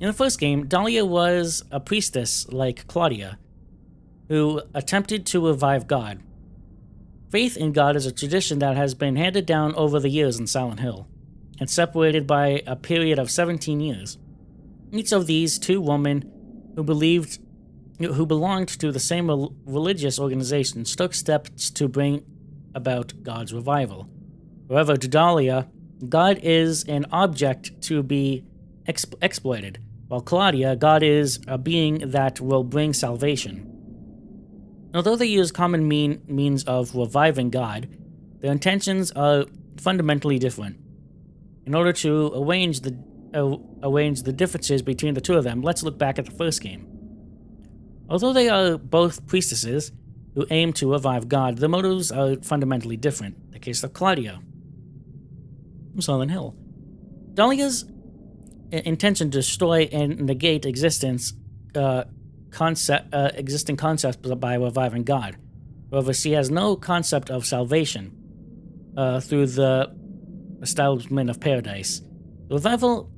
In the first game, Dahlia was a priestess like Claudia, who attempted to revive God. Faith in God is a tradition that has been handed down over the years in Silent Hill, and separated by a period of 17 years. Each of these two women who belonged to the same religious organization took steps to bring about God's revival. However, to Dahlia, God is an object to be exploited, while Claudia, God is a being that will bring salvation. Although they use common means of reviving God, their intentions are fundamentally different. In order to arrange the differences between the two of them, let's look back at the first game. Although they are both priestesses who aim to revive God, their motives are fundamentally different. The case of Claudia from Silent Hill. Dahlia's intention to destroy and negate existing concepts by reviving God. However, she has no concept of salvation through the establishment of paradise. The revival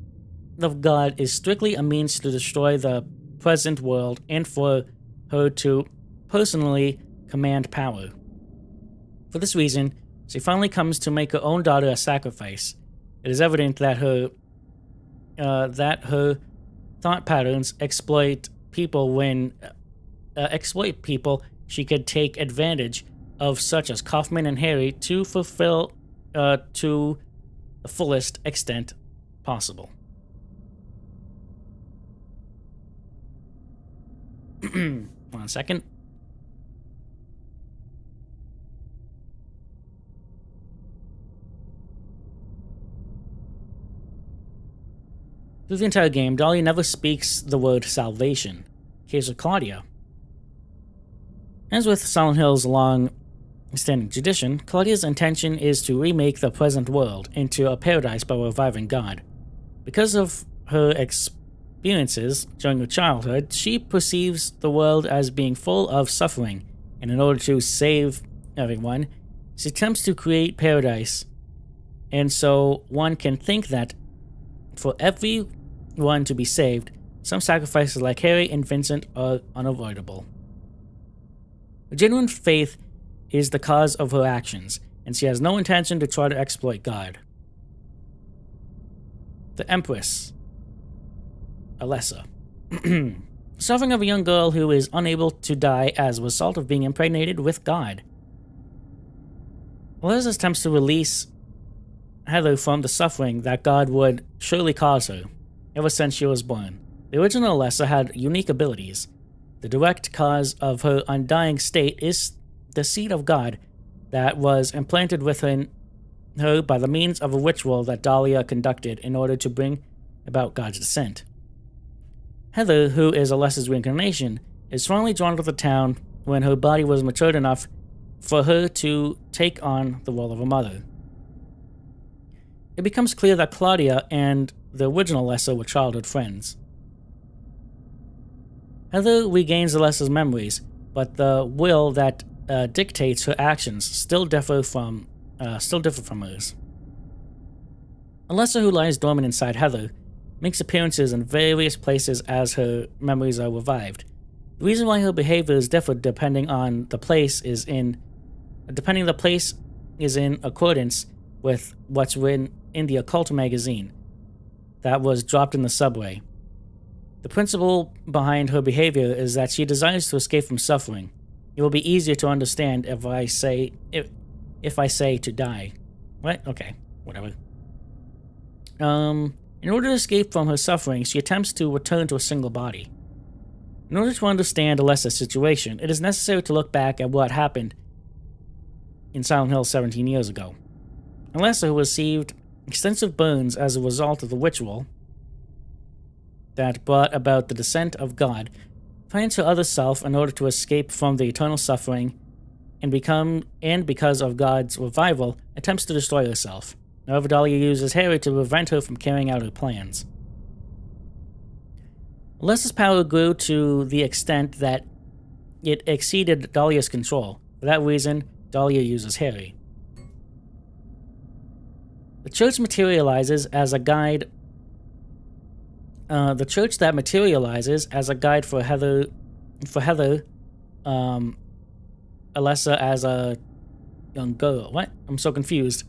of God is strictly a means to destroy the present world and for her to personally command power. For this reason, she finally comes to make her own daughter a sacrifice. It is evident that her thought patterns exploit people. She could take advantage of such as Kaufman and Harry to fulfill to the fullest extent possible. One second. Through the entire game, Dahlia never speaks the word salvation. Case of Claudia. As with Silent Hill's long-standing tradition, Claudia's intention is to remake the present world into a paradise by reviving God. Because of her experiences during her childhood, she perceives the world as being full of suffering, and in order to save everyone, she attempts to create paradise. And so one can think that for everyone to be saved, some sacrifices like Harry and Vincent are unavoidable. A genuine faith is the cause of her actions, and she has no intention to try to exploit God. The Empress, Alessa. Suffering of a young girl who is unable to die as a result of being impregnated with God. Alessa attempts to release Heather from the suffering that God would surely cause her, ever since she was born. The original Alessa had unique abilities. The direct cause of her undying state is the seed of God that was implanted within her by the means of a ritual that Dahlia conducted in order to bring about God's descent. Heather, who is Alessa's reincarnation, is strongly drawn to the town when her body was matured enough for her to take on the role of a mother. It becomes clear that Claudia and the original Alessa were childhood friends. Heather regains Alessa's memories, but the will that dictates her actions still differ from hers. Alessa, who lies dormant inside Heather, makes appearances in various places as her memories are revived. The reason why her behavior is different depending the place is in accordance with what's written in the Occult magazine that was dropped in the subway. The principle behind her behavior is that she desires to escape from suffering. It will be easier to understand if I say to die. What? Okay, whatever. In order to escape from her suffering, she attempts to return to a single body. In order to understand Alessa's situation, it is necessary to look back at what happened in Silent Hill 17 years ago. Alessa, who received extensive burns as a result of the ritual that brought about the descent of God, finds her other self in order to escape from the eternal suffering and because of God's revival, attempts to destroy herself. However, Dahlia uses Harry to prevent her from carrying out her plans. Alessa's power grew to the extent that it exceeded Dahlia's control. For that reason, Dahlia uses Harry. The church materializes as a guide. The church that materializes as a guide for Heather, Alessa as a young girl. What? I'm so confused.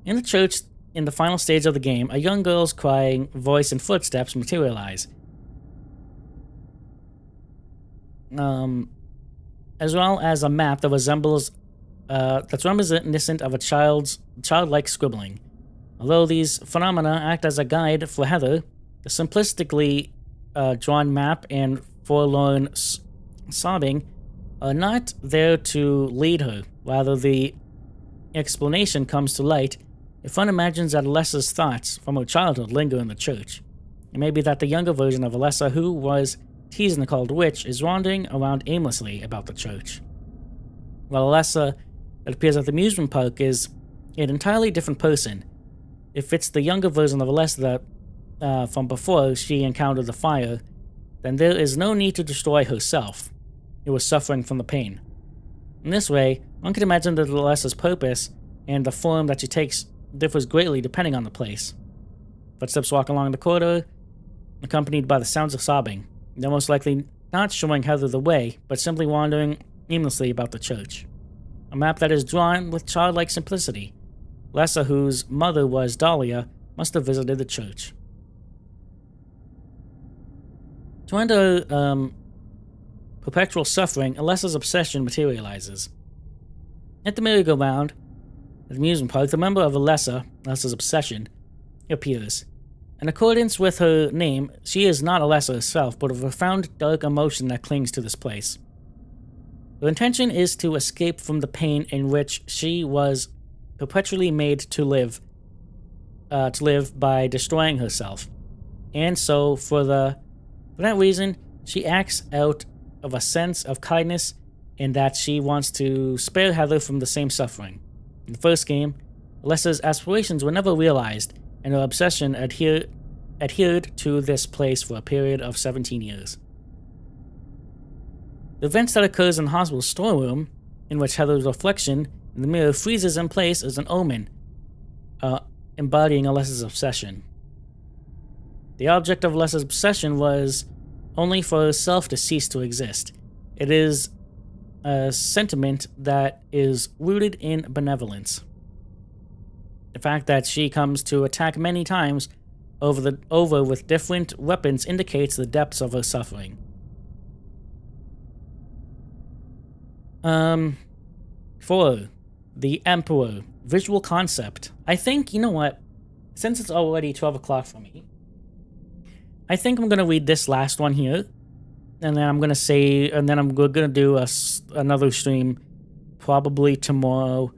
In the church, in the final stage of the game, a young girl's crying voice and footsteps materialize. As well as a map that resembles, that's reminiscent of a childlike scribbling. Although these phenomena act as a guide for Heather, the simplistically drawn map and forlorn sobbing are not there to lead her. Rather, the explanation comes to light if one imagines that Alessa's thoughts from her childhood linger in the church. It may be that the younger version of Alessa, who was teased and called witch, is wandering around aimlessly about the church. While Alessa that appears at the amusement park is an entirely different person. If it's the younger version of Alessa that from before she encountered the fire, then there is no need to destroy herself. It was suffering from the pain. In this way, one can imagine that Alessa's purpose and the form that she takes differs greatly depending on the place. Footsteps walk along the corridor, accompanied by the sounds of sobbing. They're most likely not showing Heather the way, but simply wandering aimlessly about the church. A map that is drawn with childlike simplicity. Alessa, whose mother was Dahlia, must have visited the church. To end her perpetual suffering, Alessa's obsession materializes. At the merry-go-round at the amusement park, the member of Alessa's obsession, appears. In accordance with her name, she is not Alessa herself, but a profound dark emotion that clings to this place. Her intention is to escape from the pain in which she was perpetually made to live by destroying herself. And so, for that reason, she acts out of a sense of kindness in that she wants to spare Heather from the same suffering. In the first game, Alessa's aspirations were never realized, and her obsession adhered to this place for a period of 17 years. The events that occurs in the hospital storeroom, in which Heather's reflection in the mirror freezes in place, is an omen, embodying Alessa's obsession. The object of Alessa's obsession was only for herself to cease to exist. It is a sentiment that is rooted in benevolence. The fact that she comes to attack many times over with different weapons indicates the depths of her suffering. 4. The Emperor. Visual concept. I think, you know what? Since it's already 12 o'clock for me, I think I'm going to read this last one here. And then I'm going to do another stream probably tomorrow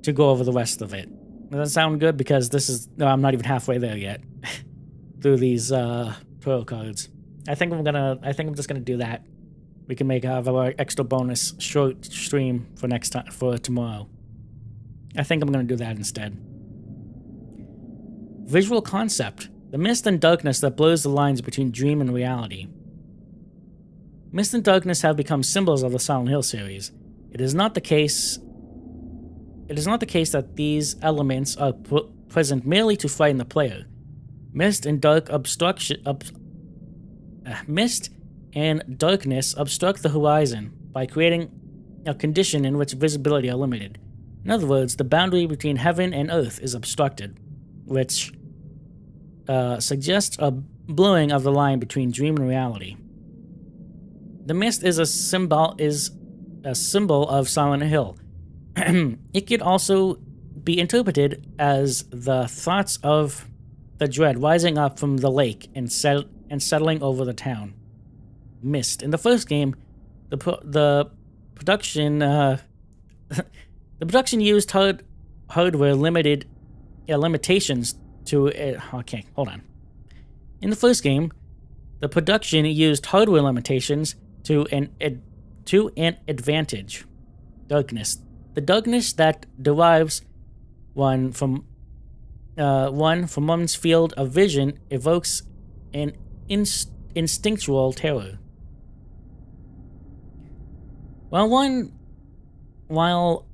to go over the rest of it. Does that sound good? Because I'm not even halfway there yet through these tarot cards. I think I'm just gonna do that. We can have our extra bonus short stream for tomorrow. I think I'm gonna do that instead. Visual concept: the mist and darkness that blurs the lines between dream and reality. Mist and darkness have become symbols of the Silent Hill series. It is not the case that these elements are present merely to frighten the player. Mist and darkness obstruct the horizon by creating a condition in which visibility are limited. In other words, the boundary between heaven and earth is obstructed, which suggests a blurring of the line between dream and reality. The mist is a symbol of Silent Hill. It could also be interpreted as the thoughts of the dread rising up from the lake and settling over the town. Mist. In the first game, the production used hardware limitations to okay, hold on. In the first game, the production used hardware limitations to an advantage. Darkness. The darkness that derives from one's field of vision evokes an instinctual terror. While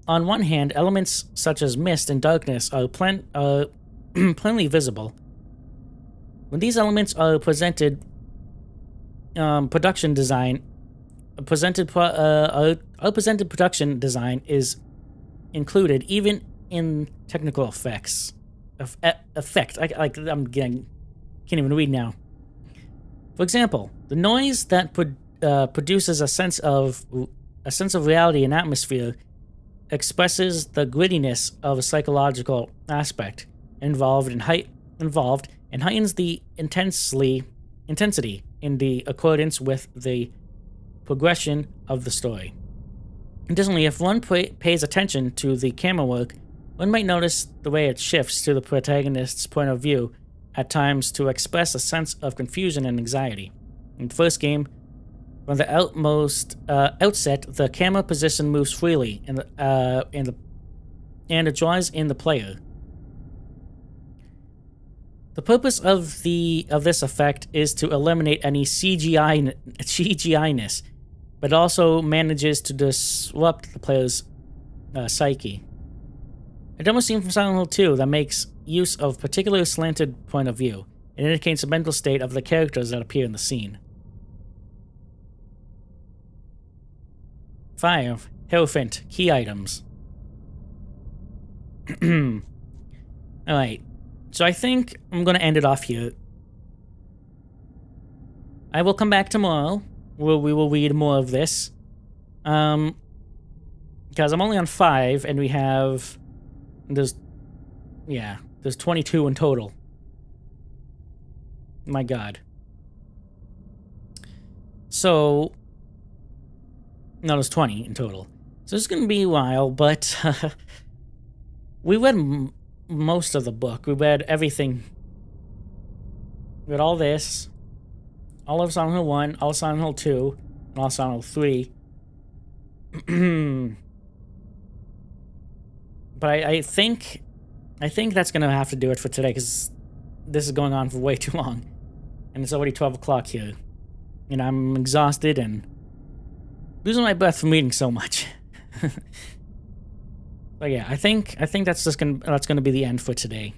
on one hand, elements such as mist and darkness are plainly visible, when these elements are presented, production design is included even in technical effects. Can't even read now. For example, the noise that produces a sense of reality and atmosphere expresses the grittiness of a psychological aspect involved and heightens the intensity in the accordance with the progression of the story. Additionally, if one pays attention to the camera work, one might notice the way it shifts to the protagonist's point of view at times to express a sense of confusion and anxiety. In the first game, from the outset, the camera position moves freely and it draws in the player. The purpose of this effect is to eliminate any CGI-ness, but also manages to disrupt the player's psyche. A demo scene from Silent Hill 2 that makes use of particular slanted point of view. It indicates the mental state of the characters that appear in the scene. 5. Hierophant. Key items. Alright. So I think I'm going to end it off here. I will come back tomorrow where we will read more of this. Because I'm only on 5 and we have... There's 22 in total. My God. So... No, there's 20 in total. So it's going to be a while, but... we read most of the book. We read everything. We read all this. All of Silent Hill 1, all of Silent Hill 2, and all of Silent Hill 3. But I think that's going to have to do it for today, because this is going on for way too long. And it's already 12 o'clock here. And I'm exhausted and losing my breath from reading so much. But yeah, I think that's gonna be the end for today.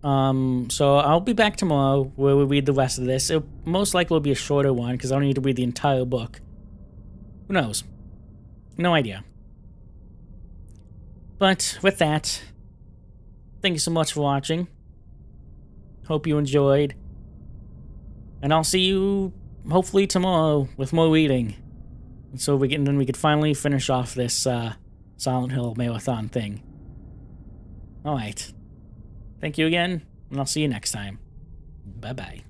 So I'll be back tomorrow where we read the rest of this. It most likely will be a shorter one because I don't need to read the entire book. Who knows? No idea. But with that, thank you so much for watching. Hope you enjoyed. And I'll see you hopefully tomorrow with more reading. And so we could finally finish off this Silent Hill marathon thing. Alright. Thank you again, and I'll see you next time. Bye-bye.